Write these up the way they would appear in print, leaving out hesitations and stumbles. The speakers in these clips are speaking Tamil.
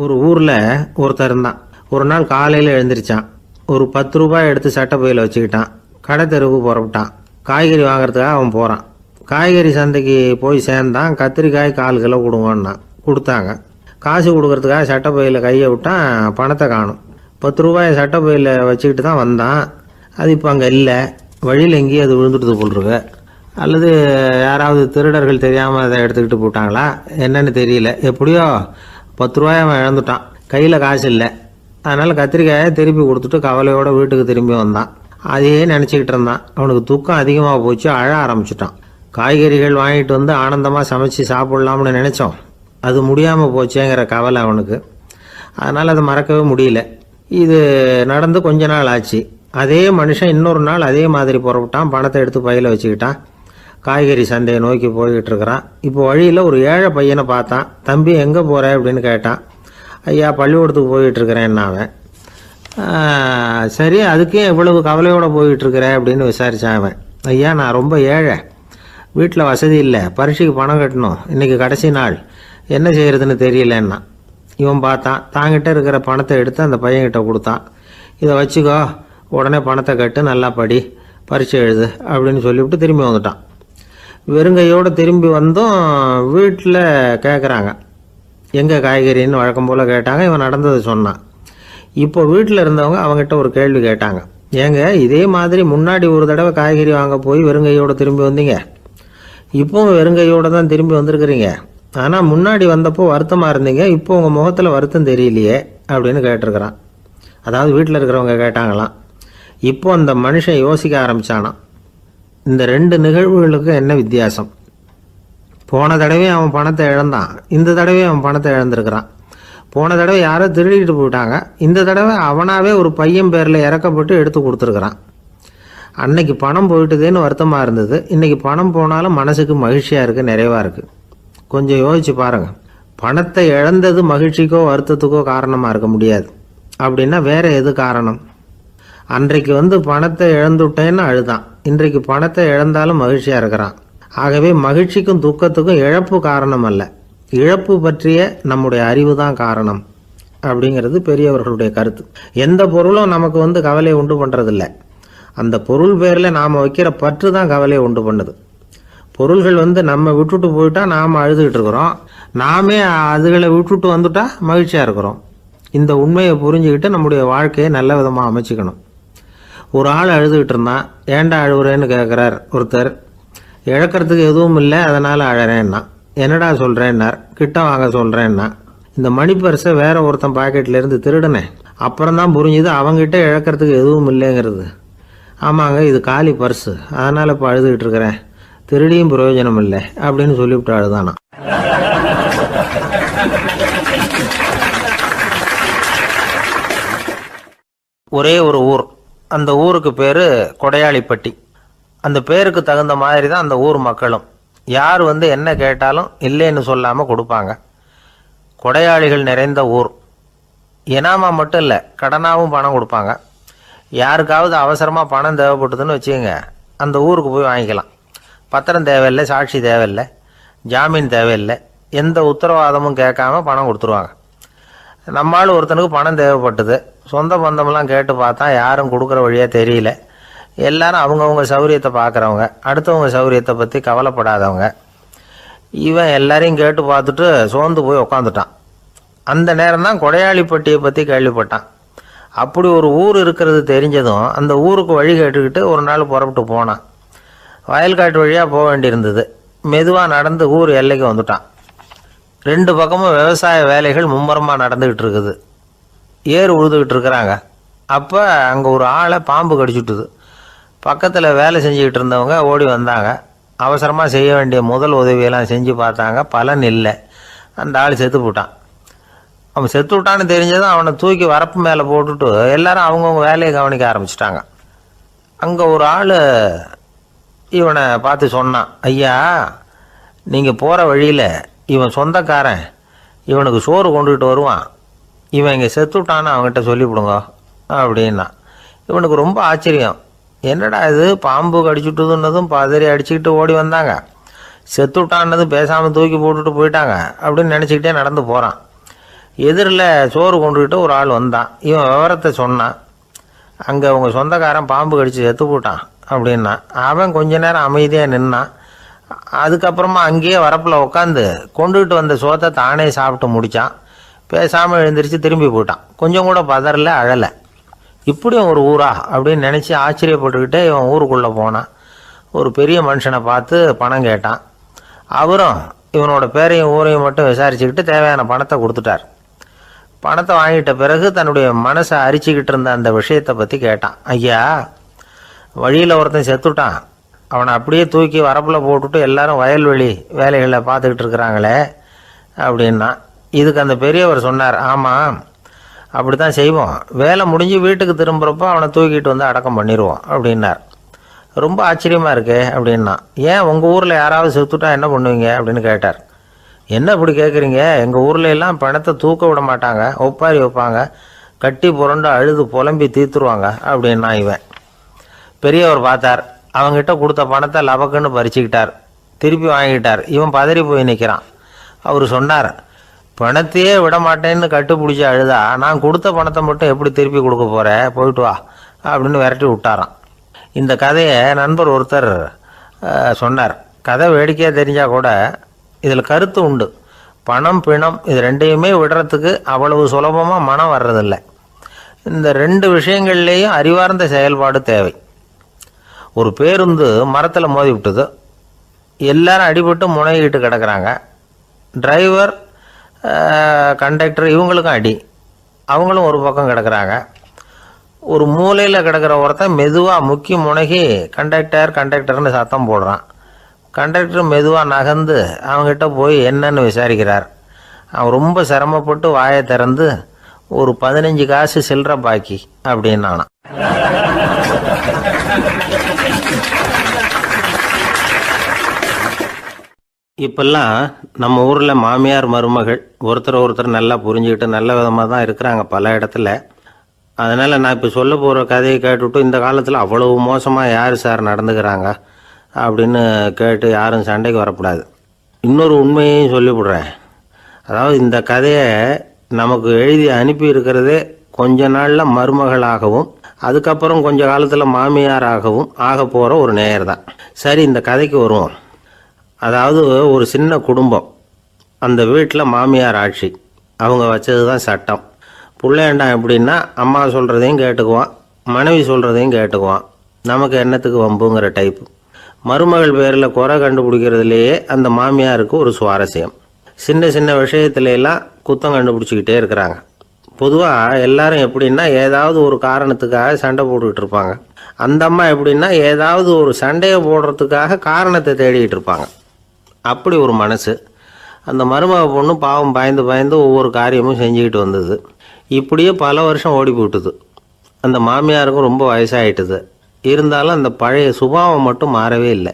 ஒரு ஊரில் ஒருத்தர் இருந்தான். ஒரு நாள் காலையில் எழுந்திரிச்சான். ஒரு 10 ரூபாய் எடுத்து சட்டை பையில் வச்சுக்கிட்டான். கடை தெருவுக்கு புறப்பட்டான். காய்கறி வாங்குறதுக்காக அவன் போகிறான். காய்கறி சந்தைக்கு போய் சேர்ந்தான். கத்திரிக்காய் 1/4 கிலோ கொடுங்கன்னான். கொடுத்தாங்க. காசு கொடுக்கறதுக்காக சட்டை பையில் கையை விட்டான். பணத்தை காணும். 10 ரூபாயை சட்டை பையில் வச்சுக்கிட்டு தான் வந்தான். அது இப்போ அங்கே இல்லை. வழியில் எங்கேயும் அது விழுந்துட்டு போல்ருக்கு. அல்லது யாராவது திருடர்கள் தெரியாமல் அதை எடுத்துக்கிட்டு போட்டாங்களா என்னன்னு தெரியல. எப்படியோ 10 ரூபாய் அவன் இழந்துட்டான். கையில் காசு இல்லை. அதனால் கத்திரிக்காயை திருப்பி கொடுத்துட்டு கவலையோடு வீட்டுக்கு திரும்பி வந்தான். அதையே நினச்சிக்கிட்டு இருந்தான். அவனுக்கு துக்கம் அதிகமாக போச்சு. அழ ஆரம்பிச்சிட்டான். காய்கறிகள் வாங்கிட்டு வந்து ஆனந்தமாக சமைச்சு சாப்பிட்லாம்னு நினச்சோம். அது முடியாமல் போச்சேங்கிற கவலை அவனுக்கு. அதனால் அதை மறக்கவே முடியல. இது நடந்து கொஞ்ச நாள் ஆச்சு. அதே மனுஷன் இன்னொரு நாள் அதே மாதிரி புறப்பட்டான். பணத்தை எடுத்து பையில் வச்சுக்கிட்டான். காய்கறி சந்தையை நோக்கி போய்கிட்டு இருக்கிறான். இப்போ வழியில் ஒரு ஏழை பையனை பார்த்தான். தம்பி எங்கே போகிற அப்படின்னு கேட்டான். ஐயா பள்ளிக்கூடத்துக்கு போயிட்டுருக்கிறேன்னா அவன். சரி, அதுக்கே இவ்வளவு கவலையோடு போயிட்டுருக்கிற அப்படின்னு விசாரித்தான் அவன். ஐயா நான் ரொம்ப ஏழை, வீட்டில் வசதி இல்லை, பரீட்சைக்கு பணம் கட்டணும், இன்றைக்கி கடைசி நாள், என்ன செய்கிறதுன்னு தெரியலன்னா. இவன் பார்த்தான். தாங்கிட்ட இருக்கிற பணத்தை எடுத்து அந்த பையன்கிட்ட கொடுத்தான். இதை வச்சுக்கோ, உடனே பணத்தை கட்டு, நல்லா படி, பரீட்சை எழுது அப்படின்னு சொல்லிவிட்டு திரும்பி வந்துட்டான். வெறுங்கையோடு திரும்பி வந்தும் வீட்டில் கேட்குறாங்க எங்கே காய்கறின்னு வழக்கம் போல் கேட்டாங்க. இவன் நடந்ததை சொன்னான். இப்போ வீட்டில் இருந்தவங்க அவங்ககிட்ட ஒரு கேள்வி கேட்டாங்க. ஏங்க இதே மாதிரி முன்னாடி ஒரு தடவை காய்கறி வாங்க போய் வெறுங்கையோடு திரும்பி வந்தீங்க, இப்போவும் வெறுங்கையோடு தான் திரும்பி வந்திருக்கிறீங்க. ஆனால் முன்னாடி வந்தப்போ வருத்தமாக இருந்தீங்க, இப்போ உங்கள் முகத்தில் வருத்தம் தெரியலையே அப்படின்னு கேட்டிருக்கிறான். அதாவது வீட்டில் இருக்கிறவங்க கேட்டாங்களாம். இப்போ அந்த மனுஷன் யோசிக்க ஆரம்பித்தானான். இந்த 2 நிகழ்வுகளுக்கு என்ன வித்தியாசம்? போன தடவை அவன் பணத்தை இழந்தான், இந்த தடவை அவன் பணத்தை இழந்திருக்கிறான். போன தடவை யாரோ திருடிட்டு போயிட்டாங்க, இந்த தடவை அவனாவே ஒரு பையன் பேரில் இறக்கப்பட்டு எடுத்து கொடுத்துருக்குறான். அன்னைக்கு பணம் போயிட்டுதேன்னு வருத்தமாக இருந்தது, இன்றைக்கி பணம் போனாலும் மனசுக்கு மகிழ்ச்சியாக இருக்குது, நிறைவாக இருக்குது. கொஞ்சம் யோசிச்சு பாருங்கள். பணத்தை இழந்தது மகிழ்ச்சிக்கோ வருத்தத்துக்கோ காரணமாக இருக்க முடியாது. அப்படின்னா வேற எது காரணம்? அன்றைக்கு பணத்தை இழந்துட்டேன்னு அழுதான், இன்றைக்கு பணத்தை இழந்தாலும் மகிழ்ச்சியாக இருக்கிறான். ஆகவே மகிழ்ச்சிக்கும் துக்கத்துக்கும் இழப்பு காரணம் அல்ல, இழப்பு பற்றிய நம்முடைய அறிவு தான் காரணம் அப்படிங்கிறது பெரியவர்களுடைய கருத்து. எந்த பொருளும் நமக்கு கவலையை உண்டு பண்ணுறதில்ல, அந்த பொருள் பேரில் நாம் வைக்கிற பற்று தான் கவலையை உண்டு பண்ணுது. பொருள்கள் நம்ம விட்டுட்டு போயிட்டா நாம் அழுதுகிட்டு இருக்கிறோம், நாமே அதுகளை விட்டுட்டு வந்துட்டா மகிழ்ச்சியாக இருக்கிறோம். இந்த உண்மையை புரிஞ்சுக்கிட்டு நம்முடைய வாழ்க்கையை நல்ல விதமாக அமைச்சிக்கணும். ஒரு ஆள் அழுதுகிட்டு இருந்தான். ஏண்டா அழுகுறேன்னு கேட்குறார் ஒருத்தர். இழக்கிறதுக்கு எதுவும் இல்லை, அதனால் அழறேன்னா. என்னடா சொல்கிறேன்னார். கிட்ட வாங்க சொல்கிறேன்னா. இந்த மணி பர்ஸை வேற ஒருத்தன் பாக்கெட்லேருந்து திருடினேன், அப்புறம் தான் புரிஞ்சுது அவங்ககிட்ட இழக்கிறதுக்கு எதுவும் இல்லைங்கிறது. ஆமாங்க இது காலி பர்ஸு, அதனால் இப்போ அழுதுகிட்டு இருக்கிறேன், திருடியும் பிரயோஜனம் இல்லை அப்படின்னு சொல்லிவிட்டு அழுதானா. ஒரே ஒரு ஊர், அந்த ஊருக்கு பேர் கொடையாளிப்பட்டி. அந்த பேருக்கு தகுந்த மாதிரி தான் அந்த ஊர் மக்களும். யார் என்ன கேட்டாலும் இல்லைன்னு சொல்லாமல் கொடுப்பாங்க. கொடையாளிகள் நிறைந்த ஊர். இனாமா மட்டும் இல்லை, கடனாகவும் பணம் கொடுப்பாங்க. யாருக்காவது அவசரமாக பணம் தேவைப்பட்டதுன்னு வச்சுக்கோங்க, அந்த ஊருக்கு போய் வாங்கிக்கலாம். பத்திரம் தேவையில்லை, சாட்சி தேவையில்லை, ஜாமீன் தேவையில்லை, எந்த உத்தரவாதமும் கேட்காம பணம் கொடுத்துருவாங்க. நம்மளால் ஒருத்தனுக்கு பணம் தேவைப்பட்டது, சொந்த பந்தமெல்லாம் கேட்டு பார்த்தா யாரும் கொடுக்குற வழியாக தெரியல. எல்லாரும் அவங்கவுங்க சௌரியத்தை பார்க்குறவங்க, அடுத்தவங்க சௌரியத்தை பற்றி கவலைப்படாதவங்க. இவன் எல்லாரையும் கேட்டு பார்த்துட்டு சோர்ந்து போய் உக்காந்துட்டான். அந்த நேரம் தான் கொடையாளிப்பட்டியை பற்றி கேள்விப்பட்டான். அப்படி ஒரு ஊர் இருக்கிறது தெரிஞ்சதும் அந்த ஊருக்கு வழி கேட்டுக்கிட்டு ஒரு நாள் புறப்பட்டு போனான். வயல்காட்டு வழியாக போக வேண்டியிருந்தது. மெதுவாக நடந்து ஊர் எல்லைக்கு வந்துட்டான். 2 பக்கமும் விவசாய வேலைகள் மும்முரமாக நடந்துக்கிட்டு இருக்குது. ஏர் உழுதுகிட்டு இருக்கிறாங்க. அப்போ அங்கே ஒரு ஆளை பாம்பு கடிச்சுட்டுது. பக்கத்தில் வேலை செஞ்சுக்கிட்டு இருந்தவங்க ஓடி வந்தாங்க. அவசரமாக செய்ய வேண்டிய முதல் உதவியெல்லாம் செஞ்சு பார்த்தாங்க, பலன் இல்லை. அந்த ஆள் செத்து போட்டான். அவன் செத்து விட்டான்னு தெரிஞ்சதும் அவனை தூக்கி வரப்பு மேலே போட்டுட்டு எல்லாரும் அவங்கவுங்க வேலையை கவனிக்க ஆரம்பிச்சிட்டாங்க. அங்கே ஒரு ஆள் இவனை பார்த்து சொன்னான், ஐயா நீங்கள் போகிற வழியில் இவன் சொந்தக்காரன், இவனுக்கு சோறு கொண்டுகிட்டு வருவான், இவன் இங்கே செத்துட்டான்னு அவங்ககிட்ட சொல்லிவிடுங்க அப்படின்னா. இவனுக்கு ரொம்ப ஆச்சரியம். என்னடா இது, பாம்பு கடிச்சுட்டுதுன்னதும் பதறி அடிச்சுக்கிட்டு ஓடி வந்தாங்க, செத்துட்டான்னதும் பேசாமல் தூக்கி போட்டுட்டு போயிட்டாங்க அப்படின்னு நினச்சிக்கிட்டே நடந்து போகிறான். எதிரில் சோறு கொண்டுக்கிட்டு ஒரு ஆள் வந்தான். இவன் விவரத்தை சொன்னான். அங்கே உங்கள் சொந்தக்காரன் பாம்பு கடிச்சு செத்து போட்டான் அப்படின்னா. அவன் கொஞ்ச நேரம் அமைதியாக நின்னான். அதுக்கப்புறமா அங்கேயே வரப்பில் உட்காந்து கொண்டுகிட்டு வந்த சோத்தை தானே சாப்பிட்டு முடித்தான். பேசாமல் எழுந்திரிச்சு திரும்பி போயிட்டான். கொஞ்சம் கூட பதறல, அழலை. இப்படியும் ஒரு ஊரா அப்படின்னு நினச்சி ஆச்சரியப்பட்டுக்கிட்டே இவன் ஊருக்குள்ளே போனான். ஒரு பெரிய மனுஷனை பார்த்து பணம் கேட்டான். அவரும் இவனோட பேரையும் ஊரையும் மட்டும் விசாரிச்சுக்கிட்டு தேவையான பணத்தை கொடுத்துட்டார். பணத்தை வாங்கிட்ட பிறகு தன்னுடைய மனசை அரிச்சிக்கிட்டு இருந்த அந்த விஷயத்தை பற்றி கேட்டான். ஐயா, வழியில் ஒருத்தன் செத்துட்டான், அவனை அப்படியே தூக்கி வரப்பில் போட்டுட்டு எல்லாரும் வயல்வெளி வேலைகளை பார்த்துக்கிட்டு இருக்கிறாங்களே அப்படின்னா. இதுக்கு அந்த பெரியவர் சொன்னார், ஆமாம் அப்படி தான் செய்வோம், வேலை முடிஞ்சு வீட்டுக்கு திரும்புகிறப்போ அவனை தூக்கிட்டு வந்து அடக்கம் பண்ணிடுவோம் அப்படின்னார். ரொம்ப ஆச்சரியமாக இருக்கே அப்படின்னா. ஏன் உங்கள் ஊரில் யாராவது செத்துட்டா என்ன பண்ணுவீங்க அப்படின்னு கேட்டார். என்ன இப்படி கேட்குறீங்க, எங்கள் ஊரில் எல்லாம் பணத்தை தூக்க விட மாட்டாங்க, ஒப்பாரி வைப்பாங்க, கட்டி புரண்டு அழுது புலம்பி தீர்த்துருவாங்க அப்படின்னா. இவன் பெரியவர் பார்த்தார். அவங்ககிட்ட கொடுத்த பணத்தை லபக்குன்னு பறிச்சுக்கிட்டார். திருப்பி வாங்கிட்டார். இவன் பதறி போய் நிற்கிறான். அவர் சொன்னார், பணத்தையே விட மாட்டேன்னு கட்டுப்பிடிச்சி அழுதா நான் கொடுத்த பணத்தை மட்டும் எப்படி திருப்பி கொடுக்க போகிறேன், போயிட்டு வா அப்படின்னு விரட்டி விட்டாரான். இந்த கதையை நண்பர் ஒருத்தர் சொன்னார். கதை வேடிக்கையாக தெரிஞ்சால் கூட இதில் கருத்து உண்டு. பணம் பிணம் இது ரெண்டையுமே விடுறதுக்கு அவ்வளவு சுலபமாக மனம் வர்றதில்லை. இந்த ரெண்டு விஷயங்கள்லேயும் அறிவார்ந்த செயல்பாடு தேவை. ஒரு பேருந்து மரத்தில் மோதி விட்டுது. எல்லாரும் அடிபட்டு முனைகிட்டு கிடக்கிறாங்க. டிரைவர், கண்டக்டர் இவங்களுக்கும் அடி. அவங்களும் ஒரு பக்கம் கிடக்கிறாங்க. ஒரு மூலையில் கிடக்கிற ஒருத்தன் மெதுவாக முக்கி முனகி கண்டக்டர்னு சத்தம் போடுறான். கண்டக்டர் மெதுவாக நகர்ந்து அவங்ககிட்ட போய் என்னன்னு விசாரிக்கிறார். அவன் ரொம்ப சிரமப்பட்டு வாயை திறந்து ஒரு 15 காசு சில்லற பாக்கி அப்படின்னானா. இப்பெல்லாம் நம்ம ஊரில் மாமியார் மருமகள் ஒருத்தர் நல்லா புரிஞ்சுக்கிட்டு நல்ல விதமாக தான் இருக்கிறாங்க பல இடத்துல. அதனால் நான் இப்போ சொல்ல போகிற கதையை கேட்டுவிட்டு இந்த காலத்தில் அவ்வளவு மோசமாக யார் சார் நடந்துக்கிறாங்க அப்படின்னு கேட்டு யாரும் சண்டைக்கு வரக்கூடாது. இன்னொரு உண்மையையும் சொல்லிவிடுறேன். அதாவது இந்த கதையை நமக்கு எழுதி அனுப்பி இருக்கிறதே கொஞ்ச நாளில் மருமகளாகவும் அதுக்கப்புறம் கொஞ்ச காலத்தில் மாமியாராகவும் ஆக போகிற ஒரு நேயர் தான். சரி, இந்த கதைக்கு வருவோம். அதாவது ஒரு சின்ன குடும்பம். அந்த வீட்டில் மாமியார் ஆட்சி. அவங்க வச்சது தான் சட்டம். பிள்ளையாண்டான் எப்படின்னா அம்மா சொல்கிறதையும் கேட்டுக்குவான், மனைவி சொல்கிறதையும் கேட்டுக்குவான். நமக்கு என்னத்துக்கு வம்புங்கிற டைப்பு. மருமகள் பேரில் குறை கண்டுபிடிக்கிறதுலையே அந்த மாமியாருக்கு ஒரு சுவாரஸ்யம். சின்ன சின்ன விஷயத்துலையெல்லாம் குத்தம் கண்டுபிடிச்சிக்கிட்டே இருக்கிறாங்க. பொதுவாக எல்லாரும் எப்படின்னா ஏதாவது ஒரு காரணத்துக்காக சண்டை போட்டுக்கிட்டு இருப்பாங்க. அந்த அம்மா எப்படின்னா ஏதாவது ஒரு சண்டையை போடுறதுக்காக காரணத்தை தேடிக்கிட்டு இருப்பாங்க. அப்படி ஒரு மனசு. அந்த மருமக பொண்ணு பாவம் பயந்து ஒவ்வொரு காரியமும் செஞ்சுக்கிட்டு வந்தது. இப்படியே பல வருஷம் ஓடி போட்டுது. அந்த மாமியாருக்கும் ரொம்ப வயசாகிட்டுது. இருந்தாலும் அந்த பழைய சுபாவம் மட்டும் மாறவே இல்லை.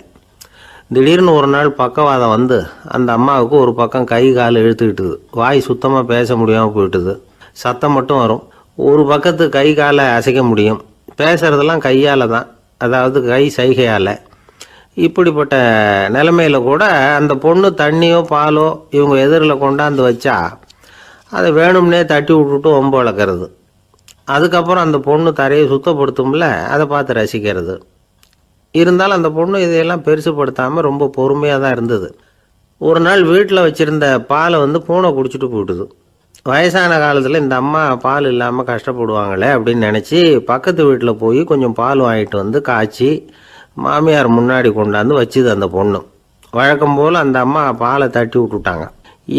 திடீர்னு ஒரு நாள் பக்கவாதம் வந்து அந்த அம்மாவுக்கு ஒரு பக்கம் கை கால் இழுத்துக்கிட்டுது. வாய் சுத்தமாக பேச முடியாமல் போயிட்டுது. சத்தம் மட்டும் வரும். ஒரு பக்கத்து கை காலை அசைக்க முடியும். பேசுகிறதெல்லாம் கையால் தான், அதாவது கை சைகையால். இப்படிப்பட்ட நிலைமையில் கூட அந்த பொண்ணு தண்ணியோ பாலோ இவங்க எதிரில் கொண்டாந்து வச்சா அதை வேணும்னே தட்டி விட்டுட்டு ஒம்பு வளர்க்குறது. அதுக்கப்புறம் அந்த பொண்ணு தரையை சுத்தப்படுத்தும்ல, அதை பார்த்து ரசிக்கிறது. இருந்தாலும் அந்த பொண்ணு இதையெல்லாம் பெருசுப்படுத்தாமல் ரொம்ப பொறுமையாக தான் இருந்தது. ஒரு நாள் வீட்டில் வச்சுருந்த பாலை பூனை குடிச்சிட்டு போயிட்டுது. வயசான காலத்தில் இந்த அம்மா பால் இல்லாமல் கஷ்டப்படுவாங்களே அப்படின்னு நினச்சி பக்கத்து வீட்டில் போய் கொஞ்சம் பால் வாங்கிட்டு காய்ச்சி மாமியார் முன்னாடி கொண்டாந்து வச்சுது அந்த பொண்ணு. வழக்கம் போல் அந்த அம்மா பாலை தட்டி விட்டுட்டாங்க.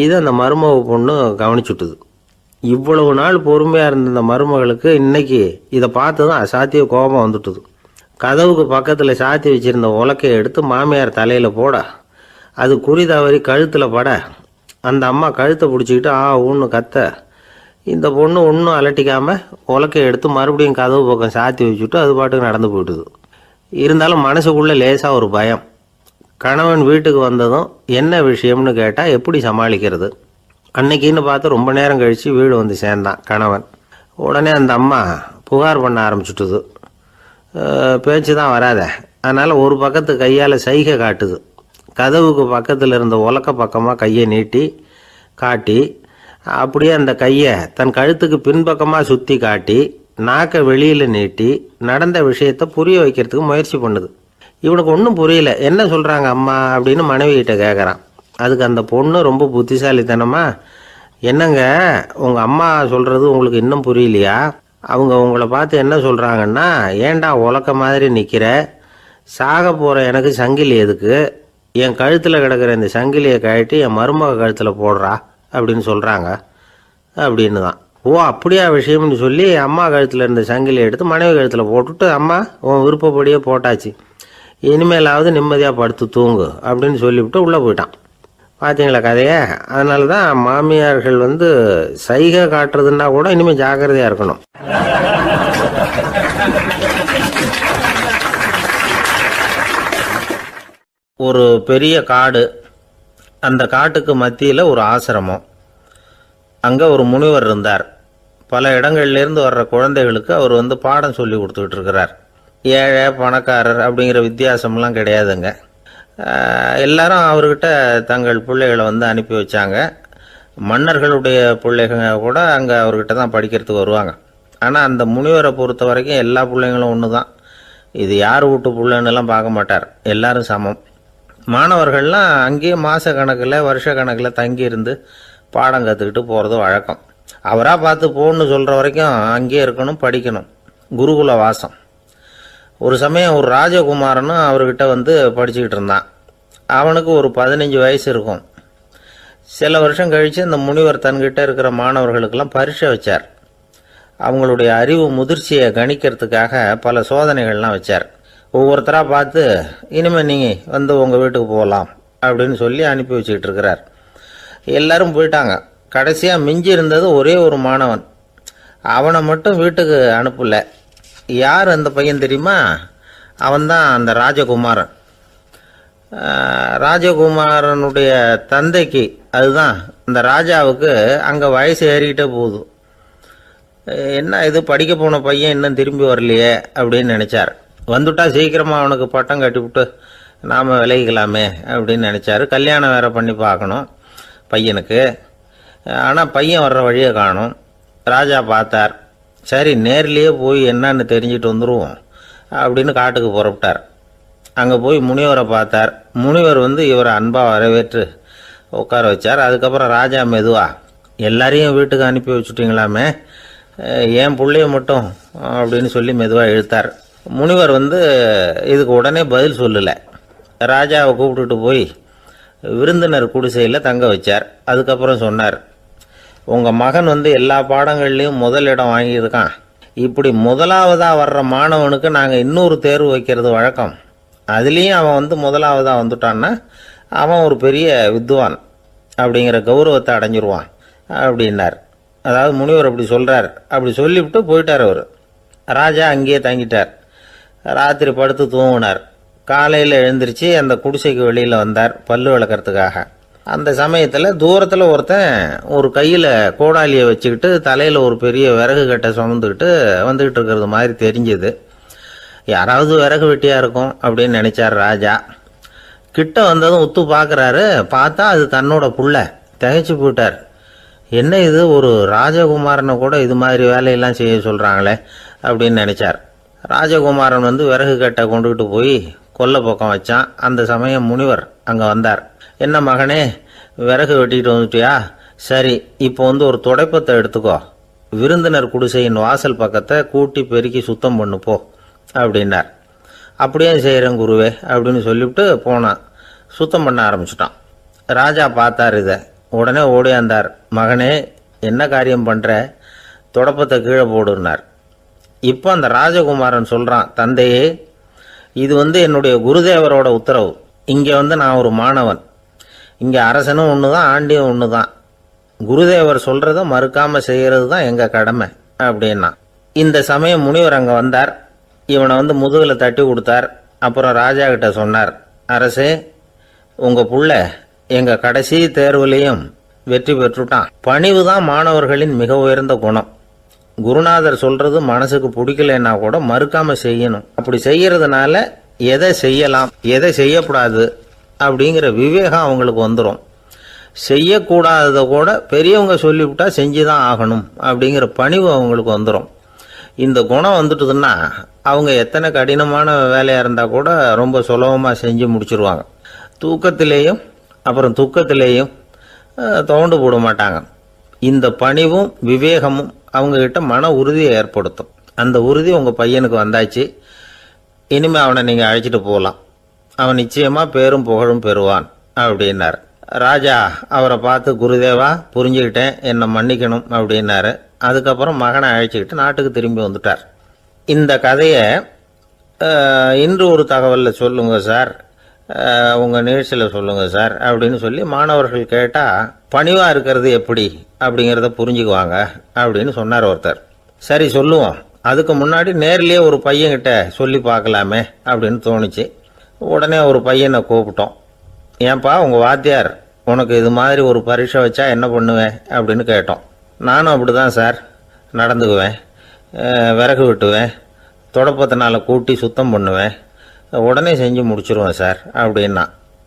இது அந்த மருமக பொண்ணு கவனிச்சுட்டுது. இவ்வளவு நாள் பொறுமையாக இருந்த அந்த மருமகளுக்கு இன்னைக்கு இதை பார்த்து தான் அசாத்திய கோபம் வந்துட்டுது. கதவுக்கு பக்கத்தில் சாத்தி வச்சுருந்த உலக்கையை எடுத்து மாமியார் தலையில் போட அது குறி தவறி கழுத்தில் பட அந்த அம்மா கழுத்தை பிடிச்சிக்கிட்டு ஊன்னு கத்த இந்த பொண்ணு ஒன்றும் அலட்டிக்காமல் உலக்கையை எடுத்து மறுபடியும் கதவு பக்கம் சாத்தி வச்சுட்டு அது பாட்டுக்கு நடந்து போயிட்டுது. இருந்தாலும் மனசுக்குள்ளே லேசாக ஒரு பயம். கணவன் வீட்டுக்கு வந்ததும் என்ன விஷயம்னு கேட்டால் எப்படி சமாளிக்கிறது. அன்னைக்குன்னு பார்த்து ரொம்ப நேரம் கழித்து வீடு வந்து சேர்ந்தான் கணவன். உடனே அந்த அம்மா புகார் பண்ண ஆரம்பிச்சுட்டுது. பேச்சு தான் வராத, அதனால் ஒரு பக்கத்து கையால் சைகை காட்டுது. கதவுக்கு பக்கத்தில் இருந்த உலக்க பக்கமாக கையை நீட்டி காட்டி அப்படியே அந்த கையை தன் கழுத்துக்கு பின்பக்கமாக சுற்றி காட்டி நாக்கை வெளியில் நீட்டி நடந்த விஷயத்த புரிய வைக்கிறதுக்கு முயற்சி பண்ணுது. இவனுக்கு ஒன்றும் புரியல. என்ன சொல்கிறாங்க அம்மா அப்படின்னு மனைவிகிட்ட கேட்குறான். அதுக்கு அந்த பொண்ணு ரொம்ப புத்திசாலித்தனமா, என்னங்க உங்கள் அம்மா சொல்கிறது உங்களுக்கு இன்னும் புரியலையா? அவங்க உங்களை பார்த்து என்ன சொல்கிறாங்கன்னா, ஏன்டா உலக்க மாதிரி நிற்கிற, சாக போகிற எனக்கு சங்கிலி எதுக்கு, என் கழுத்தில் கிடக்கிற இந்த சங்கிலியை கழட்டி என் மருமக கழுத்தில் போடுறா அப்படின்னு சொல்கிறாங்க அப்படின்னு தான். ஓ அப்படியா விஷயம்னு சொல்லி அம்மா கழுத்தில் இருந்த சங்கிலியை எடுத்து மனைவி கழுத்தில் போட்டுட்டு, அம்மா உன் விருப்பப்படியே போட்டாச்சு, இனிமேலாவது நிம்மதியாக படுத்து தூங்கு அப்படின்னு சொல்லிவிட்டு உள்ளே போயிட்டான். பார்த்தீங்களா கதையை? அதனால தான் மாமியார்கள் சைகை காட்டுறதுன்னா கூட இனிமேல் ஜாக்கிரதையாக இருக்கணும். ஒரு பெரிய காடு, அந்த காட்டுக்கு மத்தியில் ஒரு ஆசிரமம். அங்கே ஒரு முனிவர் இருந்தார். பல இடங்கள்லேருந்து வர்ற குழந்தைகளுக்கு அவர் பாடம் சொல்லி கொடுத்துக்கிட்டு இருக்கிறார். ஏழை பணக்காரர் அப்படிங்கிற வித்தியாசம்லாம் கிடையாதுங்க. எல்லாரும் அவர்கிட்ட தங்கள் பிள்ளைகளை அனுப்பி வச்சாங்க. மன்னர்களுடைய பிள்ளைகள் கூட அங்கே அவர்கிட்ட தான் படிக்கிறதுக்கு வருவாங்க. ஆனால் அந்த முனிவரை பொறுத்த வரைக்கும் எல்லா பிள்ளைங்களும் ஒன்று தான். இது யார் வீட்டு பிள்ளைன்னெல்லாம் பார்க்க மாட்டார், எல்லாரும் சமம். மாணவர்கள்லாம் அங்கேயே மாத கணக்கில் வருஷ கணக்கில் தங்கியிருந்து பாடம் கற்றுக்கிட்டு போகிறது வழக்கம். அவராக பார்த்து போன்னு சொல்கிற வரைக்கும் அங்கேயே இருக்கணும், படிக்கணும். குருகுல வாசம். ஒரு சமயம் ஒரு ராஜகுமாரனும் அவர்கிட்ட படிச்சுக்கிட்டு இருந்தான். அவனுக்கு ஒரு 15 வயசு இருக்கும். சில வருஷம் கழித்து இந்த முனிவர் தன்கிட்ட இருக்கிற மாணவர்களுக்கெல்லாம் பரீட்சை வச்சார். அவங்களுடைய அறிவு முதிர்ச்சியை கணிக்கிறதுக்காக பல சோதனைகள்லாம் வச்சார். ஒவ்வொருத்தராக பார்த்து, இனிமேல் நீங்கள் உங்கள் வீட்டுக்கு போகலாம் அப்படின்னு சொல்லி அனுப்பி வச்சுக்கிட்டு இருக்கிறார். எல்லாரும் போயிட்டாங்க. கடைசியாக மிஞ்சி இருந்தது ஒரே ஒரு மாணவன். அவனை மட்டும் வீட்டுக்கு அனுப்பல. யார் அந்த பையன் தெரியுமா? அவன்தான் அந்த ராஜகுமாரன். ராஜகுமாரனுடைய தந்தைக்கு, அதுதான் அந்த ராஜாவுக்கு, அங்கே வயசு ஏறிக்கிட்டே போகுது. என்ன இது படிக்க போன பையன் இன்னும் திரும்பி வரலையே அப்படின்னு நினச்சார். வந்துட்டா சீக்கிரமாக அவனுக்கு பட்டம் கட்டிவிட்டு நாம் விலகிக்கலாமே அப்படின்னு நினச்சாரு. கல்யாணம் வேறு பண்ணி பார்க்கணும் பையனுக்கு. ஆனால் பையன் வர்ற வழியை காணும். ராஜா பார்த்தார். சரி நேர்லேயே போய் என்னன்னு தெரிஞ்சுட்டு வந்துடுவோம் அப்படின்னு காட்டுக்கு புறப்பட்டார். அங்கே போய் முனிவரை பார்த்தார். முனிவர் இவரை அன்பாக வரவேற்று உட்கார வச்சார். அதுக்கப்புறம் ராஜா மெதுவா, எல்லாரையும் வீட்டுக்கு அனுப்பி வச்சுட்டிங்களாமே, ஏன் பிள்ளைய மட்டும் அப்படின்னு சொல்லி மெதுவாக இழுத்தார். முனிவர் இதுக்கு உடனே பதில் சொல்லலை. ராஜாவை கூப்பிட்டுட்டு போய் விருந்தினர் குடிசையில் தங்க வச்சார். அதுக்கப்புறம் சொன்னார், உங்கள் மகன் எல்லா பாடங்கள்லேயும் முதலிடம் வாங்கியிருக்கான். இப்படி முதலாவதாக வர்ற மாணவனுக்கு நாங்கள் இன்னொரு தேர்வு வைக்கிறது வழக்கம். அதுலேயும் அவன் முதலாவதாக வந்துட்டான்னா அவன் ஒரு பெரிய வித்வான் அப்படிங்கிற கௌரவத்தை அடைஞ்சிருவான் அப்படின்னார். அதாவது முனிவர் அப்படி சொல்கிறார். அப்படி சொல்லிவிட்டு போயிட்டார் அவர். ராஜா அங்கேயே தங்கிட்டார். ராத்திரி படுத்து தூங்கினார். காலையில் எழுந்திரிச்சு அந்த குடிசைக்கு வெளியில் வந்தார் பல்லு விளக்கிறதுக்காக. அந்த சமயத்தில் தூரத்தில் ஒருத்தன் ஒரு கையில் கோடாலியை வச்சுக்கிட்டு தலையில் ஒரு பெரிய விறகு கட்டை சுமந்துக்கிட்டு வந்துக்கிட்டு இருக்கிறது மாதிரி தெரிஞ்சது. யாராவது விறகு வெட்டியாக இருக்கும் அப்படின்னு நினச்சார் ராஜா. கிட்ட வந்ததும் உத்து பார்க்குறாரு. பார்த்தா அது தன்னோட புள்ள. திகைச்சு போயிட்டார். என்ன இது, ஒரு ராஜகுமாரனை கூட இது மாதிரி வேலையெல்லாம் செய்ய சொல்கிறாங்களே அப்படின்னு நினச்சார். ராஜகுமாரன் விறகு கட்டை கொண்டுகிட்டு போய் கொல்லை பக்கம் வச்சான். அந்த சமயம் முனிவர் அங்கே வந்தார். என்ன மகனே, விறகு வெட்டிக்கிட்டு வந்துட்டியா? சரி, இப்போ ஒரு துடைப்பத்தை எடுத்துக்கோ, விருந்தினர் குடிசையின் வாசல் பக்கத்தை கூட்டி பெருக்கி சுத்தம் பண்ணு போ அப்படின்னார். அப்படியே செய்கிறேன் குருவே அப்படின்னு சொல்லிவிட்டு போனான். சுத்தம் பண்ண ஆரம்பிச்சிட்டான். ராஜா பார்த்தார் இதை. உடனே ஓடியாந்தார். மகனே, என்ன காரியம் பண்ணுற, துடைப்பத்தை கீழே போடுனார். இப்போ அந்த ராஜகுமாரன் சொல்கிறான், தந்தையே, இது என்னுடைய குருதேவரோட உத்தரவு. இங்கே நான் ஒரு மாணவன். இங்கே அரசனும் ஒன்று தான், ஆண்டியும் ஒன்று தான். குருதேவர் சொல்கிறத மறுக்காமல் செய்கிறது தான் எங்கள் கடமை அப்படின்னா. இந்த சமயம் முனிவர் அங்கே வந்தார். இவனை முதுகில் தட்டி கொடுத்தார். அப்புறம் ராஜா கிட்ட சொன்னார், அரசே, உங்கள் புள்ள எங்கள் கடைசி தேர்வுலேயும் வெற்றி பெற்றுட்டான். பணிவு தான் மாணவர்களின் மிக உயர்ந்த குணம். குருநாதர் சொல்கிறது மனசுக்கு பிடிக்கலன்னா கூட மறுக்காமல் செய்யணும். அப்படி செய்யறதுனால எதை செய்யலாம் எதை செய்யக்கூடாது அப்படிங்கிற விவேகம் அவங்களுக்கு வந்துடும். செய்யக்கூடாததை கூட பெரியவங்க சொல்லிவிட்டா செஞ்சு தான் ஆகணும் அப்படிங்கிற பணிவு அவங்களுக்கு வந்துடும். இந்த குணம் வந்துட்டுதுன்னா அவங்க எத்தனை கடினமான வேலையாக இருந்தால் கூட ரொம்ப சுலபமாக செஞ்சு முடிச்சிருவாங்க. தூக்கத்திலேயும் அப்புறம் துக்கத்திலேயும் தோண்டு போட மாட்டாங்க. இந்த பணிவும் விவேகமும் அவங்கக்கிட்ட மன உறுதியை ஏற்படுத்தும். அந்த உறுதி உங்கள் பையனுக்கு வந்தாச்சு. இனிமேல் அவனை நீங்கள் அழைச்சிட்டு போகலாம். அவன் நிச்சயமாக பேரும் புகழும் பெறுவான் அப்படின்னார். ராஜா அவரை பார்த்து, குருதேவா, புரிஞ்சுக்கிட்டேன், என்னை மன்னிக்கணும் அப்படின்னாரு. அதுக்கப்புறம் மகனை அழைச்சிக்கிட்டு நாட்டுக்கு திரும்பி வந்துட்டார். இந்த கதையை இன்று ஒரு தகவலில் சொல்லுங்க சார், உங்கள் நிகழ்ச்சியில் சொல்லுங்க சார் அப்படின்னு சொல்லி மாணவர்கள் கேட்டால் பணிவாக இருக்கிறது எப்படி அப்படிங்கிறத புரிஞ்சுக்குவாங்க அப்படின்னு சொன்னார் ஒருத்தர். சரி சொல்லுவோம், அதுக்கு முன்னாடி நேர்லேயே ஒரு பையன்கிட்ட சொல்லி பார்க்கலாமே அப்படின்னு தோணுச்சு. உடனே ஒரு பையனை கூப்பிட்டோம். ஏன்பா, உங்கள் வாத்தியார் உனக்கு இது மாதிரி ஒரு பரீட்சை வச்சா என்ன பண்ணுவேன் அப்படின்னு கேட்டோம். நானும் அப்படி தான் சார் நடந்துக்குவேன், விறகு வெட்டுவேன், தொடப்பத்தினால கூட்டி சுத்தம் பண்ணுவேன், உடனே செஞ்சு முடிச்சிருவேன் சார் அப்படின்னா.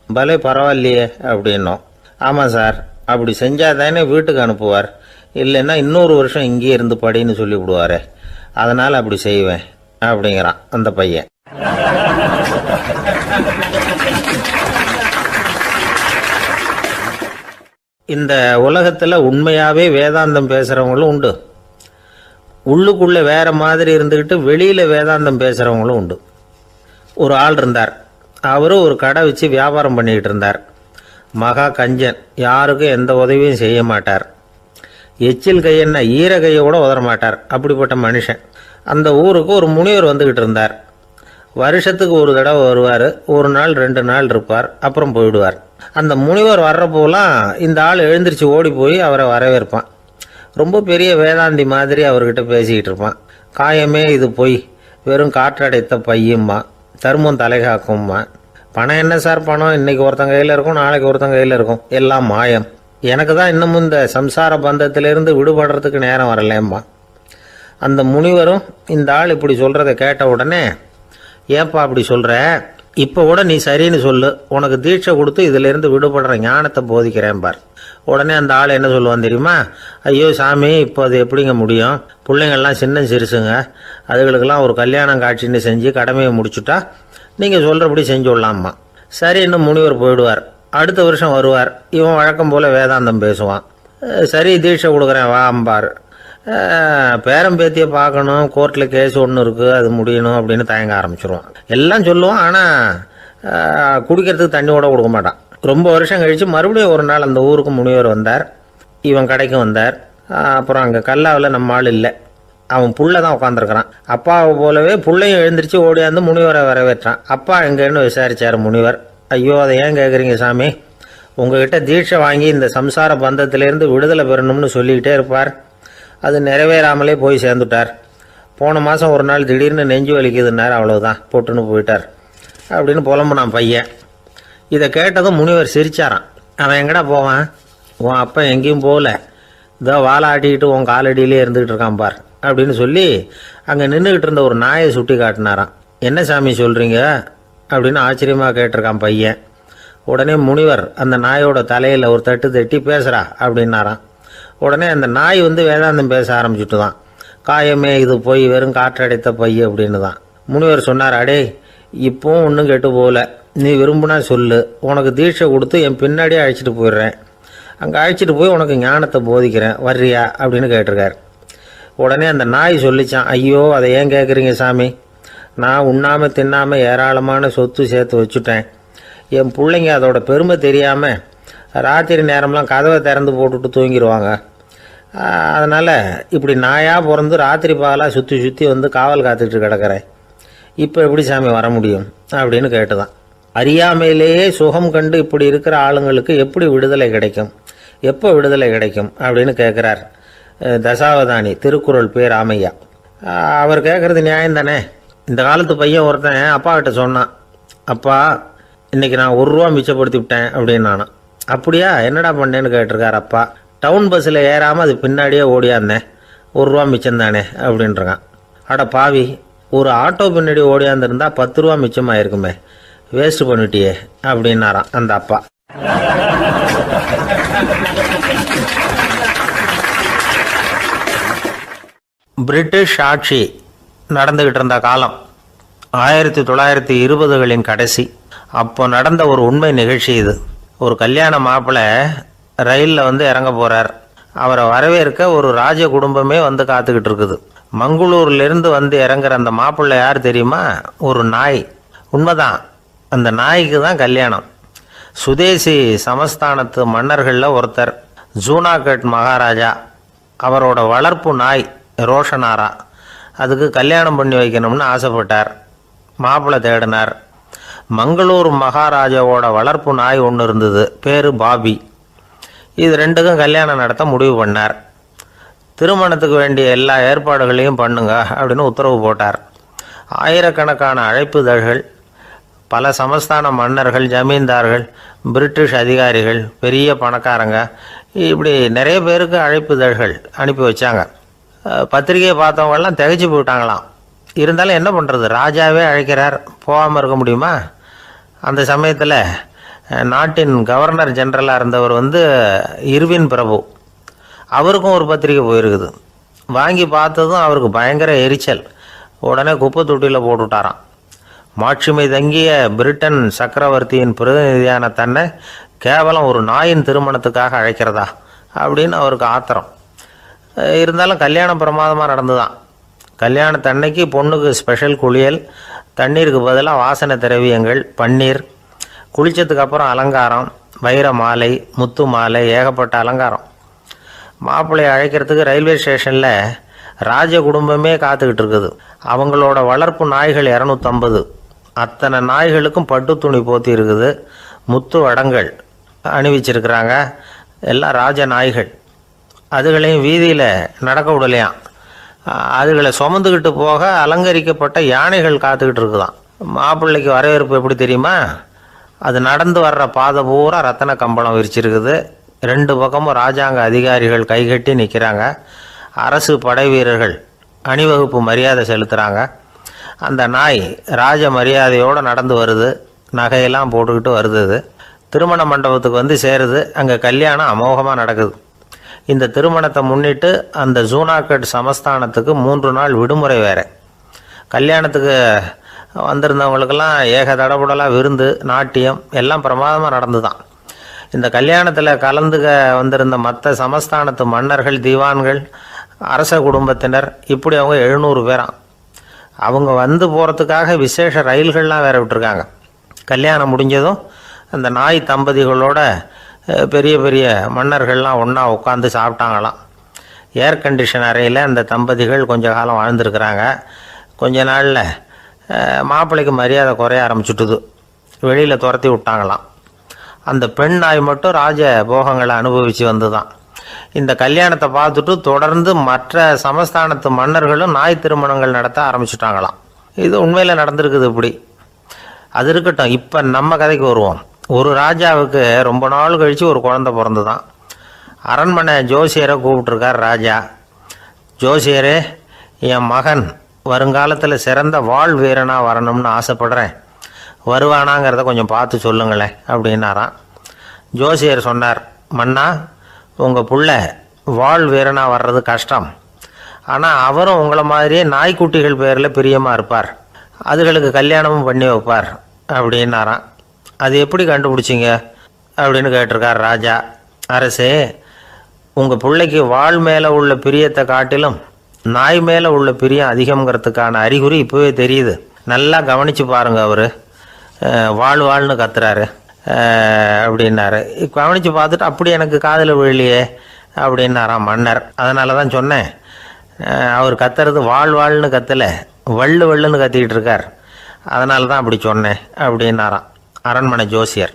பலே பரவாயில்லையே அப்படின்னோம். ஆமாம் சார், அப்படி செஞ்சால் தானே வீட்டுக்கு அனுப்புவார், இல்லைன்னா இன்னொரு வருஷம் இங்கேயே இருந்து படின்னு சொல்லி விடுவார், அதனால் அப்படி செய்வேன் அப்படிங்கிறான் அந்த பையன். இந்த உலகத்தில் உண்மையாகவே வேதாந்தம் பேசுகிறவங்களும் உண்டு. உள்ளுக்குள்ளே வேற மாதிரி இருந்துக்கிட்டு வெளியில் வேதாந்தம் பேசுகிறவங்களும் உண்டு. ஒரு ஆள் இருந்தார். அவரும் ஒரு கடை வச்சு வியாபாரம் பண்ணிக்கிட்டு இருந்தார். மகா கஞ்சன், யாருக்கும் எந்த உதவியும் செய்ய மாட்டார். எச்சில் கையென்ன ஈர கையை கூட உதற மாட்டார். அப்படிப்பட்ட மனுஷன். அந்த ஊருக்கு ஒரு முனிவர் வந்துக்கிட்டு இருந்தார். வருஷத்துக்கு ஒரு தடவை வருவார். ஒரு நாள் 2 நாள் இருப்பார், அப்புறம் போயிடுவார். அந்த முனிவர் வர்றப்போலாம் இந்த ஆள் எழுந்திரிச்சு ஓடி போய் அவரை வரவேற்பான். ரொம்ப பெரிய வேதாந்தி மாதிரி அவர்கிட்ட பேசிக்கிட்டு இருப்பான். காயமே இது பொய், வெறும் காற்றடைத்த பையும்மா, தர்மம் தலைகாக்கும்மா. பணம் என்ன சார் பணம், இன்னைக்கு ஒருத்தன் கையில் இருக்கும், நாளைக்கு ஒருத்தன் கையில் இருக்கும், எல்லாம் மாயம். எனக்கு தான் இன்னமும் இந்த சம்சார பந்தத்திலிருந்து விடுபடுறதுக்கு நேரம் வரலேம்மா. அந்த முனிவரும் இந்த ஆள் இப்படி சொல்கிறத கேட்ட உடனே, ஏப்பா அப்படி சொல்கிற, இப்போ கூட நீ சரின்னு சொல்லு, உனக்கு தீட்சை கொடுத்து இதிலிருந்து விடுபடுற ஞானத்தை போதிக்கிறேன் பார். உடனே அந்த ஆள் என்ன சொல்லுவான் தெரியுமா? ஐயோ சாமி, இப்போ அது எப்படிங்க முடியும், பிள்ளைங்கள்லாம் சின்ன சிறுசுங்க, அதுகளுக்கெல்லாம் ஒரு கல்யாணம் காட்சின்னு செஞ்சு கடமையை முடிச்சுட்டா நீங்கள் சொல்கிறபடி செஞ்சு விடலாமா. சரி, இன்னும் முனிவர் போயிடுவார். அடுத்த வருஷம் வருவார். இவன் வழக்கம் போல் வேதாந்தம் பேசுவான். சரி, தீட்சை கொடுக்குறேன் வா அம்பார். பேரம்பேத்தியை பார்க்கணும், கோர்ட்டில் கேஸ் ஒன்று இருக்குது, அது முடியணும் அப்படின்னு தயங்க ஆரம்பிச்சிருவான். எல்லாம் சொல்லுவான், ஆனால் குடிக்கிறதுக்கு தண்ணி கூட கொடுக்க மாட்டான். ரொம்ப வருஷம் கழித்து மறுபடியும் ஒரு நாள் அந்த ஊருக்கு முனிவர் வந்தார். இவன் கடைக்கும் வந்தார். அப்புறம் அங்கே கல்லாவில் நம்ம ஆள் இல்லை, அவன் புள்ள தான் உட்காந்துருக்கிறான். அப்பாவை போலவே புள்ளையும் எழுந்திரிச்சு ஓடியாந்து முனிவரை வரவேற்றான். அப்பா எங்கன்னு விசாரிச்சார் முனிவர். ஐயோ, அதை ஏன் கேட்குறீங்க சாமி, உங்ககிட்ட தீட்சை வாங்கி இந்த சம்சார பந்தத்திலேருந்து விடுதலை பெறணும்னு சொல்லிக்கிட்டே இருப்பார், அது நிறைவேறாமலே போய் சேர்ந்துட்டார். போன மாதம் ஒரு நாள் திடீர்னு நெஞ்சு வலிக்குதுன்னார், அவ்வளோதான் போட்டுன்னு போயிட்டார் அப்படின்னு புலம்புனான் பையன். இதை கேட்டதும் முனிவர் சிரிச்சாரான். அவன் எங்கடா போவான், உன் அப்பா எங்கேயும் போகல, இதோ வாழை ஆட்டிக்கிட்டு உன் காலடியிலே இருந்துக்கிட்டு இருக்கான் பார் அப்படின்னு சொல்லி அங்கே நின்றுக்கிட்டு இருந்த ஒரு நாயை சுட்டி காட்டினாரான். என்ன சாமி சொல்கிறீங்க அப்படின்னு ஆச்சரியமாக கேட்டிருக்கான் பையன். உடனே முனிவர் அந்த நாயோட தலையில் ஒரு தட்டு தட்டி, பேசுகிறா அப்படின்னாரான். உடனே அந்த நாய் வேதாந்தம் பேச ஆரம்பிச்சுட்டு தான். காயமே இது போய் வெறும் காற்றடைத்த பைய அப்படின்னு தான். முனிவர் சொன்னார், அடே இப்போவும் ஒன்றும் கெட்டு போகல, நீ விரும்புனா சொல்லு, உனக்கு தீட்சை கொடுத்து என் பின்னாடியே அழைச்சிட்டு போயிடுறேன், அங்கே அழைச்சிட்டு போய் உனக்கு ஞானத்தை போதிக்கிறேன், வர்றியா அப்படின்னு கேட்டிருக்கார். உடனே அந்த நாய் சொல்லிச்சான், ஐயோ அதை ஏன் கேட்குறீங்க சாமி, நான் உண்ணாமல் தின்னாமல் ஏராளமான சொத்து சேர்த்து வச்சுட்டேன். என் பிள்ளைங்க அதோட பெருமை தெரியாமல் ராத்திரி நேரம்லாம் கதவை திறந்து போட்டுட்டு தூங்கிடுவாங்க. அதனால் இப்படி நாயாக பிறந்து ராத்திரி பகலாக சுற்றி சுற்றி காவல் காத்துக்கிட்டு கிடக்கிறேன். இப்போ எப்படி சாமி வர முடியும் அப்படின்னு கேட்டுதான். அறியாமையிலேயே சுகம் கண்டு இப்படி இருக்கிற ஆளுங்களுக்கு எப்படி விடுதலை கிடைக்கும், எப்போ விடுதலை கிடைக்கும் அப்படின்னு கேட்குறார் தசாவதானி, திருக்குறள் பேர் ராமையா. அவர் கேட்குறது நியாயம் தானே. இந்த காலத்து பையன் ஒருத்தன் அப்பா கிட்ட சொன்னான், அப்பா இன்றைக்கி நான் 1 ரூபா மிச்சப்படுத்தி விட்டேன் அப்படின்னு. நானும் அப்படியா, என்னடா பண்ணேன்னு கேட்டிருக்கார் அப்பா. டவுன் பஸ்ஸில் ஏறாமல் அது பின்னாடியே ஓடியாந்தேன், 1 ரூபா மிச்சம் தானே அப்படின்றான். அட பாவி, ஒரு ஆட்டோ பின்னாடி ஓடியாந்துருந்தா 10 ரூபா மிச்சமாயிருக்குமே, வேஸ்ட் பண்ணிட்டியே அப்படின்னாரான் அந்த அப்பா. பிரிட்டிஷ் ஆட்சி நடந்துக்கிட்டு இருந்த காலம் 1920களின் கடைசி. அப்போ நடந்த ஒரு உண்மை நிகழ்ச்சி இது. ஒரு கல்யாண மாப்பிள்ளை ரயிலில் வந்து இறங்க போகிறார். அவரை வரவேற்க ஒரு ராஜ குடும்பமே வந்து காத்துக்கிட்டு இருக்குது. மங்களூர்லேருந்து வந்து இறங்குற அந்த மாப்பிள்ளை யார் தெரியுமா? ஒரு நாய். உண்மைதான், அந்த நாய்க்கு தான் கல்யாணம். சுதேசி சமஸ்தானத்து மன்னர்களில் ஒருத்தர் ஜூனாகட் மகாராஜா. அவரோட வளர்ப்பு நாய் ரோஷனாரா. அதுக்கு கல்யாணம் பண்ணி வைக்கணும்னு ஆசைப்பட்டார். மாப்பிள்ளை தேடினார். மங்களூர் மகாராஜாவோட வளர்ப்பு நாய் ஒன்று இருந்தது, பேர் பாபி. இது ரெண்டுக்கும் கல்யாணம் நடத்த முடிவு பண்ணார். திருமணத்துக்கு வேண்டிய எல்லா ஏற்பாடுகளையும் பண்ணுங்க அப்படின்னு உத்தரவு போட்டார். ஆயிரக்கணக்கான அழைப்புதழ்கள், பல சமஸ்தான மன்னர்கள், ஜமீன்தார்கள், பிரிட்டிஷ் அதிகாரிகள், பெரிய பணக்காரங்க, இப்படி நிறைய பேருக்கு அழைப்புதழ்கள் அனுப்பி வச்சாங்க. பத்திரிகையை பார்த்தவங்கெல்லாம் திகைச்சு போயிட்டாங்களாம். இருந்தாலும் என்ன பண்ணுறது, ராஜாவே அழைக்கிறார், போகாமல் இருக்க முடியுமா? அந்த சமயத்தில் நாட்டின் கவர்னர் ஜெனரலாக இருந்தவர் வந்து இர்வின் பிரபு. அவருக்கும் ஒரு பத்திரிக்கை போயிருக்குது. வாங்கி பார்த்ததும் அவருக்கு பயங்கர எரிச்சல். உடனே குப்பை தொட்டியில் போட்டுவிட்டாராம். மாட்சிமை தங்கிய பிரிட்டன் சக்கரவர்த்தியின் பிரதிநிதியான தன்னை கேவலம் ஒரு நாயின் திருமணத்துக்காக அழைக்கிறதா அப்படின்னு அவருக்கு ஆத்திரம். இருந்தாலும் கல்யாணம் பிரமாதமாக நடந்துதான். கல்யாணத்தன்னைக்கு பொண்ணுக்கு ஸ்பெஷல் குளியல், தண்ணீருக்கு பதிலாக வாசனை திரவியங்கள், பன்னீர், குளித்ததுக்கு அப்புறம் அலங்காரம், வைர மாலை, முத்து மாலை, ஏகப்பட்ட அலங்காரம். மாப்பிள்ளையை அழைக்கிறதுக்கு ரயில்வே ஸ்டேஷனில் ராஜ குடும்பமே காத்துக்கிட்டு இருக்குது. அவங்களோட வளர்ப்பு நாய்கள் 250. அத்தனை நாய்களுக்கும் பட்டு துணி போத்தி இருக்குது. முத்து வடங்கள் அணிவிச்சிருக்கிறாங்க. எல்லாம் ராஜ நாய்கள். அதுகளையும் வீதியில் நடக்க விடலையாம். அதுகளை சுமந்துக்கிட்டு போக அலங்கரிக்கப்பட்ட யானைகள் காத்துக்கிட்டு இருக்குதான். மாப்பிள்ளைக்கு வரவேற்பு எப்படி தெரியுமா? அது நடந்து வர்ற பாதை பூரா ரத்தன கம்பளம் விரிச்சிருக்குது. 2 பக்கமும் ராஜாங்க அதிகாரிகள் கைகட்டி நிற்கிறாங்க. அரசு படை வீரர்கள் அணிவகுப்பு மரியாதை செலுத்துகிறாங்க. அந்த நாய் ராஜ மரியாதையோடு நடந்து வருது. நகையெல்லாம் போட்டுக்கிட்டு வருது. திருமண மண்டபத்துக்கு வந்து சேருது. அங்கே கல்யாணம் அமோகமாக நடக்குது. இந்த திருமணத்தை முன்னிட்டு அந்த ஜூனாகட் சமஸ்தானத்துக்கு 3 நாள் விடுமுறை வேறு. கல்யாணத்துக்கு வந்திருந்தவங்களுக்கெல்லாம் ஏக தடபுடலாக விருந்து, நாட்டியம் எல்லாம் பிரமாதமாக நடந்து தான். இந்த கல்யாணத்தில் கலந்துக்க வந்திருந்த மற்ற சமஸ்தானத்து மன்னர்கள், தீவான்கள், அரச குடும்பத்தினர், இப்படி அவங்க 700 பேராம். அவங்க வந்து போகிறதுக்காக விசேஷ ரயில்கள்லாம் வேற விட்டுருக்காங்க. கல்யாணம் முடிஞ்சதும் அந்த நாய் தம்பதிகளோட பெரிய பெரிய மன்னர்கள்லாம் ஒன்றா உட்காந்து சாப்பிட்டாங்களாம். ஏர் கண்டிஷன் அறையில் அந்த தம்பதிகள் கொஞ்ச காலம் வாழ்ந்துருக்கிறாங்க. கொஞ்ச நாளில் மாப்பிள்ளைக்கு மரியாதை குறைய ஆரம்பிச்சுட்டுது. வெளியில் துரத்தி விட்டாங்களாம். அந்த பெண் நாய் மட்டும் ராஜ போகங்களை அனுபவித்து வந்து தான். இந்த கல்யாணத்தை பார்த்துட்டு தொடர்ந்து மற்ற சமஸ்தானத்து மன்னர்களும் நாய் திருமணங்கள் நடத்த ஆரம்பிச்சுட்டாங்களாம். இது உண்மையில் நடந்திருக்குது. இப்படி அது இருக்கட்டும். இப்போ நம்ம கதைக்கு வருவோம். ஒரு ராஜாவுக்கு ரொம்ப நாள் கழித்து ஒரு குழந்தை பிறந்து தான். அரண்மனை ஜோசியரை கூப்பிட்ருக்கார் ராஜா. ஜோசியரே, என் மகன் வருங்காலத்தில் சிறந்த வாழ் வீரனாக வரணும்னு ஆசைப்படுறேன், வருவானாங்கிறத கொஞ்சம் பார்த்து சொல்லுங்களேன் அப்படின்னாராம். ஜோசியர் சொன்னார், மன்னா, உங்கள் புள்ள வாழ் வீரனாக வர்றது கஷ்டம். ஆனால் அவரும் உங்களை மாதிரியே நாய்க்குட்டிகள் பேரில் பிரியமாக இருப்பார், அதுகளுக்கு கல்யாணமும் பண்ணி வைப்பார் அப்படின்னாராம். அது எப்படி கண்டுபிடிச்சிங்க அப்படின்னு கேட்டிருக்கார் ராஜா. அரசே, உங்கள் பிள்ளைக்கு வாழ் மேலே உள்ள பிரியத்தை காட்டிலும் நாய் மேலே உள்ள பிரியம் அதிகங்கிறதுக்கான அறிகுறி இப்போவே தெரியுது. நல்லா கவனித்து பாருங்க. அவர் வாழ்னு கத்துறாரு அப்படின்னாரு. கவனித்து பார்த்துட்டு அப்படி எனக்கு காதில் விழலையே அப்படின்னாராம் மன்னர். அதனால தான் சொன்னேன், அவர் கத்துறது வாழ்னு கத்தலை, வள்ளுன்னு கத்திக்கிட்டு இருக்கார், அதனால தான் அப்படி சொன்னேன் அப்படின்னாராம் அரண்மனை ஜோசியர்.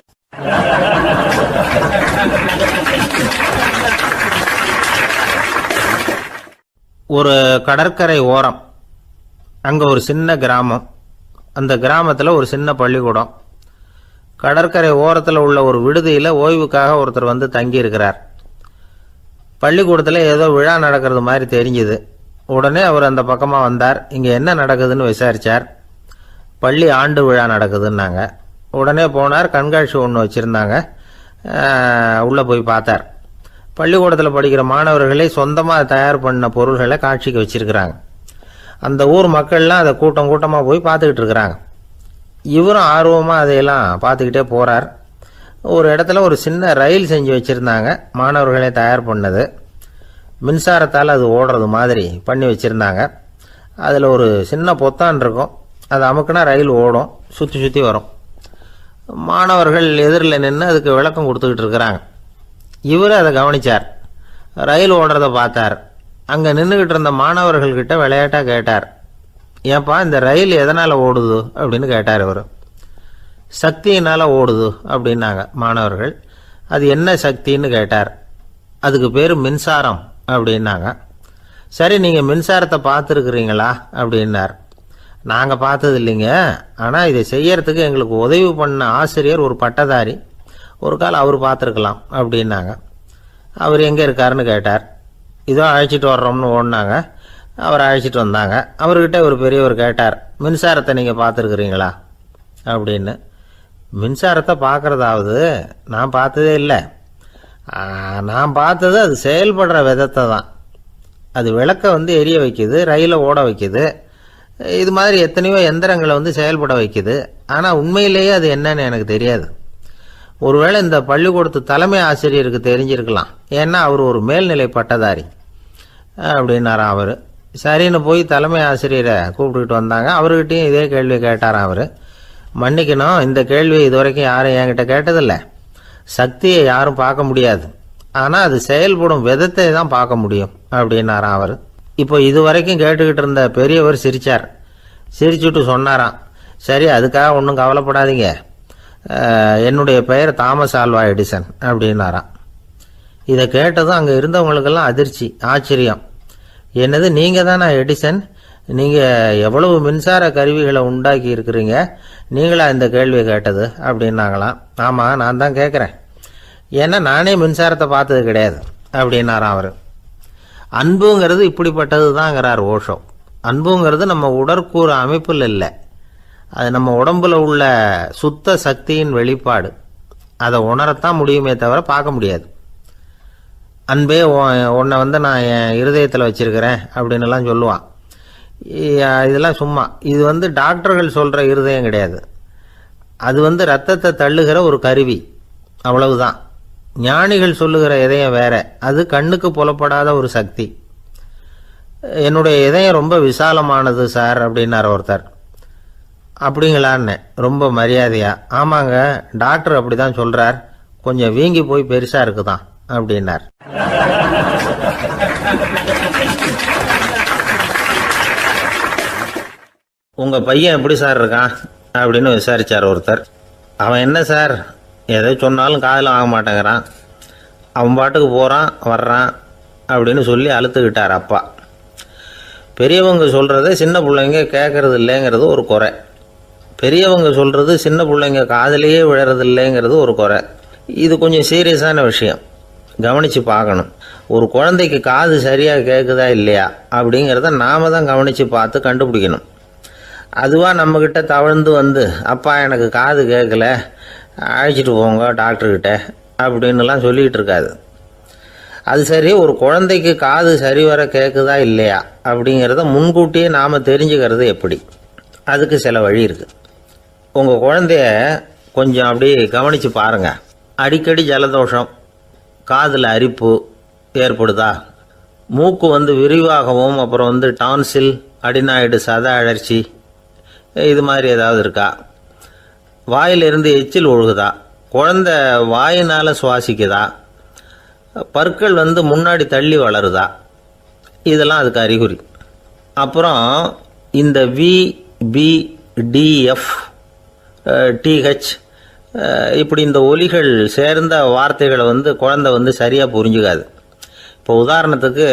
ஒரு கடற்கரை ஓரம், அங்கே ஒரு சின்ன கிராமம். அந்த கிராமத்தில் ஒரு சின்ன பள்ளிக்கூடம். கடற்கரை ஓரத்தில் உள்ள ஒரு விடுதியில் ஓய்வுக்காக ஒருத்தர் வந்து தங்கியிருக்கிறார். பள்ளிக்கூடத்தில் ஏதோ விழா நடக்கிறது மாதிரி தெரிஞ்சுது. உடனே அவர் அந்த பக்கமாக வந்தார். இங்கே என்ன நடக்குதுன்னு விசாரித்தார். பள்ளி ஆண்டு விழா நடக்குதுன்னாங்க. உடனே போனார். கண்காட்சி ஒன்று வச்சுருந்தாங்க. உள்ளே போய் பார்த்தார். பள்ளிக்கூடத்தில் படிக்கிற மாணவர்களே சொந்தமாக தயார் பண்ண பொருள்களை காட்சிக்கு வச்சிருக்கிறாங்க. அந்த ஊர் மக்கள்லாம் அதை கூட்டம் கூட்டமாக போய் பார்த்துக்கிட்டு இருக்கிறாங்க. இவரும் ஆர்வமாக அதையெல்லாம் பார்த்துக்கிட்டே போகிறார். ஒரு இடத்துல ஒரு சின்ன ரயில் செஞ்சு வச்சுருந்தாங்க, மாணவர்களே தயார் பண்ணது. மின்சாரத்தால் அது ஓடுறது மாதிரி பண்ணி வச்சுருந்தாங்க. அதில் ஒரு சின்ன பொத்தான் இருக்கும், அது அமுக்குனா ரயில் ஓடும், சுற்றி சுற்றி வரும். மாணவர்கள் எதிரில் நின்று அதுக்கு விளக்கம் கொடுத்துக்கிட்டு இருக்கிறாங்க. இவர் அதை கவனித்தார், ரயில் ஓடுறத பார்த்தார். அங்கே நின்றுக்கிட்டு இருந்த மாணவர்கள்கிட்ட விளையாட்டாக கேட்டார், ஏன்பா இந்த ரயில் எதனால் ஓடுது அப்படின்னு கேட்டார். இவர் சக்தியினால் ஓடுது அப்படின்னாங்க மாணவர்கள். அது என்ன சக்தின்னு கேட்டார். அதுக்கு பேர் மின்சாரம் அப்படின்னாங்க. சரி, நீங்கள் மின்சாரத்தை பார்த்துருக்குறீங்களா அப்படின்னார். நாங்கள் பார்த்தது இல்லைங்க, ஆனால் இதை செய்யறதுக்கு எங்களுக்கு உதவி பண்ண ஆசிரியர் ஒரு பட்டதாரி, ஒரு கால் அவர் பார்த்துருக்கலாம் அப்படின்னாங்க. அவர் எங்கே இருக்காருன்னு கேட்டார். இதோ அழைச்சிட்டு வர்றோம்னு ஓடினாங்க. அவர் அழைச்சிட்டு வந்தாங்க. அவர்கிட்ட ஒரு பெரியவர் கேட்டார், மின்சாரத்தை நீங்கள் பார்த்துருக்குறீங்களா அப்படின்னு. மின்சாரத்தை பார்க்குறதாவது நான் பார்த்ததே இல்லை. நான் பார்த்தது அது செயல்படுற விதத்தை தான். அது விளக்கை எரிய வைக்குது, ரயிலை ஓட வைக்குது, இது மாதிரி எத்தனையோ எந்திரங்களை செயல்பட வைக்குது. ஆனால் உண்மையிலேயே அது என்னன்னு எனக்கு தெரியாது. ஒருவேளை இந்த பள்ளிக்கூடத்து தலைமை ஆசிரியருக்கு தெரிஞ்சிருக்கலாம், ஏன்னா அவர் ஒரு மேல்நிலை பட்டதாரி அப்படின்னாராம் அவர். சரின்னு போய் தலைமை ஆசிரியரை கூப்பிட்டுக்கிட்டு வந்தாங்க. அவர்கிட்டையும் இதே கேள்வி கேட்டாராம் அவர். மன்னிக்கணும், இந்த கேள்வியை இதுவரைக்கும் யாரும் என்கிட்ட கேட்டதில்லை. சக்தியை யாரும் பார்க்க முடியாது, ஆனால் அது செயல்படும் விதத்தை தான் பார்க்க முடியும் அப்படின்னாராம் அவர். இப்போ இதுவரைக்கும் கேட்டுக்கிட்டு இருந்த பெரியவர் சிரித்தார். சிரிச்சுட்டு சொன்னாராம், சரி அதுக்காக ஒன்றும் கவலைப்படாதீங்க, என்னுடைய பெயர் தாமஸ் ஆல்வா எடிசன் அப்படின்னாராம். இதை கேட்டதும் அங்கே இருந்தவங்களுக்கெல்லாம் அதிர்ச்சி, ஆச்சரியம். என்னது, நீங்கள் தானே எடிசன்? நீங்கள் எவ்வளவு மின்சார கருவிகளை உண்டாக்கி இருக்கிறீங்க, நீங்களா இந்த கேள்வியை கேட்டது அப்படின்னாங்களாம். ஆமாம், நான் தான் கேட்குறேன், ஏன்னா நானே மின்சாரத்தை பார்த்தது கிடையாது அப்படின்னாராம் அவர். அன்புங்கிறது இப்படிப்பட்டது தாங்கிறார் ஓஷோ. அன்புங்கிறது நம்ம உடற்கூறு அமைப்பில் இல்லை, அது நம்ம உடம்புல உள்ள சுத்த சக்தியின் வெளிப்பாடு. அதை உணரத்தான் முடியுமே தவிர பார்க்க முடியாது. அன்பே உன்னை நான் என் இருதயத்தில் வச்சிருக்கிறேன் அப்படின்னுலாம் சொல்லுவான். இதெல்லாம் சும்மா. இது டாக்டர்கள் சொல்கிற இருதயம் கிடையாது. அது ரத்தத்தை தள்ளுகிற ஒரு கருவி, அவ்வளவுதான். ஞானிகள் சொல்லுகிற இதயம் வேற, அது கண்ணுக்கு புலப்படாத ஒரு சக்தி. என்னுடைய இதயம் ரொம்ப விசாலமானது சார் அப்படின்னார் ஒருத்தர். அப்படிங்களான்னு ரொம்ப மரியாதையா, ஆமாங்க டாக்டர் அப்படி தான் சொல்கிறார், கொஞ்சம் வீங்கி போய் பெருசாக இருக்குதான் அப்படின்னார். உங்கள் பையன் எப்படி சார் இருக்கான் அப்படின்னு விசாரித்தார் ஒருத்தர். அவன் என்ன சார், எதை சொன்னாலும் காதில் வாங்க மாட்டேங்கிறான், அவன் பாட்டுக்கு போகிறான் வர்றான் அப்படின்னு சொல்லி அழுத்துக்கிட்டார் அப்பா. பெரியவங்க சொல்கிறத சின்ன பிள்ளைங்க கேட்கறது இல்லைங்கிறது ஒரு குறை. பெரியவங்க சொல்கிறது சின்ன பிள்ளைங்க காதிலேயே விழறது இல்லைங்கிறது ஒரு குறை. இது கொஞ்சம் சீரியஸான விஷயம், கவனித்து பார்க்கணும். ஒரு குழந்தைக்கு காது சரியாக கேட்குதா இல்லையா அப்படிங்கிறத நாம் தான் கவனித்து பார்த்து கண்டுபிடிக்கணும். அதுவாக நம்மக்கிட்ட தவழ்ந்து அப்பா எனக்கு காது கேட்கல, அழைச்சிட்டு போங்க டாக்டர்கிட்ட அப்படின்னுலாம் சொல்லிகிட்டு இருக்காது. அது சரி, ஒரு குழந்தைக்கு காது சரிவர கேட்குதா இல்லையா அப்படிங்கிறத முன்கூட்டியே நாம் தெரிஞ்சுக்கிறது எப்படி? அதுக்கு சில வழி இருக்குது. உங்கள் குழந்தைய கொஞ்சம் அப்படி கவனித்து பாருங்கள். அடிக்கடி ஜலதோஷம், காதில் அரிப்பு ஏற்படுதா, மூக்கு விரிவாகவும், அப்புறம் டான்சில், அடினாய்டு, சத அழற்சி, இது மாதிரி ஏதாவது இருக்கா, வாயிலிருந்து எச்சில் ஒழுகுதா, குழந்தை வாயினால் சுவாசிக்குதா, பற்கள் முன்னாடி தள்ளி வளருதா, இதெல்லாம் அதுக்கு அறிகுறி. அப்புறம் இந்த VBDF TH இப்படி இந்த ஒலிகள் சேர்ந்த வார்த்தைகளை குழந்தை சரியாக புரிஞ்சுக்காது. இப்போ உதாரணத்துக்கு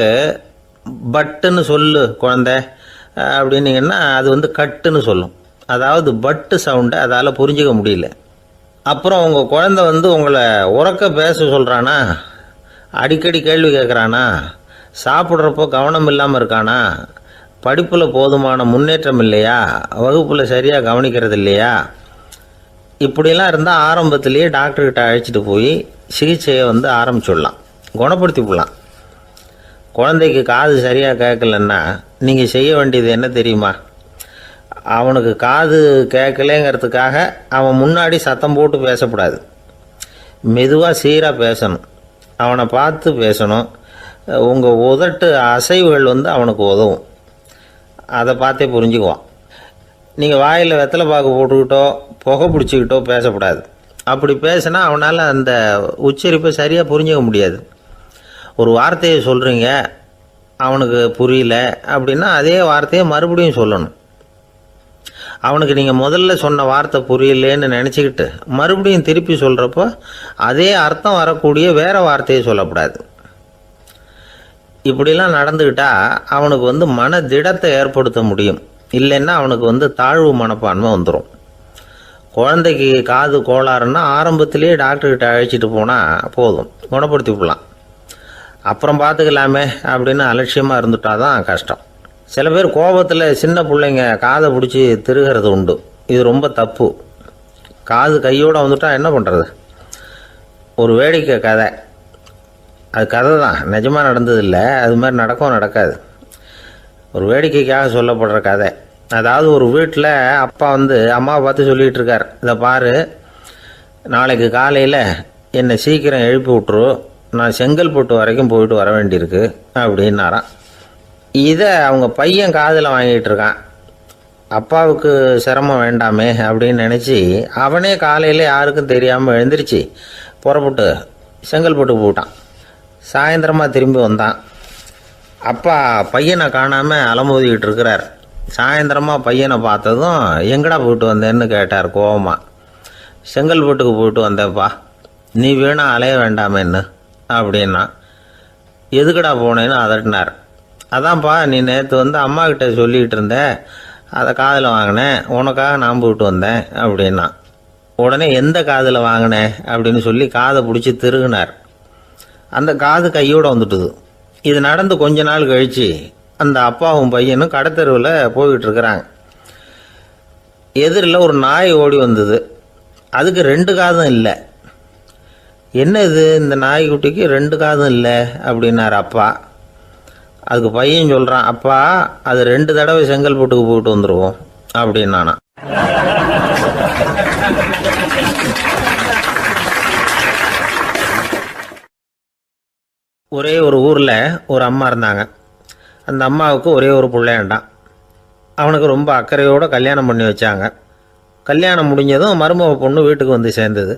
பட்டுன்னு சொல்லு குழந்தை அப்படின்னீங்கன்னா அது கட்டுன்னு சொல்லும். அதாவது பட்டு சவுண்டை அதால் புரிஞ்சுக்க முடியல. அப்புறம் உங்கள் குழந்தை உங்களை உறக்க பேச சொல்கிறானா, அடிக்கடி கேள்வி கேட்குறானா, சாப்பிட்றப்போ கவனம் இல்லாமல் இருக்கானா, படிப்பில் போதுமான முன்னேற்றம் இல்லையா, வகுப்பில் சரியாக கவனிக்கிறது இல்லையா, இப்படிலாம் இருந்தால் ஆரம்பத்திலேயே டாக்டர்கிட்ட அழைச்சிட்டு போய் சிகிச்சையை ஆரம்பிச்சுடலாம். குணப்படுத்தி விடலாம். குழந்தைக்கு காது சரியாக கேட்கலன்னா நீங்கள் செய்ய வேண்டியது என்ன தெரியுமா? அவனுக்கு காது கேட்கலேங்கிறதுக்காக அவன் முன்னாடி சத்தம் போட்டு பேசக்கூடாது. மெதுவாக சீராக பேசணும். அவனை பார்த்து பேசணும். உங்கள் உதட்டு அசைவுகள் அவனுக்கு உதவும். அதை பார்த்தே புரிஞ்சுக்குவான். நீங்கள் வாயில் வெத்தலை பாக்கு போட்டுக்கிட்டோ புகை பிடிச்சிக்கிட்டோ பேசக்கூடாது. அப்படி பேசினா அவனால் அந்த உச்சரிப்பை சரியாக புரிஞ்சிக்க முடியாது. ஒரு வார்த்தையை சொல்கிறீங்க, அவனுக்கு புரியல அப்படின்னா அதே வார்த்தையை மறுபடியும் சொல்லணும். அவனுக்கு நீங்கள் முதல்ல சொன்ன வார்த்தை புரியலேன்னு நினச்சிக்கிட்டு மறுபடியும் திருப்பி சொல்கிறப்போ அதே அர்த்தம் வரக்கூடிய வேறு வார்த்தையை சொல்லக்கூடாது. இப்படிலாம் நடந்துக்கிட்டால் அவனுக்கு மன திடத்தை ஏற்படுத்த முடியும். இல்லைன்னா அவனுக்கு தாழ்வு மனப்பான்மை வந்துடும். குழந்தைக்கு காது கோளாறுன்னா ஆரம்பத்திலேயே டாக்டர்கிட்ட அழைச்சிட்டு போனால் போதும், குணப்படுத்தி விடலாம். அப்புறம் பார்த்துக்கலாமே அப்படின்னு அலட்சியமாக இருந்துட்டால் தான் கஷ்டம். சில பேர் கோபத்தில் சின்ன பிள்ளைங்க காதை பிடிச்சி திருகிறது உண்டு. இது ரொம்ப தப்பு. காது கையோடு வந்துட்டால் என்ன பண்ணுறது? ஒரு வேடிக்கை கதை. அது கதை தான், நிஜமாக நடந்ததில்லை. அது மாதிரி நடக்காது. ஒரு வேடிக்கைக்காக சொல்லப்படுற கதை. அதாவது ஒரு வீட்டில் அப்பா அம்மாவை பார்த்து சொல்லிகிட்டு இருக்கார், இதை பாரு, நாளைக்கு காலையில் என்னை சீக்கிரம் எழுப்பி விட்ரு, நான் செங்கல்பட்டு வரைக்கும் போயிட்டு வர வேண்டியிருக்கு அப்படின்னாராம். இதை அவங்க பையன் காதில் வாங்கிட்டு இருக்கான். அப்பாவுக்கு சிரமம் வேண்டாமே அப்படின்னு நினச்சி அவனே காலையில் யாருக்கும் தெரியாமல் எழுந்திரிச்சு புறப்பட்டு செங்கல்பட்டு போட்டான். சாயந்தரமாக திரும்பி வந்தான். அப்பா பையனை காணாமல் அலமோதிக்கிட்டு இருக்கிறார். சாயந்தரமாக பையனை பார்த்ததும் எங்கடா போயிட்டு வந்தேன்னு கேட்டார் கோவமாக. செங்கல்பட்டுக்கு போயிட்டு வந்தேப்பா, நீ வேணா அலைய வேண்டாமேன்னு அப்படின்னா. எதுக்கடா போனேன்னு அதட்டினார். அதான்ப்பா, நீ நேற்று அம்மா கிட்ட சொல்லிகிட்டு இருந்த, அதை காதில் வாங்கினேன், உனக்காக நான் போயிட்டு வந்தேன் அப்படின்னா. உடனே எந்த காதில் வாங்கினேன் அப்படின்னு சொல்லி காதை பிடிச்சி திருகினார். அந்த காது கையோடு வந்துட்டுது. இது நடந்து கொஞ்ச நாள் கழித்து அந்த அப்பாவும் பையனும் கடத்தெருவில் போய்கிட்டு இருக்கிறாங்க. எதிரில் ஒரு நாய் ஓடி வந்தது. அதுக்கு 2 காதும் இல்லை. என்ன இது, இந்த நாய்க்குட்டிக்கு 2 காதும் இல்லை அப்படின்னார் அப்பா. அதுக்கு பையன் சொல்கிறான், அப்பா அது 2 தடவை செங்கல்பட்டுக்கு போயிட்டு வந்துடுவோம் அப்படின்னானா. ஒரே ஒரு ஊரில் ஒரு அம்மா இருந்தாங்க. அந்த அம்மாவுக்கு ஒரே ஒரு பிள்ளையாண்டான். அவனுக்கு ரொம்ப அக்கறையோடு கல்யாணம் பண்ணி வச்சாங்க. கல்யாணம் முடிஞ்சதும் மருமக பொண்ணு வீட்டுக்கு சேர்ந்தது.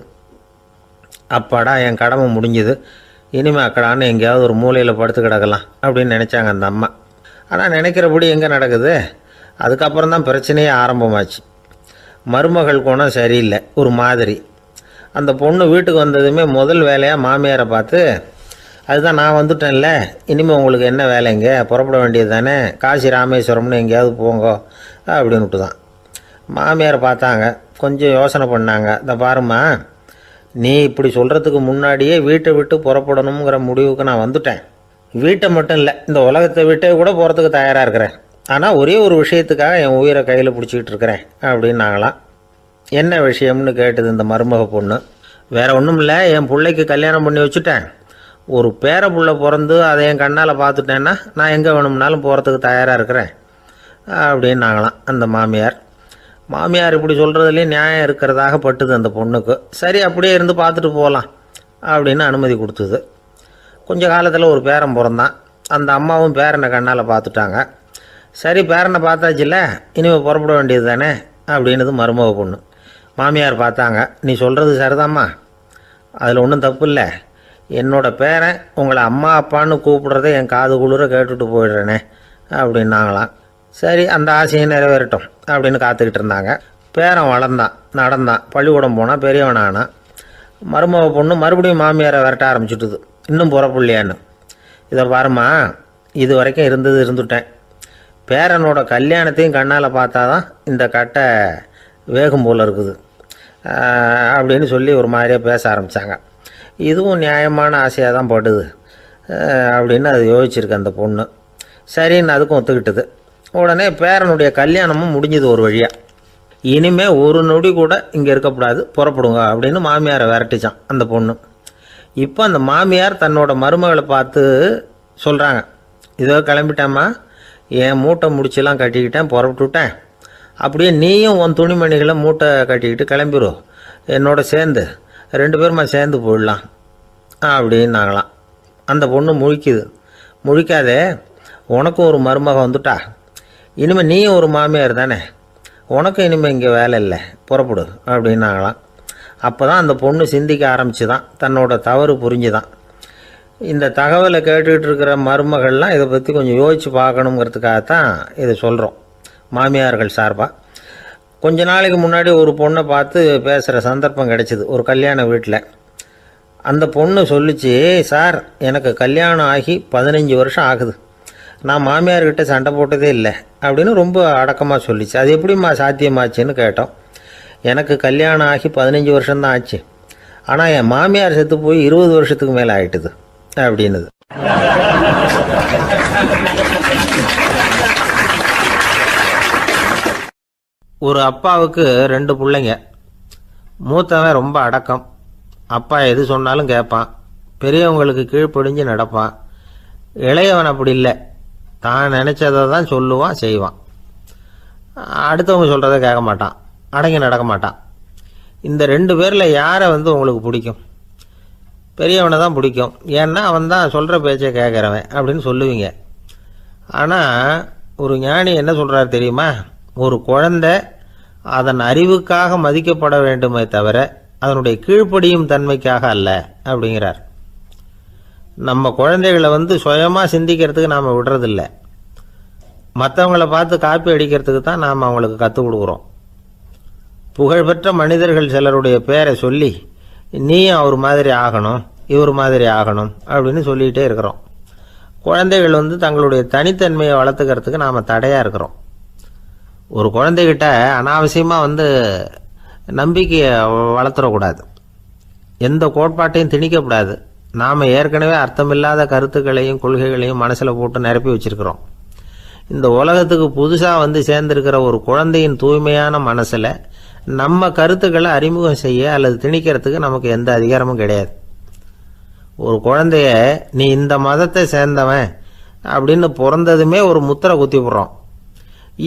அப்பாடா, என் கடமை முடிஞ்சது, இனிமேல் அக்கடான்னு எங்கேயாவது ஒரு மூலையில் படுத்து கிடக்கலாம் அப்படின்னு நினச்சாங்க அந்த அம்மா. ஆனால் நினைக்கிறபடி எங்கே நடக்குது? அதுக்கப்புறம் தான் பிரச்சனையே ஆரம்பமாச்சு. மருமகள் குணம் சரியில்லை, ஒரு மாதிரி. அந்த பொண்ணு வீட்டுக்கு வந்ததுமே முதல் வேலையாக மாமியாரை பார்த்து, அதுதான் நான் வந்துட்டேன்ல, இனிமேல் உங்களுக்கு என்ன வேலைங்க, புறப்பட வேண்டியது தானே, காசி ராமேஸ்வரம்னு எங்கேயாவது போங்கோ அப்படின்னுட்டு தான். மாமியார் பார்த்தாங்க, கொஞ்சம் யோசனை பண்ணாங்க. இந்த பாருமா, நீ இப்படி சொல்கிறதுக்கு முன்னாடியே வீட்டை விட்டு புறப்படணுங்கிற முடிவுக்கு நான் வந்துட்டேன். வீட்டை மட்டும் இல்லை, இந்த உலகத்தை விட்டே கூட போகிறதுக்கு தயாராக இருக்கிறேன். ஆனால் ஒரே ஒரு விஷயத்துக்காக என் உயிரை கையில் பிடிச்சிக்கிட்டு இருக்கிறேன் அப்படின்னாங்களாம். என்ன விஷயம்னு கேட்டது இந்த மருமக பொண்ணு. வேறு ஒன்றும் இல்லை, என் பிள்ளைக்கு கல்யாணம் பண்ணி வச்சுட்டேன். ஒரு பேர புள்ள பிறந்து அதை என் கண்ணால் பார்த்துட்டேன்னா நான் எங்கே வேணும்னாலும் போகிறதுக்கு தயாராக இருக்கிறேன் அப்படின்னாங்களாம் அந்த மாமியார். மாமியார் இப்படி சொல்கிறதுலேயும் நியாயம் இருக்கிறதாக பட்டுது அந்த பொண்ணுக்கு. சரி, அப்படியே இருந்து பார்த்துட்டு போகலாம் அப்படின்னு அனுமதி கொடுத்தது. கொஞ்ச காலத்தில் ஒரு பேரன் பிறந்தான். அந்த அம்மாவும் பேரனை கண்ணால் பார்த்துட்டாங்க. சரி, பேரனை பார்த்தாச்சுல்ல, இனிமேல் புறப்பட வேண்டியது தானே அப்படின்னது மருமக பொண்ணு. மாமியார் பார்த்தாங்க, நீ சொல்கிறது சரிதாம்மா, அதில் ஒன்றும் தப்பு இல்லை. என்னோட பேரன் உங்களை அம்மா அப்பான்னு கூப்பிடுறதை என் காது குளிர கேட்டுட்டு போயிடுறேனே அப்படின்னாங்களாம். சரி, அந்த ஆசையை நிறைவேறட்டும் அப்படின்னு காத்துக்கிட்டு இருந்தாங்க. பேரன் வளர்ந்தான், நடந்தான், பள்ளிக்கூடம் போனால் பெரியவனானா. மருமக பொண்ணு மறுபடியும் மாமியாரை விரட்ட ஆரம்பிச்சுட்டுது, இன்னும் புறப்புள்ளையான்னு. இதை பாருமா, இது வரைக்கும் இருந்துட்டேன். பேரனோட கல்யாணத்தையும் கண்ணால் பார்த்தா தான் இந்த கட்டை வேகும் போல் இருக்குது அப்படின்னு சொல்லி ஒரு மாதிரியாக பேச ஆரம்பித்தாங்க. இதுவும் நியாயமான ஆசையாக தான் படுது அப்படின்னு அது யோசிச்சிருக்கு அந்த பொண்ணு. சரின்னு அதுக்கும் ஒத்துக்கிட்டது. உடனே பேரனுடைய கல்யாணமும் முடிஞ்சது ஒரு வழியாக. இனிமேல் ஒரு நொடி கூட இங்கே இருக்கக்கூடாது, புறப்படுங்க அப்படின்னு மாமியாரை விரட்டிச்சான் அந்த பொண்ணு. இப்போ அந்த மாமியார் தன்னோட மருமகளை பார்த்து சொல்கிறாங்க, இதோ கிளம்பிட்டேம்மா, என் மூட்டை முடிச்செல்லாம் கட்டிக்கிட்டேன், புறப்பட்டுவிட்டேன். அப்படியே நீயும் உன் துணிமணிகளை மூட்டை கட்டிக்கிட்டு கிளம்பிடும் என்னோட சேர்ந்து, 2 பேருமா சேர்ந்து போயிடலாம் அப்படின்னாங்களாம். அந்த பொண்ணு முழிக்குது. முழிக்காதே, உனக்கும் ஒரு மருமக வந்துட்டா, இனிமேல் நீயும் ஒரு மாமியார் தானே, உனக்கும் இனிமேல் இங்கே வேலை இல்லை, புறப்படு அப்படின்னாங்களாம். அப்போ தான் அந்த பொண்ணு சிந்திக்க ஆரம்பிச்சுதான், தன்னோட தவறு புரிஞ்சுதான். இந்த தகவலை கேட்டுக்கிட்டு இருக்கிற மருமகள்லாம் இதை பற்றி கொஞ்சம் யோசித்து பார்க்கணுங்கிறதுக்காகத்தான் இதை சொல்கிறோம் மாமியார்கள் சார்பாக. கொஞ்ச நாளைக்கு முன்னாடி ஒரு பொண்ணை பார்த்து பேசுகிற சந்தர்ப்பம் கிடைச்சிது ஒரு கல்யாண வீட்டில். அந்த பொண்ணு சொல்லிச்சு, சார் எனக்கு கல்யாணம் ஆகி 15 வருஷம் ஆகுது, நான் மாமியார்கிட்ட சண்டை போட்டதே இல்லை அப்படின்னு ரொம்ப அடக்கமாக சொல்லிச்சு. அது எப்படிம்மா சாத்தியமாச்சுன்னு கேட்டோம். எனக்கு கல்யாணம் ஆகி 15 வருஷம்தான் ஆச்சு, ஆனால் என் மாமியார் செத்து போய் 20 வருஷத்துக்கு மேலே ஆயிட்டுது அப்படின்னுது. ஒரு அப்பாவுக்கு 2 பிள்ளைங்க. மூத்தவன் ரொம்ப அடக்கம், அப்பா எது சொன்னாலும் கேட்பான், பெரியவங்களுக்கு கீழ்ப்படிஞ்சு நடப்பான். இளையவன் அப்படி இல்லை, தான் நினச்சதை தான் சொல்லுவான், செய்வான். அடுத்தவங்க சொல்கிறத கேட்க மாட்டான், அடங்கி நடக்க மாட்டான். இந்த 2 பேரில் யாரை உங்களுக்கு பிடிக்கும்? பெரியவனை தான் பிடிக்கும், ஏன்னா அவன் தான் சொல்கிற பேச்சை கேட்குறவன் அப்படின்னு சொல்லுவீங்க. ஆனால் ஒரு ஞானி என்ன சொல்கிறார் தெரியுமா? ஒரு குழந்தை அதன் அறிவுக்காக மதிக்கப்பட வேண்டுமே தவிர அதனுடைய கீழ்ப்படியும் தன்மைக்காக அல்ல அப்படிங்கிறார். நம்ம குழந்தைகளை சுயமாக சிந்திக்கிறதுக்கு நாம் விடுறதில்ல, மற்றவங்களை பார்த்து காப்பி அடிக்கிறதுக்கு தான் நாம் அவங்களுக்கு கற்றுக் கொடுக்குறோம். புகழ்பெற்ற மனிதர்கள் சிலருடைய பேரை சொல்லி நீயும் அவர் மாதிரி ஆகணும், இவர் மாதிரி ஆகணும் அப்படின்னு சொல்லிகிட்டே இருக்கிறோம். குழந்தைகள் தங்களுடைய தனித்தன்மையை வளர்த்துக்கிறதுக்கு நாம் தடையாக இருக்கிறோம். ஒரு குழந்தைகிட்ட அனாவசியமாக நம்பிக்கையை வளர்த்துடக்கூடாது, எந்த கோட்பாட்டையும் திணிக்கக்கூடாது. நாம் ஏற்கனவே அர்த்தமில்லாத கருத்துக்களையும் கொள்கைகளையும் மனசில் போட்டு நிரப்பி வச்சுருக்கிறோம். இந்த உலகத்துக்கு புதுசாக சேர்ந்திருக்கிற ஒரு குழந்தையின் தூய்மையான மனசில் நம்ம கருத்துக்களை அறிமுகம் செய்ய அல்லது திணிக்கிறதுக்கு நமக்கு எந்த அதிகாரமும் கிடையாது. ஒரு குழந்தைய நீ இந்த மதத்தை சேர்ந்தவன் அப்படின்னு பிறந்ததுமே ஒரு முத்திரை குத்தி போடுறோம்.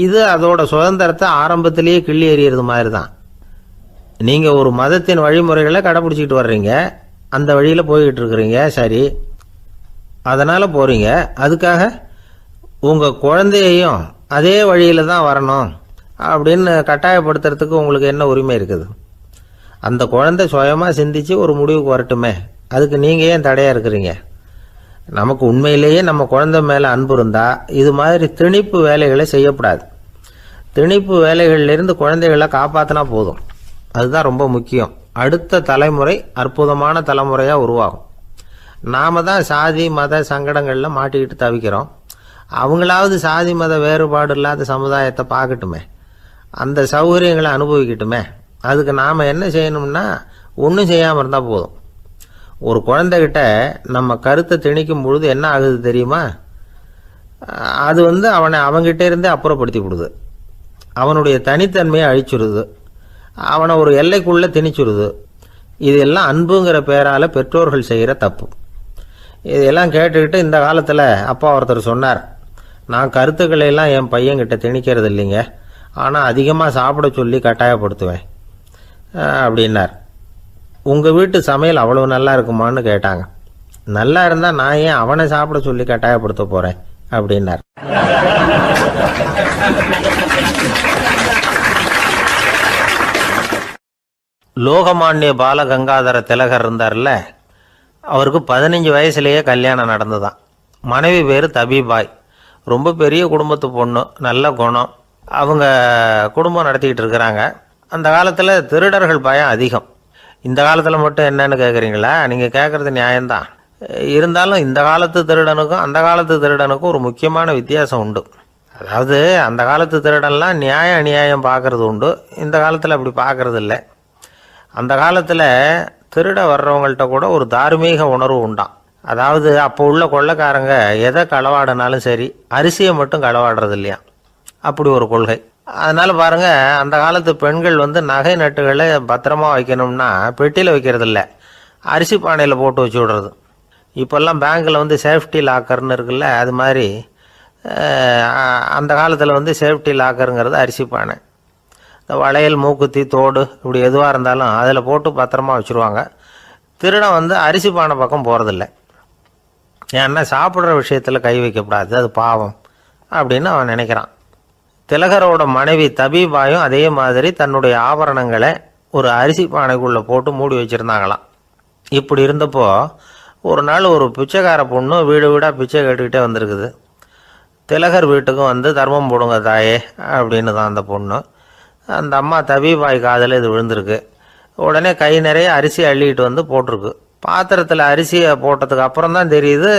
இது அதோட சுதந்திரத்தை ஆரம்பத்திலேயே கிள்ளி எறிகிறது மாதிரி தான். நீங்கள் ஒரு மதத்தின் வழிமுறைகளை கடைப்பிடிச்சிக்கிட்டு வர்றீங்க, அந்த வழியில் போய்கிட்டு இருக்கிறீங்க, சரி, அதனால் போகிறீங்க. அதுக்காக உங்கள் குழந்தையையும் அதே வழியில் தான் வரணும் அப்படின்னு கட்டாயப்படுத்துறதுக்கு உங்களுக்கு என்ன உரிமை இருக்குது? அந்த குழந்தை சுயமாக சிந்திச்சு ஒரு முடிவுக்கு வரட்டுமே, அதுக்கு நீங்கள் ஏன் தடையாக இருக்கிறீங்க? நமக்கு உண்மையிலேயே நம்ம குழந்தை மேலே அன்பு இருந்தால் இது மாதிரி திணிப்பு வேலைகளை செய்யக்கூடாது. திணிப்பு வேலைகளிலிருந்து குழந்தைகளை காப்பாற்றினா போதும், அதுதான் ரொம்ப முக்கியம். அடுத்த தலைமுறை அற்புதமான தலைமுறையாக உருவாகும். நாம் தான் சாதி மத சங்கடங்களில் மாட்டிக்கிட்டு தவிக்கிறோம். அவங்களாவது சாதி மத வேறுபாடு இல்லாத சமுதாயத்தை பார்க்கட்டுமே, அந்த சௌகரியங்களை அனுபவிக்கட்டுமே. அதுக்கு நாம் என்ன செய்யணும்னா ஒன்றும் செய்யாமல் இருந்தால் போதும். ஒரு குழந்தைகிட்ட நம்ம கருத்தை திணிக்கும் பொழுது என்ன ஆகுது தெரியுமா? அது அவனை அவங்கிட்ட இருந்தே அப்புறப்படுத்தி விடுது, அவனுடைய தனித்தன்மையை அழிச்சுடுது, அவனை ஒரு எல்லைக்குள்ளே திணிச்சுடுது. இதெல்லாம் அன்புங்கிற பேரால் பெற்றோர்கள் செய்கிற தப்பு. இதெல்லாம் கேட்டுக்கிட்டு இந்த காலத்தில் அப்பா ஒருத்தர் சொன்னார், நான் கருத்துக்களை எல்லாம் என் பையன்கிட்ட திணிக்கிறது இல்லைங்க, ஆனால் அதிகமாக சாப்பிட சொல்லி கட்டாயப்படுத்துவேன் அப்படின்னார். உங்கள் வீட்டு சமையல் அவ்வளோ நல்லா இருக்குமான்னு கேட்டாங்க. நல்லா இருந்தால் நான் ஏன் அவனை சாப்பிட சொல்லி கட்டாயப்படுத்த போகிறேன் அப்படின்னார். லோகமானிய பாலகங்காதர திலகர் இருந்தார்ல, அவருக்கு 15 வயசுலேயே கல்யாணம் நடந்துதான். மனைவி பேர் தபிபாய், ரொம்ப பெரிய குடும்பத்து பொண்ணு, நல்ல குணம். அவங்க குடும்பம் நடத்திக்கிட்டு இருக்கிறாங்க. அந்த காலத்தில் திருடர்கள் பயம் அதிகம். இந்த காலத்தில் மட்டும் என்னன்னு கேட்குறீங்களா? நீங்கள் கேட்குறது நியாயம்தான். இருந்தாலும் இந்த காலத்து திருடனுக்கும் அந்த காலத்து திருடனுக்கும் ஒரு முக்கியமான வித்தியாசம் உண்டு. அதாவது அந்த காலத்து திருடன்லாம் நியாயம் அநியாயம் பார்க்குறது உண்டு, இந்த காலத்தில் அப்படி பார்க்குறது இல்லை. அந்த காலத்தில் திருட வர்றவங்கள்ட்ட கூட ஒரு தார்மீக உணர்வு உண்டாம். அதாவது அப்போ உள்ள கொள்ளைக்காரங்க எதை களவாடினாலும் சரி, அரிசியை மட்டும் களவாடுறது இல்லையா, அப்படி ஒரு கொள்கை. அதனால் பாருங்கள், அந்த காலத்து பெண்கள் நகை நட்டுகளை பத்திரமா வைக்கணும்னா பெட்டியில் வைக்கிறது இல்லை, அரிசி பானையில் போட்டு வச்சு விடுறது. இப்போல்லாம் பேங்க்கில் வந்து சேஃப்டி லாக்கர்னு இருக்குல்ல, அது மாதிரி அந்த காலத்தில் வந்து சேஃப்டி லாக்கருங்கிறது அரிசி பானை. இந்த வளையல், மூக்குத்தி, தோடு இப்படி எதுவாக இருந்தாலும் அதில் போட்டு பத்திரமா வச்சுருவாங்க. திருடன் வந்து அரிசி பானை பக்கம் போகிறதில்ல. ஏன்னா சாப்பிட்ற விஷயத்தில் கை வைக்கக்கூடாது, அது பாவம் அப்படின்னு அவன் நினைக்கிறான். திலகரோட மனைவி தபீபாயும் அதே மாதிரி தன்னுடைய ஆபரணங்களை ஒரு அரிசி பானைக்குள்ளே போட்டு மூடி வச்சுருந்தாங்களாம். இப்படி இருந்தப்போ ஒரு நாள் ஒரு பிச்சைக்கார பொண்ணு வீடு வீடாக பிச்சை கேட்டுக்கிட்டே வந்திருக்குது. திலகர் வீட்டுக்கும் வந்து தர்மம் போடுங்க தாயே அப்படின்னு தான் அந்த பொண்ணு. அந்த அம்மா தபீபாய் காதில் இது விழுந்திருக்கு. உடனே கை நிறைய அரிசி அள்ளிட்டு வந்து போட்டிருக்கு. பாத்திரத்தில் அரிசியை போட்டதுக்கு அப்புறம் தான் தெரியுது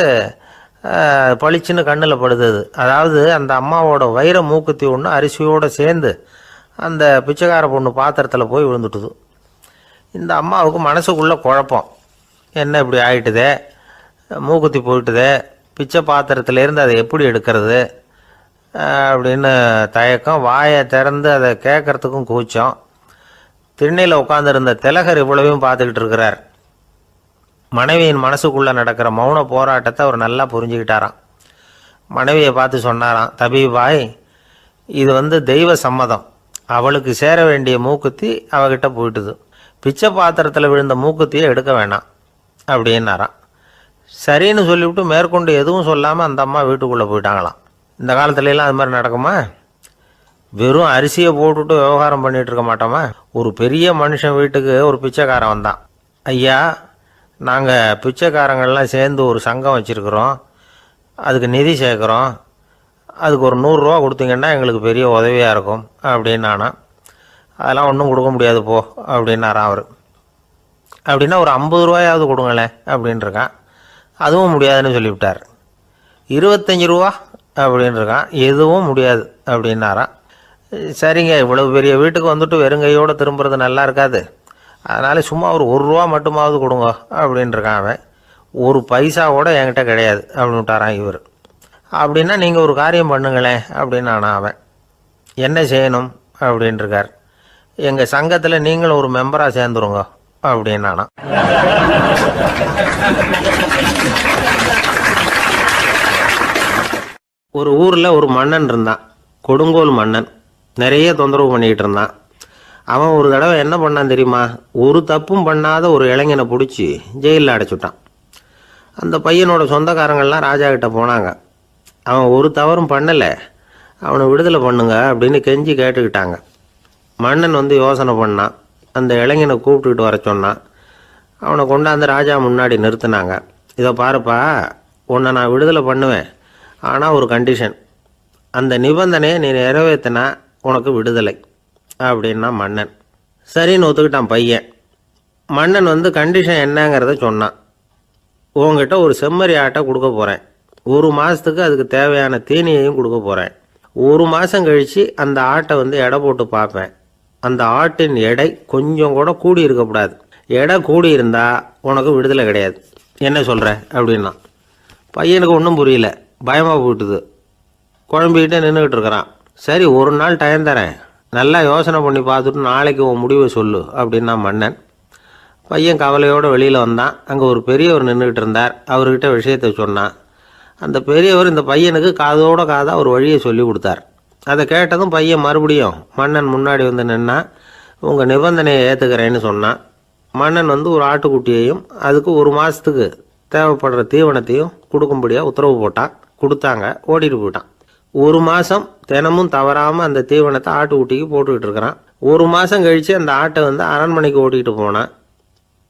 பளிச்சுன்னு கண்ணில் படுது. அதாவது அந்த அம்மாவோட வைர மூக்குத்தி ஒன்று அரிசியோடு சேர்ந்து அந்த பிச்சைக்கார பொண்ணு பாத்திரத்தில் போய் விழுந்துட்டுது. இந்த அம்மாவுக்கு மனசுக்குள்ளே குழப்பம், என்ன இப்படி ஆகிட்டுதே, மூக்குத்தி போயிட்டுதே, பிச்சை பாத்திரத்துலேருந்து அதை எப்படி எடுக்கிறது அப்படின்னு தயக்கம். வாயை திறந்து அதை கேட்கறதுக்கும் கூச்சம். திண்ணையில் உட்காந்துருந்த திலகர் இவ்வளவையும் பார்த்துக்கிட்டு இருக்கிறார். மனைவியின் மனசுக்குள்ளே நடக்கிற மௌன போராட்டத்தை அவர் நல்லா புரிஞ்சுக்கிட்டாராம். மனைவியை பார்த்து சொன்னாராம், தபீபாய், இது வந்து தெய்வ சம்மதம். அவளுக்கு சேர வேண்டிய மூக்குத்தி அவகிட்ட போயிட்டுது. பிச்சை பாத்திரத்தில் விழுந்த மூக்குத்தியை எடுக்க வேணாம் அப்படின்னாராம். சரின்னு சொல்லிவிட்டு மேற்கொண்டு எதுவும் சொல்லாமல் அந்த அம்மா வீட்டுக்குள்ளே போயிட்டாங்களாம். இந்த காலத்துலலாம் அது மாதிரி நடக்குமா? வெறும் அரிசியை போட்டுட்டு விவகாரம் பண்ணிகிட்டு இருக்க மாட்டோமா? ஒரு பெரிய மனுஷன் வீட்டுக்கு ஒரு பிச்சைக்காரன் வந்தான். ஐயா, நாங்கள் பிச்சைக்காரங்கள்லாம் சேர்ந்து ஒரு சங்கம் வச்சுருக்குறோம், அதுக்கு நிதி சேர்க்குறோம், அதுக்கு ஒரு 100 ரூபா கொடுத்தீங்கன்னா எங்களுக்கு பெரிய உதவியாக இருக்கும் அப்படின்னானா. அதெல்லாம் ஒன்றும் கொடுக்க முடியாது போ அப்படின்னாரான் அவர். அப்படின்னா ஒரு 50 ரூபாயாவது கொடுங்களேன் அப்படின்ட்டுருக்கான். அதுவும் முடியாதுன்னு சொல்லிவிட்டார். 25 ரூபா அப்படின்ட்டுருக்கான். எதுவும் முடியாது அப்படின்னாரான். சரிங்க, இவ்வளவு பெரிய வீட்டுக்கு வந்துட்டு வெறுங்கையோடு திரும்புறது நல்லா இருக்காது, அதனால் சும்மா ஒரு 1 ரூபா மட்டுமாவது கொடுங்க அப்படின்ட்டுருக்கான் அவன். ஒரு பைசா கூட என்கிட்ட கிடையாது அப்படின்னு விட்டாரான் இவர். அப்படின்னா நீங்கள் ஒரு காரியம் பண்ணுங்களேன் அப்படின்னானா அவன். என்ன செய்யணும் அப்படின்ட்டுருக்கார். எங்கள் சங்கத்தில் நீங்களும் ஒரு மெம்பராக சேர்ந்துருங்க அப்படின்னானா. ஒரு ஊரில் ஒரு மன்னன் இருந்தான், கொடுங்கோல் மன்னன். நிறைய தொந்தரவு பண்ணிக்கிட்டு இருந்தான். அவன் ஒரு தடவை என்ன பண்ணான் தெரியுமா? ஒரு தப்பும் பண்ணாத ஒரு இளைஞனை பிடிச்சி ஜெயிலில் அடைச்சுட்டான். அந்த பையனோட சொந்தக்காரங்கள்லாம் ராஜா கிட்ட போனாங்க. அவன் ஒரு தவறும் பண்ணலை, அவனை விடுதலை பண்ணுங்க அப்படின்னு கெஞ்சி கேட்டுக்கிட்டாங்க. மன்னன் வந்து யோசனை பண்ணான். அந்த இளைஞனை கூப்பிட்டுக்கிட்டு வர சொன்னான். அவனை கொண்டாந்து ராஜா முன்னாடி நிறுத்தினாங்க. இதை பாருப்பா, உன்னை நான் விடுதலை பண்ணுவேன், ஆனால் ஒரு கண்டிஷன். அந்த நிபந்தனையை நீ நிறைவேற்றினா உனக்கு விடுதலை அப்படின்னா மன்னன். சரின்னு ஒத்துக்கிட்டான் பையன். மன்னன் வந்து கண்டிஷன் என்னங்கிறத சொன்னான். உங்ககிட்ட ஒரு செம்மறி ஆட்டை கொடுக்க போகிறேன், 1 மாதத்துக்கு அதுக்கு தேவையான தீனியையும் கொடுக்க போகிறேன். 1 மாதம் கழித்து அந்த ஆட்டை வந்து எடை போட்டு பார்ப்பேன். அந்த ஆட்டின் எடை கொஞ்சம் கூட கூடி இருக்கக்கூடாது. எடை கூடி இருந்தால் உனக்கு விடுதலை கிடையாது. என்ன சொல்கிற அப்படின்னா. பையனுக்கு ஒன்றும் புரியல, பயமாக போயிட்டுது. குழம்பிக்கிட்டே நின்றுக்கிட்டு இருக்கிறான். சரி, ஒரு நாள் டைம் தரேன், நல்லா யோசனை பண்ணி பார்த்துட்டு நாளைக்கு உன் முடிவை சொல்லு அப்படின்னா மன்னன். பையன் கவலையோடு வெளியில் வந்தான். அங்கே ஒரு பெரியவர் நின்றுக்கிட்டு இருந்தார். அவர்கிட்ட விஷயத்தை சொன்னான். அந்த பெரியவர் இந்த பையனுக்கு காதோட காதாக ஒரு வழியை சொல்லி கொடுத்தார். அதை கேட்டதும் பையன் மறுபடியும் மன்னன் முன்னாடி வந்து நின்னா, உங்கள் நிபந்தனையை ஏற்றுக்கிறேன்னு சொன்னான். மன்னன் வந்து ஒரு ஆட்டுக்குட்டியையும் அதுக்கு 1 மாதத்துக்கு தேவைப்படுற தீவனத்தையும் கொடுக்கும்படியாக உத்தரவு போட்டான். கொடுத்தாங்க, ஓடிட்டு போயிட்டான். 1 மாதம் தினமும் தவறாமல் அந்த தீவனத்தை ஆட்டுக்குட்டிக்கு போட்டுக்கிட்டு இருக்கிறான். 1 மாதம் கழித்து அந்த ஆட்டை வந்து அரண்மனைக்கு ஓட்டிகிட்டு போனான்.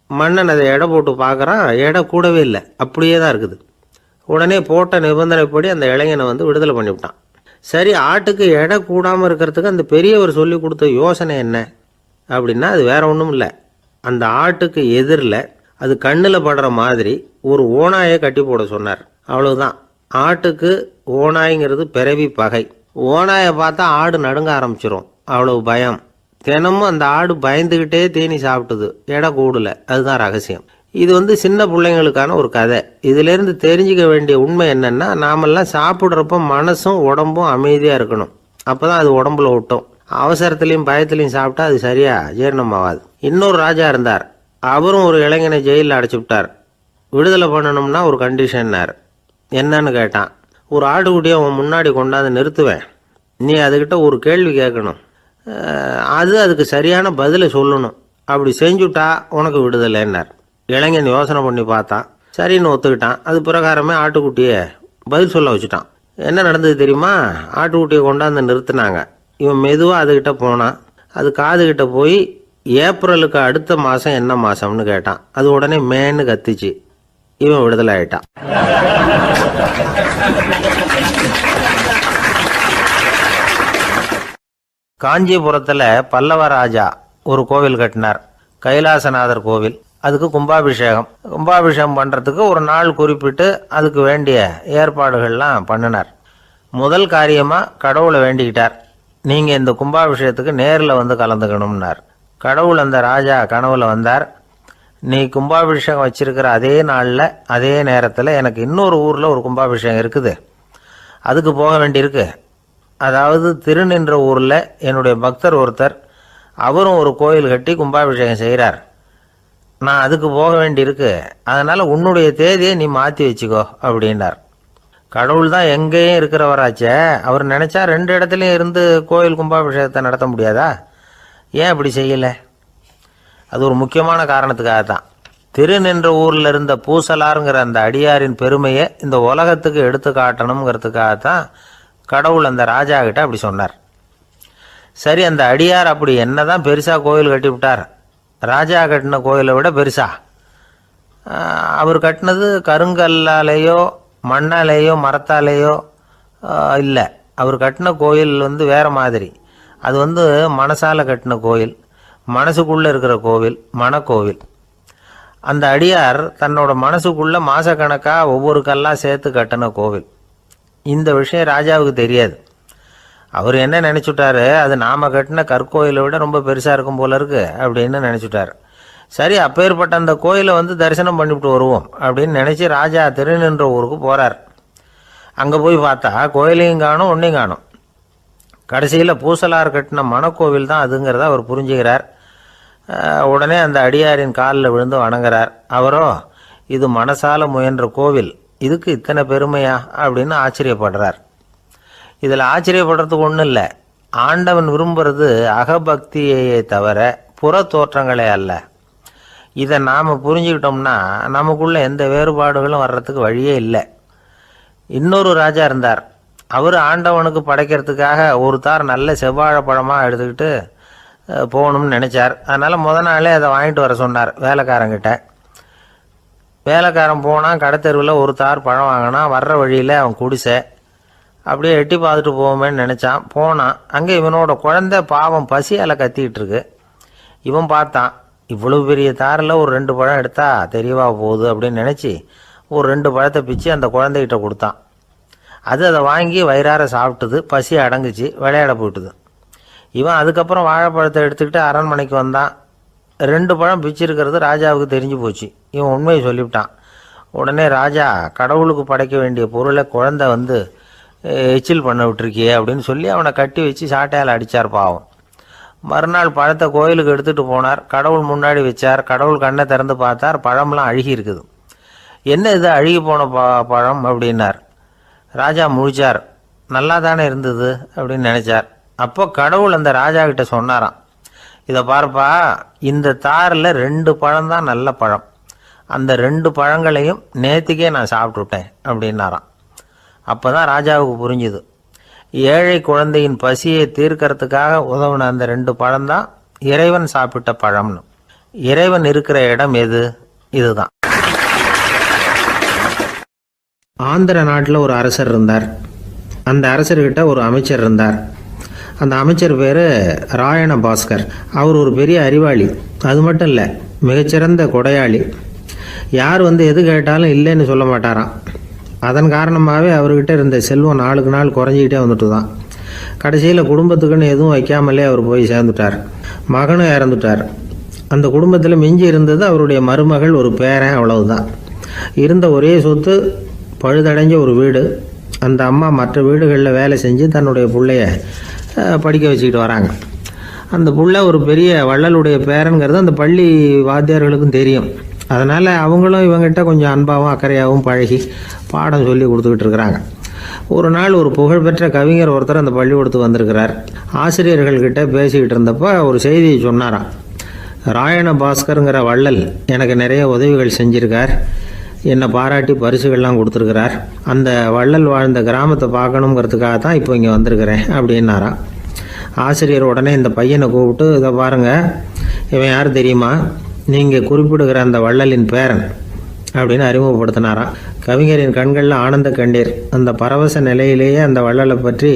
மன்னன் அதை எடை போட்டு பார்க்குறான், எடை கூடவே இல்லை, அப்படியே தான் இருக்குது. உடனே போட்ட நிபந்தனைப்படி அந்த இளைஞனை வந்து விடுதலை பண்ணிவிட்டான். சரி, ஆட்டுக்கு எடை கூடாமல் இருக்கிறதுக்கு அந்த பெரியவர் சொல்லி கொடுத்த யோசனை என்ன அப்படின்னா, அது வேற ஒன்றும் இல்லை. அந்த ஆட்டுக்கு எதிரில் அது கண்ணில் படுற மாதிரி ஒரு ஓநாயை கட்டி போட சொன்னார். அவ்வளவுதான். ஆட்டுக்கு ஓநாய்ங்கிறது பிறவி பகை. ஓநாயை பார்த்தா ஆடு நடுங்க ஆரம்பிச்சிடும், அவ்வளவு பயம். தினமும் அந்த ஆடு பயந்துக்கிட்டே தீனி சாப்பிட்டுது, எடை கூடல. அதுதான் ரகசியம். இது வந்து சின்ன பிள்ளைங்களுக்கான ஒரு கதை. இதிலேருந்து தெரிஞ்சிக்க வேண்டிய உண்மை என்னென்னா, நாமெல்லாம் சாப்பிட்றப்ப மனசும் உடம்பும் அமைதியாக இருக்கணும். அப்போ தான் அது உடம்புல ஒட்டும். அவசரத்துலேயும் பயத்துலையும் சாப்பிட்டா அது சரியாக ஜீரணம் ஆகாது. இன்னொரு ராஜா இருந்தார். அவரும் ஒரு இளைஞனை ஜெயிலில் அடைச்சி விட்டார். விடுதலை பண்ணணும்னா ஒரு கண்டிஷன்னார். என்னன்னு கேட்டான். ஒரு ஆட்டுக்குட்டியை அவன் முன்னாடி கொண்டாந்து நிறுத்துவேன், நீ அதுக்கிட்ட ஒரு கேள்வி கேட்கணும், அதுக்கு சரியான பதிலை சொல்லணும், அப்படி செஞ்சுட்டா உனக்கு விடுதலைன்னார். இளைஞன் யோசனை பண்ணி பார்த்தான், சரின்னு ஒத்துக்கிட்டான். அது பிரகாரமே ஆட்டுக்குட்டியை பதில் சொல்ல வச்சுட்டான். என்ன நடந்தது தெரியுமா? ஆட்டுக்குட்டியை கொண்டாந்து நிறுத்தினாங்க. இவன் மெதுவாக அதுக்கிட்ட போனான். அது காதுகிட்ட போய் ஏப்ரலுக்கு அடுத்த மாதம் என்ன மாதம்னு கேட்டான். அது உடனே மேன்னு கத்திச்சு. இவன் விடுதலை ஆயிட்டான். காஞ்சிபுரத்தில் பல்லவ ராஜா ஒரு கோவில் கட்டினார், கைலாசநாதர் கோவில். அதுக்கு கும்பாபிஷேகம் பண்ணுறதுக்கு ஒரு நாள் குறிப்பிட்டு அதுக்கு வேண்டிய ஏற்பாடுகள்லாம் பண்ணினார். முதல் காரியமாக கடவுளை வேண்டிக்கிட்டார், நீங்கள் இந்த கும்பாபிஷேகத்துக்கு நேரில் வந்து கலந்துக்கணும்னார். கடவுள் அந்த ராஜா கனவுல வந்தார். நீ கும்பாபிஷேகம் வச்சிருக்கிற அதே நாளில் அதே நேரத்தில் எனக்கு இன்னொரு ஊரில் ஒரு கும்பாபிஷேகம் இருக்குது, அதுக்கு போக வேண்டியிருக்கு. அதாவது திருநின்ற ஊரில் என்னுடைய பக்தர் ஒருத்தர், அவரும் ஒரு கோயில் கட்டி கும்பாபிஷேகம் செய்கிறார், நான் அதுக்கு போக வேண்டியிருக்கு, அதனால் உன்னுடைய தேதியை நீ மாற்றி வச்சுக்கோ அப்படின்னார். கடவுள் தான் எங்கேயும் இருக்கிறவராச்சே, அவர் நினச்சா 2 இடத்துலையும் இருந்து கோயில் கும்பாபிஷேகத்தை நடத்த முடியாதா? ஏன் அப்படி செய்யலை? அது ஒரு முக்கியமான காரணத்துக்காக தான். திருநின்ற ஊரில் இருந்த பூசலாருங்கிற அந்த அடியாரின் பெருமையை இந்த உலகத்துக்கு எடுத்து காட்டணுங்கிறதுக்காகத்தான் கடவுள் அந்த ராஜா கிட்ட அப்படி சொன்னார். சரி, அந்த அடியார் அப்படி என்னதான் பெருசாக கோயில் கட்டி விட்டார்? ராஜா கட்டின கோயிலை விட பெருசா? அவர் கட்டினது கருங்கல்லாலேயோ மண்ணாலேயோ மரத்தாலேயோ இல்லை. அவர் கட்டின கோயில் வேறு மாதிரி. அது மனசால கட்டின கோயில், மனசுக்குள்ளே இருக்கிற கோவில், மனக்கோவில். அந்த அடியார் தன்னோட மனசுக்குள்ளே மாதக்கணக்காக ஒவ்வொரு கல்லாக சேர்த்து கட்டின கோவில். இந்த விஷயம் ராஜாவுக்கு தெரியாது. அவர் என்ன நினச்சுட்டாரு, அது நாம் கட்டின கற்கோயிலை விட ரொம்ப பெருசாக இருக்கும் போல இருக்கு அப்படின்னு நினச்சிட்டார். சரி, அப்பேற்பட்ட அந்த கோயிலை தரிசனம் பண்ணிவிட்டு வருவோம் அப்படின்னு நினச்சி ராஜா திருநின்ற ஊருக்கு போகிறார். அங்கே போய் பார்த்தா கோயிலையும் காணும், ஒன்றையும் காணும். கடைசியில் பூசலார் கட்டின மணக்கோவில் தான் அதுங்கிறத அவர் புரிஞ்சுக்கிறார். உடனே அந்த அடியாரின் காலில் விழுந்து வணங்குறார். அவரோ, இது மனசால முயன்ற கோவில், இதுக்கு இத்தனை பெருமையா அப்படின்னு ஆச்சரியப்படுறார். இதில் ஆச்சரியப்படுறதுக்கு ஒன்றும் இல்லை. ஆண்டவன் விரும்புறது அகபக்தியையே தவிர புற தோற்றங்களே அல்ல. இதை நாம் புரிஞ்சுக்கிட்டோம்னா நமக்குள்ள எந்த வேறுபாடுகளும் வர்றதுக்கு வழியே இல்லை. இன்னொரு ராஜா இருந்தார். அவர் ஆண்டவனுக்கு படைக்கிறதுக்காக ஒரு தார் நல்ல செவ்வாழைப்பழமாக எடுத்துக்கிட்டு போகணும்னு நினச்சார். அதனால் நாளே அதை வாங்கிட்டு வர சொன்னார் வேலைக்காரங்கிட்ட. வேலைக்காரன் போனால் கடைத்தெருவில் ஒரு தார் பழம் வாங்கினான். வர்ற வழியில் அவன் குடிசை அப்படியே எட்டி பார்த்துட்டு போவோமேன்னு நினச்சான். போனான். அங்கே இவனோட குழந்தை பாவம் பசியால் கத்திக்கிட்டு இருக்கு. இவன் பார்த்தான், இவ்வளவு பெரிய தாரில் ஒரு 2 பழம் எடுத்தா தெரியவா போகுது அப்படின்னு நினச்சி ஒரு 2 பழத்தை பிச்சு அந்த குழந்தைகிட்ட கொடுத்தான். அது அதை வாங்கி வயிறார சாப்பிட்டுது. பசி அடங்குச்சு, விளையாட போயிட்டுது. இவன் அதுக்கப்புறம் வாழைப்பழத்தை எடுத்துக்கிட்டு அரண்மனைக்கு வந்தான். 2 பழம் பிச்சிருக்கிறது ராஜாவுக்கு தெரிஞ்சு போச்சு. இவன் உண்மையை சொல்லிவிட்டான். உடனே ராஜா, கடவுளுக்கு படைக்க வேண்டிய பொருளை குழந்தை எச்சில் பண்ண விட்டுருக்கியே அப்படின்னு சொல்லி அவனை கட்டி வச்சு சாட்டையால் அடித்தார் பாவம். மறுநாள் பழத்தை கோயிலுக்கு எடுத்துகிட்டு போனார். கடவுள் முன்னாடி வச்சார். கடவுள் கண்ணை திறந்து பார்த்தார், பழம்லாம் அழுகி இருக்குது. என்ன இது அழுகி போன பழம் அப்படின்னார். ராஜா முழிச்சார். நல்லா தானே இருந்தது அப்படின்னு நினச்சார். அப்போ கடவுள் அந்த ராஜா கிட்ட சொன்னாராம், இதை பார்ப்பா, இந்த தாரில் 2 பழம் தான் நல்ல பழம், அந்த 2 பழங்களையும் நேற்றுக்கே நான் சாப்பிட்டுட்டேன் அப்படின்னாராம். அப்போ தான் ராஜாவுக்கு புரிஞ்சுது, ஏழை குழந்தையின் பசியை தீர்க்கறதுக்காக உதவுன அந்த 2 பழம்தான் இறைவன் சாப்பிட்ட பழம்னு. இறைவன் இருக்கிற இடம் எது? இதுதான். ஆந்திர நாட்டில் ஒரு அரசர் இருந்தார். அந்த அரசர்கிட்ட ஒரு அமைச்சர் இருந்தார். அந்த அமைச்சர் பேர் ராயண பாஸ்கர். அவர் ஒரு பெரிய அறிவாளி. அது மட்டும் இல்லை, மிகச்சிறந்த கொடையாளி. யார் எது கேட்டாலும் இல்லைன்னு சொல்ல மாட்டாராம். அதன் காரணமாகவே அவர்கிட்ட இருந்த செல்வம் நாளுக்கு நாள் குறைஞ்சிக்கிட்டே வந்துட்டு தான். கடைசியில் குடும்பத்துக்குன்னு எதுவும் வைக்காமலே அவர் போய் சேர்ந்துட்டார். மகனும் இறந்துட்டார். அந்த குடும்பத்தில் மிஞ்சி இருந்தது அவருடைய மருமகள், ஒரு பேரன், அவ்வளவுதான். இருந்த ஒரே சொத்து பழுதடைஞ்ச ஒரு வீடு. அந்த அம்மா மற்ற வீடுகளில் வேலை செஞ்சு தன்னுடைய பிள்ளைய படிக்க வச்சுக்கிட்டு வராங்க. அந்த புள்ள ஒரு பெரிய வள்ளலுடைய பேரன்கிறது அந்த பள்ளி வாத்தியார்களுக்கும் தெரியும். அதனால் அவங்களும் இவங்ககிட்ட கொஞ்சம் அன்பாகவும் அக்கறையாகவும் பழகி பாடம் சொல்லி கொடுத்துக்கிட்டு இருக்கிறாங்க. ஒரு நாள் ஒரு புகழ்பெற்ற கவிஞர் ஒருத்தர் அந்த பள்ளிக்கூடத்துக்கு வந்திருக்கிறார். ஆசிரியர்கள்கிட்ட பேசிக்கிட்டு இருந்தப்போ ஒரு செய்தியை சொன்னாராம். ராயண பாஸ்கருங்கிற வள்ளல் எனக்கு நிறைய உதவிகள் செஞ்சிருக்கார், என்னை பாராட்டி பரிசுகள்லாம் கொடுத்துருக்கிறார். அந்த வள்ளல் வாழ்ந்த கிராமத்தை பார்க்கணுங்கிறதுக்காக தான் இப்போ இங்கே வந்திருக்கிறேன் அப்படின்னாராம். ஆசிரியர் உடனே இந்த பையனை கூப்பிட்டு, இதை பாருங்கள், இவன் யார் தெரியுமா, நீங்கள் குறிப்பிடுகிற அந்த வள்ளலின் பேரன் அப்படின்னு அறிமுகப்படுத்தினாராம். கவிஞரின் கண்களில் ஆனந்த கண்ணீர். அந்த பரவச நிலையிலேயே அந்த வள்ளலை பற்றி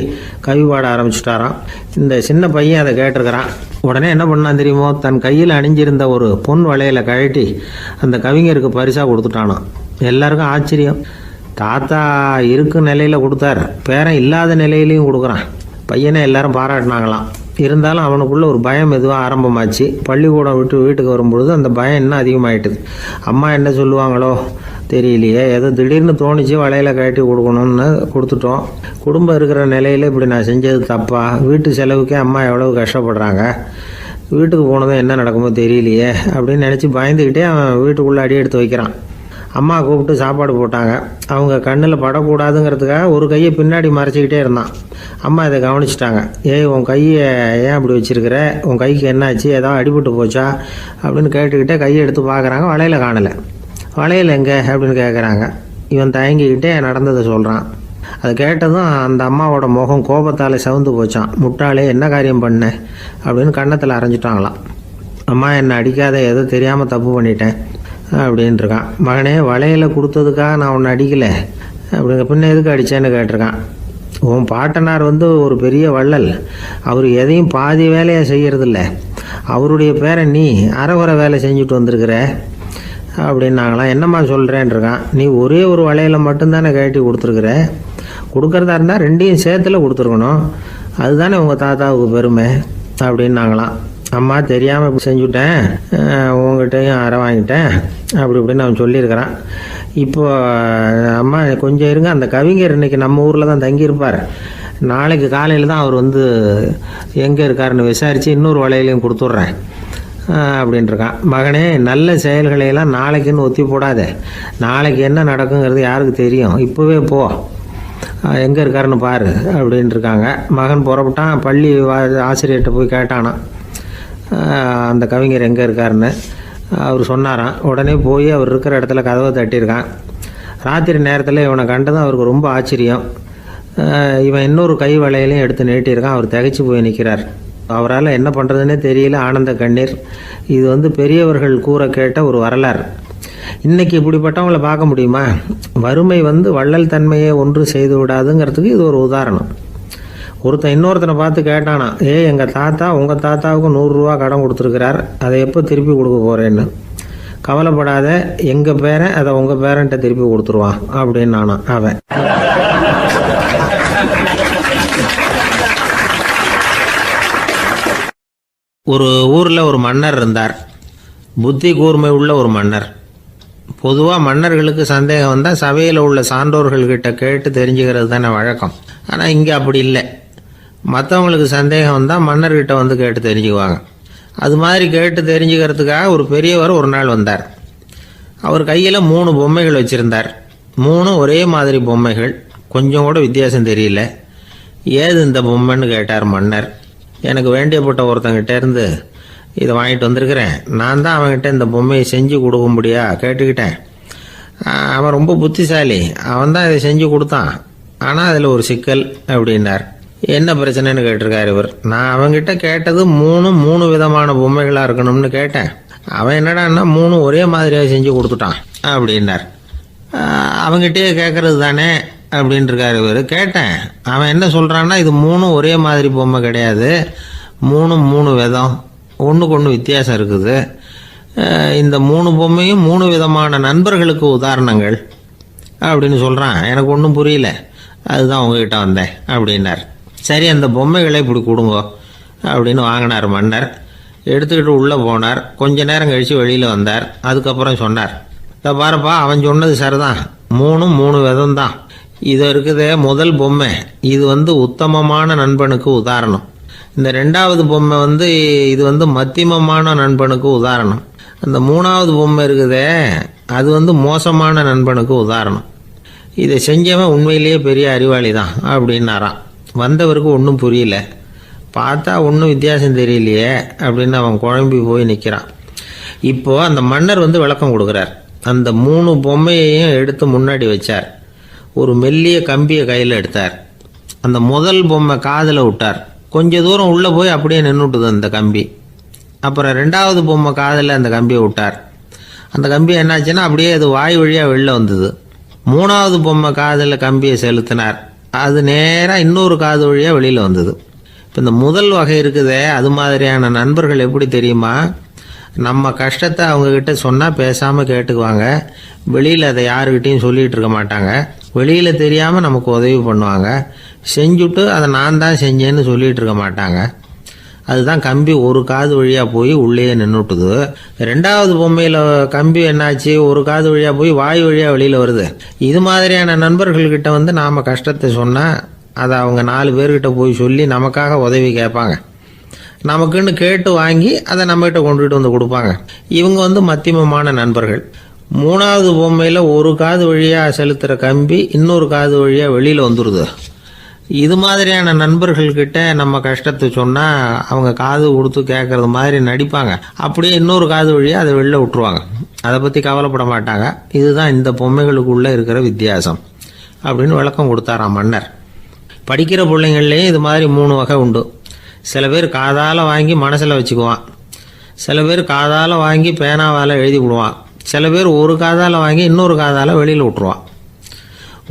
கவி பாட ஆரம்பிச்சுட்டாராம். இந்த சின்ன பையன் அதை கேட்டிருக்கிறான். உடனே என்ன பண்ணான் தெரியுமோ, தன் கையில் அணிஞ்சிருந்த ஒரு பொன் வளையலை கழட்டி அந்த கவிஞருக்கு பரிசாக கொடுத்துட்டானான். எல்லாருக்கும் ஆச்சரியம். தாத்தா இருக்கும் நிலையில் கொடுத்தார், பேரன் இல்லாத நிலையிலையும் கொடுக்குறான். பையனை எல்லாரும் பாராட்டினாங்களாம். இருந்தாலும் அவனுக்குள்ள ஒரு பயம் எதுவாக ஆரம்பமாச்சு. பள்ளிக்கூடம் விட்டு வீட்டுக்கு வரும்பொழுது அந்த பயம் இன்னும் அதிகமாயிட்டுது. அம்மா என்ன சொல்லுவாங்களோ தெரியலையே, ஏதோ திடீர்னு தோணிச்சு வளையல கட்டி கொடுக்கணும்னு கொடுத்துட்டோம். குடும்பம் இருக்கிற நிலையில் இப்படி நான் செஞ்சது தப்பா, வீட்டு செலவுக்கே அம்மா எவ்வளவு கஷ்டப்படுறாங்க, வீட்டுக்கு போனதும் என்ன நடக்குமோ தெரியலையே அப்படின்னு நினச்சி பயந்துக்கிட்டே அவன் வீட்டுக்குள்ளே அடி எடுத்து வைக்கிறான். அம்மா கூப்பிட்டு சாப்பாடு போட்டாங்க. அவங்க கண்ணில் படக்கூடாதுங்கிறதுக்காக ஒரு கையை பின்னாடி மறைச்சிக்கிட்டே இருந்தான். அம்மா இதை கவனிச்சிட்டாங்க. ஏய், உன் கையை ஏன் அப்படி வச்சிருக்கிற, உன் கைக்கு என்னாச்சு, ஏதாவது அடிபட்டு போச்சா அப்படின்னு கேட்டுக்கிட்டே கையை எடுத்து பார்க்குறாங்க. வளையல காணலை. வளையல் எங்கே அப்படின்னு கேட்குறாங்க. இவன் தயங்கிக்கிட்டே நடந்ததை சொல்கிறான். அதை கேட்டதும் அந்த அம்மாவோட முகம் கோபத்தால் சவுந்து போச்சான். முட்டாளே, என்ன காரியம் பண்ண அப்படின்னு கன்னத்தில் அரைஞ்சிட்டாங்களாம். அம்மா, என்னை அடிக்காத, ஏதோ தெரியாமல் தப்பு பண்ணிட்டேன் அப்படின்ட்டுருக்கான். மகனே, வளையலை கொடுத்ததுக்காக நான் உன்னை அடிக்கலை அப்படிங்க, பின்ன எதுக்கு அடித்தேன்னு கேட்டிருக்கான். உன் பாட்டனார் ஒரு பெரிய வள்ளல், அவர் எதையும் பாதி வேலையை செய்கிறதில்ல, அவருடைய பேரை நீ அரைகுறை வேலை செஞ்சுட்டு வந்திருக்கிற அப்படின்னாங்களாம். என்னம்மா சொல்கிறேன்ருக்கான். நீ ஒரே ஒரு வளையலை மட்டும்தானே கட்டி கொடுத்துருக்குற, கொடுக்குறதா இருந்தால் ரெண்டையும் சேர்த்துல கொடுத்துருக்கணும், அதுதானே உங்கள் தாத்தாவுக்கு பெருமை அப்படின்னாங்களாம். அம்மா, தெரியாமல் இப்படி செஞ்சுட்டேன், உங்கள்கிட்டையும் அரை வாங்கிட்டேன் அப்படி இப்படின்னு அவன் சொல்லியிருக்கிறான். இப்போ அம்மா கொஞ்சம் இருங்க, அந்த கவிஞர் இன்றைக்கி நம்ம ஊரில் தான் தங்கியிருப்பார், நாளைக்கு காலையில் தான் அவர் எங்கே இருக்காருன்னு விசாரித்து இன்னொரு வளையலையும் கொடுத்துட்றேன் அப்படின்ட்டுருக்கான். மகனே, நல்ல செயல்களையெல்லாம் நாளைக்குன்னு ஒத்தி போடாத, நாளைக்கு என்ன நடக்குங்கிறது யாருக்கு தெரியும், இப்போவே போ, எங்கே இருக்காருன்னு பாரு அப்படின்ட்டுருக்காங்க. மகன் புறப்பட்டான். பள்ளி ஆசிரியர்கிட்ட போய் கேட்டானா அந்த கவிஞர் எங்கே இருக்காருன்னு. அவர் சொன்னாராம். உடனே போய் அவர் இருக்கிற இடத்துல கதவை தட்டியிருக்கான். ராத்திரி நேரத்தில் இவனை கண்டதும் அவருக்கு ரொம்ப ஆச்சரியம். இவன் இன்னொரு கை வளையலையும் எடுத்து நீட்டியிருக்கான். அவர் திகைச்சு போய் நிற்கிறார். அவரால் என்ன பண்ணுறதுன்னே தெரியல. ஆனந்த கண்ணீர். இது பெரியவர்கள் கூற கேட்ட ஒரு வரலாறு. இன்றைக்கி இப்படிப்பட்டவங்களை பார்க்க முடியுமா? வறுமை வள்ளல் தன்மையை ஒன்று செய்து விடாதுங்கிறதுக்கு இது ஒரு உதாரணம். ஒருத்தன் இன்னொருத்தனை பார்த்து கேட்டானா, எங்கள் தாத்தா உங்கள் தாத்தாவுக்கு 100 ரூபா கடன் கொடுத்துருக்கிறார், அதை எப்போ திருப்பி கொடுக்க போகிறேன்னு. கவலைப்படாத, எங்கள் பேரன் அதை உங்கள் பேரன்ட்ட திருப்பி கொடுத்துருவான் அப்படின்னு நானா அவன். ஒரு ஊரில் ஒரு மன்னர் இருந்தார். புத்தி கூர்மை உள்ள ஒரு மன்னர். பொதுவாக மன்னர்களுக்கு சந்தேகம் வந்தால் சபையில் உள்ள சான்றோர்கள்கிட்ட கேட்டு தெரிஞ்சுக்கிறது தானே வழக்கம். ஆனால் இங்கே அப்படி இல்லை. மற்றவங்களுக்கு சந்தேகம் வந்தால் மன்னர்கிட்ட கேட்டு தெரிஞ்சுக்குவாங்க. அது மாதிரி கேட்டு தெரிஞ்சுக்கிறதுக்காக ஒரு பெரியவர் ஒரு நாள் வந்தார். அவர் கையில் 3 பொம்மைகள் வச்சுருந்தார். 3 ஒரே மாதிரி பொம்மைகள், கொஞ்சம் கூட வித்தியாசம் தெரியல. ஏது இந்த பொம்மைன்னு கேட்டார் மன்னர். எனக்கு வேண்டியப்பட்ட ஒருத்தங்கிட்ட இருந்து இதை வாங்கிட்டு வந்திருக்கிறேன், நான் தான் அவன்கிட்ட இந்த பொம்மையை செஞ்சு கொடுக்க முடியா கேட்டுக்கிட்டேன். அவன் ரொம்ப புத்திசாலி, அவன் தான் இதை செஞ்சு கொடுத்தான், ஆனால் அதில் ஒரு சிக்கல் அப்படின்னார். என்ன பிரச்சனைன்னு கேட்டிருக்காரு இவர். நான் அவன்கிட்ட கேட்டது 3 விதமான பொம்மைகளாக இருக்கணும்னு கேட்டேன், அவன் என்னடான்னா 3 ஒரே மாதிரியாக செஞ்சு கொடுத்துட்டான் அப்படின்னார். அவங்ககிட்டயே கேட்கறது தானே அப்படின்ட்டுருக்காரு இவர். கேட்டேன், அவன் என்ன சொல்கிறான்னா, இது 3 ஒரே மாதிரி பொம்மை கிடையாது, 3 விதம், ஒன்றுக்கு ஒன்று வித்தியாசம் இருக்குது. இந்த 3 பொம்மையும் 3 விதமான நண்பர்களுக்கு உதாரணங்கள் அப்படின்னு சொல்கிறான். எனக்கு ஒன்றும் புரியல, அதுதான் உங்ககிட்ட வந்தேன் அப்படின்னார். சரி, அந்த பொம்மைகளை இப்படி கொடுங்க அப்படின்னு வாங்கினார் மன்னர். எடுத்துக்கிட்டு உள்ளே போனார். கொஞ்ச நேரம் கழித்து வெளியில் வந்தார். அதுக்கப்புறம் சொன்னார், இதை பாருப்பா, அவன் சொன்னது சரிதான், 3 விதம் தான். இது இருக்குதே முதல் பொம்மை, இது உத்தமமான நண்பனுக்கு உதாரணம். இந்த ரெண்டாவது பொம்மை இது மத்தியமமான நண்பனுக்கு உதாரணம். அந்த மூணாவது பொம்மை இருக்குதே அது மோசமான நண்பனுக்கு உதாரணம். இதை செஞ்சவன் உண்மையிலேயே பெரிய அறிவாளி தான் அப்படின்னாராம். வந்தவருக்கு ஒன்றும் புரியல. பார்த்தா ஒன்றும் வித்தியாசம் தெரியலையே அப்படின்னு அவன் குழம்பி போய் நிற்கிறான். இப்போது அந்த மன்னர் விளக்கம் கொடுக்குறார். அந்த 3 பொம்மையையும் எடுத்து முன்னாடி வச்சார். ஒரு மெல்லிய கம்பியை கையில் எடுத்தார். அந்த முதல் பொம்மை காதில் விட்டார். கொஞ்ச தூரம் உள்ளே போய் அப்படியே நின்றுட்டுது அந்த கம்பி. அப்புறம் ரெண்டாவது பொம்மை காதில் அந்த கம்பியை விட்டார். அந்த கம்பி என்னாச்சுன்னா அப்படியே அது வாய் வழியாக வெளில வந்தது. மூணாவது பொம்மை காதில் கம்பியை செலுத்தினார். அது நேராக இன்னொரு காது வழியாக வெளியில் வந்தது. இப்போ இந்த முதல் வகை இருக்குதே அது மாதிரியான நண்பர்கள் எப்படி தெரியுமா? நம்ம கஷ்டத்தை அவங்கக்கிட்ட சொன்னால் பேசாமல் கேட்டுக்குவாங்க. வெளியில் அதை யாருக்கிட்டையும் சொல்லிகிட்டு இருக்க மாட்டாங்க. வெளியில் தெரியாமல் நமக்கு உதவி பண்ணுவாங்க. செஞ்சுட்டு அதை நான் தான் செஞ்சேன்னு சொல்லிகிட்டு இருக்க மாட்டாங்க. அதுதான் கம்பி ஒரு காது வழியாக போய் உள்ளே நின்றுட்டுது. ரெண்டாவது பொம்மையில் கம்பி என்னாச்சு, ஒரு காது வழியாக போய் வாய் வழியாக வெளியில் வருது. இது மாதிரியான நண்பர்கள்கிட்ட நாம் கஷ்டத்தை சொன்னால் அதை அவங்க 4 பேர்கிட்ட போய் சொல்லி நமக்காக உதவி கேட்பாங்க. நமக்குன்னு கேட்டு வாங்கி அதை நம்மகிட்ட கொண்டுகிட்டு வந்து கொடுப்பாங்க. இவங்க மத்தியமமான நண்பர்கள். மூணாவது பொம்மையில் ஒரு காது வழியாக செலுத்துகிற கம்பி இன்னொரு காது வழியாக வெளியில் வந்துடுது. இது மாதிரியான நண்பர்கள்கிட்ட நம்ம கஷ்டத்தை சொன்னால் அவங்க காது கொடுத்து கேட்கறது மாதிரி நடிப்பாங்க. அப்படியே இன்னொரு காது வழியாக அதை வெளில விட்டுருவாங்க. அதை பற்றி கவலைப்பட மாட்டாங்க. இதுதான் இந்த பொம்மைகளுக்குள்ளே இருக்கிற வித்தியாசம் அப்படின்னு விளக்கம் கொடுத்தாராம் மன்னர். படிக்கிற பிள்ளைங்கள்லேயும் இது மாதிரி 3 வகை உண்டு. சில பேர் காதால் வாங்கி மனசில் வச்சுக்குவான். சில பேர் காதால் வாங்கி பேனாவால் எழுதி விடுவான். சில பேர் ஒரு காதால் வாங்கி இன்னொரு காதால் வெளியில் விட்டுருவான்.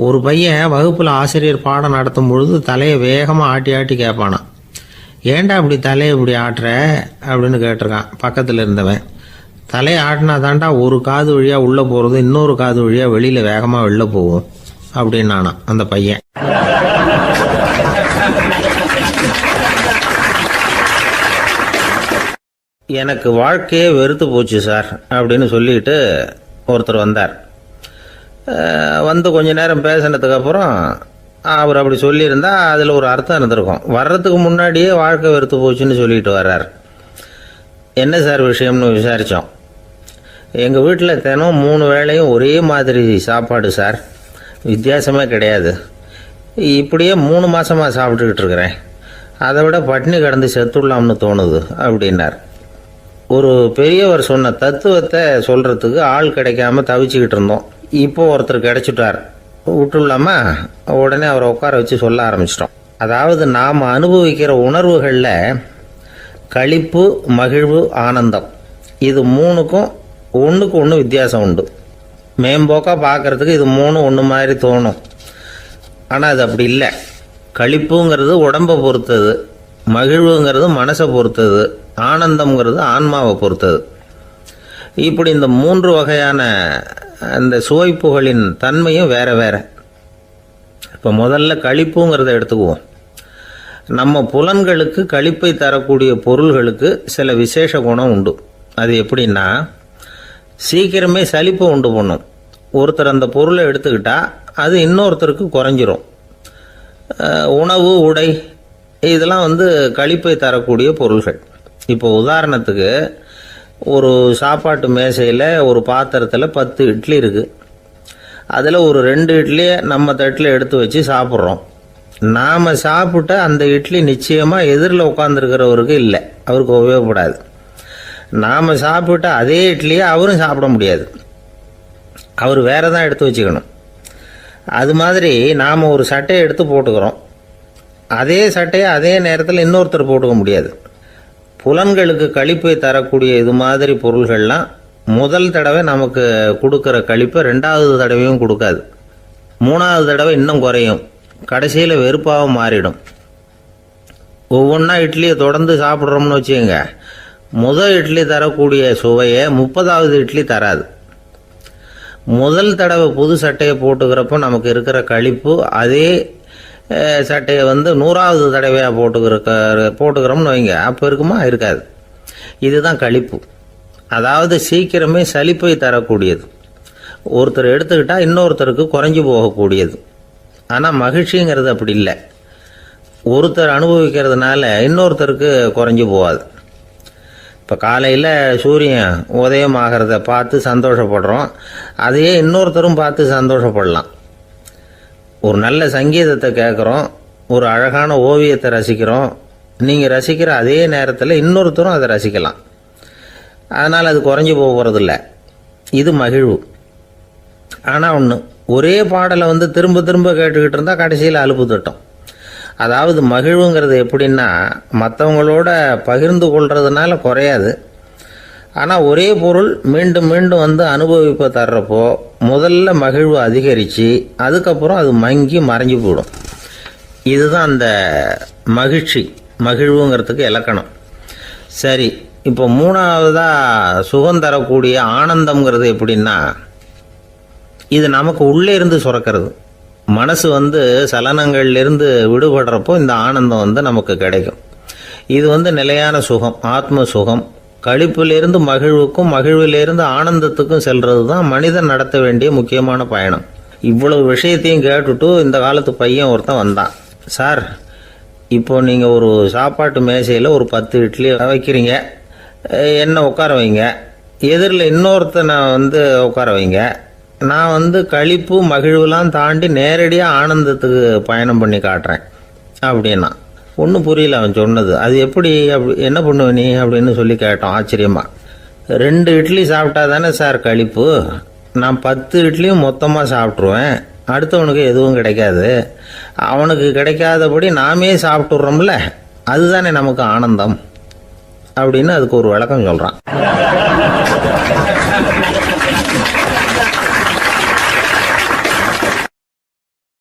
ஒரு பையன் வகுப்பில் ஆசிரியர் பாடம் நடத்தும் பொழுது தலையை வேகமாக ஆட்டி ஆட்டி கேட்பானான். ஏன்டா இப்படி தலையை இப்படி ஆட்டுற அப்படின்னு கேட்டிருக்கான் பக்கத்தில் இருந்தவன். தலையை ஆட்டினா தாண்டா ஒரு காது வழியாக உள்ளே போகிறது இன்னொரு காது வழியாக வெளியில் வேகமாக வெளில போகும் அப்படின்னானா அந்த பையன். எனக்கு வாழ்க்கையே வெறுத்து போச்சு சார் அப்படின்னு சொல்லிட்டு ஒருத்தர் வந்தார். கொஞ்ச நேரம் பேசினதுக்கப்புறம் அவர் அப்படி சொல்லியிருந்தா அதில் ஒரு அர்த்தம் இருந்திருக்கும். வர்றதுக்கு முன்னாடியே வாழ்க்கை வெறுத்து போச்சுன்னு சொல்லிட்டு வர்றார். என்ன சார் விஷயம்னு விசாரித்தோம். எங்கள் வீட்டில் தினம் 3 வேளையும் ஒரே மாதிரி சாப்பாடு சார், வித்தியாசமே கிடையாது. இப்படியே 3 மாதமாக சாப்பிட்டுக்கிட்டு இருக்கிறேன். அதை விட பட்டினி கிடந்து செத்துடலாம்னு தோணுது அப்படின்னார். ஒரு பெரியவர் சொன்ன தத்துவத்தை சொல்கிறதுக்கு ஆள் கிடைக்காம தவிச்சுக்கிட்டு இருந்தோம். இப்போ ஒருத்தர் கிடைச்சிட்டார். விட்டுலாமா? உடனே அவரை உட்கார வச்சு சொல்ல ஆரம்பிச்சிட்டோம். அதாவது நாம் அனுபவிக்கிற உணர்வுகளில் களிப்பு, மகிழ்வு, ஆனந்தம் இது 3க்கும் ஒன்றுக்கு ஒன்று வித்தியாசம் உண்டு. மேம்போக்காக பார்க்குறதுக்கு இது 3 ஒன்று மாதிரி தோணும். ஆனால் அது அப்படி இல்லை. களிப்புங்கிறது உடம்பை பொறுத்தது, மகிழ்வுங்கிறது மனசை பொறுத்தது, ஆனந்தம்ங்கிறது ஆன்மாவை பொறுத்தது. இப்படி இந்த 3 வகையான அந்த சுவைப்புகளின் தன்மையும் வேற வேற. இப்போ முதல்ல களிப்புங்கிறத எடுத்துக்குவோம். நம்ம புலன்களுக்கு களிப்பை தரக்கூடிய பொருள்களுக்கு சில விசேஷ குணம் உண்டு. அது எப்படின்னா, சீக்கிரமே சலிப்பை உண்டு பண்ணும். ஒருத்தர் அந்த பொருளை எடுத்துக்கிட்டா அது இன்னொருத்தருக்கு குறைஞ்சிரும். உணவு, உடை இதெல்லாம் களிப்பை தரக்கூடிய பொருள்கள். இப்போ உதாரணத்துக்கு ஒரு சாப்பாட்டு மேசையில் ஒரு பாத்திரத்தில் 10 இட்லி இருக்குது. அதில் ஒரு 2 இட்லியை நம்ம தட்டில் எடுத்து வச்சு சாப்பிட்றோம். நாம் சாப்பிட்ட அந்த இட்லி நிச்சயமாக எதிரில் உட்காந்துருக்கிறவருக்கு இல்லை, அவருக்கு உபயோகப்படாது. நாம் சாப்பிட்ட அதே இட்லியை அவரும் சாப்பிட முடியாது, அவர் வேறு தான் எடுத்து வச்சுக்கணும். அது மாதிரி நாம் ஒரு சட்டையை எடுத்து போட்டுக்கிறோம். அதே சட்டையை அதே நேரத்தில் இன்னொருத்தர் போட்டுக்க முடியாது. புலன்களுக்கு களிப்பை தரக்கூடிய இது மாதிரி பொருள்கள்லாம் முதல் தடவை நமக்கு கொடுக்குற களிப்பை 2வது தடவையும் கொடுக்காது. 3வது தடவை இன்னும் குறையும். கடைசியில் வெறுப்பாக மாறிடும். ஒவ்வொன்றா இட்லியை தொடர்ந்து சாப்பிட்றோம்னு வச்சுக்கோங்க, முதல் இட்லி தரக்கூடிய சுவையை 30வது இட்லி தராது. முதல் தடவை புது சட்டையை போட்டுக்கிறப்போ நமக்கு இருக்கிற களிப்பு அதே சட்டையை 100வது தடவையாக போட்டுக்கிறோம்னு வைங்க, அப்போ இருக்குமா? இருக்காது. இதுதான் களிப்பு. அதாவது சீக்கிரமே சலிப்பை தரக்கூடியது. ஒருத்தர் எடுத்துக்கிட்டால் இன்னொருத்தருக்கு குறைஞ்சி போகக்கூடியது. ஆனால் மகிழ்ச்சிங்கிறது அப்படி இல்லை. ஒருத்தர் அனுபவிக்கிறதுனால இன்னொருத்தருக்கு குறைஞ்சி போகாது. இப்போ காலையில் சூரியன் உதயம் ஆகிறத பார்த்து சந்தோஷப்படுறோம், அதையே இன்னொருத்தரும் பார்த்து சந்தோஷப்படலாம். ஒரு நல்ல சங்கீதத்தை கேட்குறோம், ஒரு அழகான ஓவியத்தை ரசிக்கிறோம், நீங்கள் ரசிக்கிற அதே நேரத்தில் இன்னொருத்தரும் அதை ரசிக்கலாம். அதனால் அது குறைஞ்சி போகிறதில்ல. இது மகிழ்வு. ஆனால் ஒன்று, ஒரே பாடலை திரும்ப திரும்ப கேட்டுக்கிட்டு இருந்தால் கடைசியில் அலுப்பு தட்டும். அதாவது மகிழ்வுங்கிறது எப்படின்னா, மற்றவங்களோட பகிர்ந்து கொள்றதுனால குறையாது. ஆனால் ஒரே பொருள் மீண்டும் மீண்டும் அனுபவிப்ப தர்றப்போ முதல்ல மகிழ்வு அதிகரித்து அதுக்கப்புறம் அது மங்கி மறைஞ்சு போயிடும். இதுதான் அந்த மகிழ்வுங்கிறதுக்கு இலக்கணம். சரி, இப்போ மூணாவதாக சுகம் தரக்கூடிய ஆனந்தம்ங்கிறது எப்படின்னா, இது நமக்கு உள்ளே இருந்து சுரக்கிறது. மனசு சலனங்கள்லேருந்து விடுபடுறப்போ இந்த ஆனந்தம் நமக்கு கிடைக்கும். இது நிலையான சுகம், ஆத்ம சுகம். களிப்பிலிருந்து மகிழ்வுக்கும் மகிழ்விலிருந்து ஆனந்தத்துக்கும் செல்றது தான் மனிதன் நடத்த வேண்டிய முக்கியமான பயணம். இவ்வளவு விஷயத்தையும் கேட்டுட்டு இந்த காலத்து பையன் ஒருத்தன் வந்தான். சார், இப்போ நீங்கள் ஒரு சாப்பாட்டு மேசையில் ஒரு 10 இட்லி வைக்கிறீங்க, என்ன உட்கார வைங்க, எதிரில் இன்னொருத்தனை உட்கார வைங்க, நான் களிப்பு மகிழ்வுலாம் தாண்டி நேரடியாக ஆனந்தத்துக்கு பயணம் பண்ணி காட்டுறேன் அப்படின்னா. ஒன்றும் புரியல அவன் சொன்னது. அது எப்படி, என்ன பண்ணுவ நீ அப்படின்னு சொல்லி கேட்டோம் ஆச்சரியமாக. 2 இட்லி சாப்பிட்டா தானே சார் களிப்பு, நான் 10 இட்லியும் மொத்தமாக சாப்பிட்ருவேன், அடுத்தவனுக்கு எதுவும் கிடைக்காது, அவனுக்கு கிடைக்காதபடி நாமே சாப்பிட்டுடுறோம்ல, அதுதானே நமக்கு ஆனந்தம் அப்படின்னு அதுக்கு ஒரு விளக்கம் சொல்கிறான்.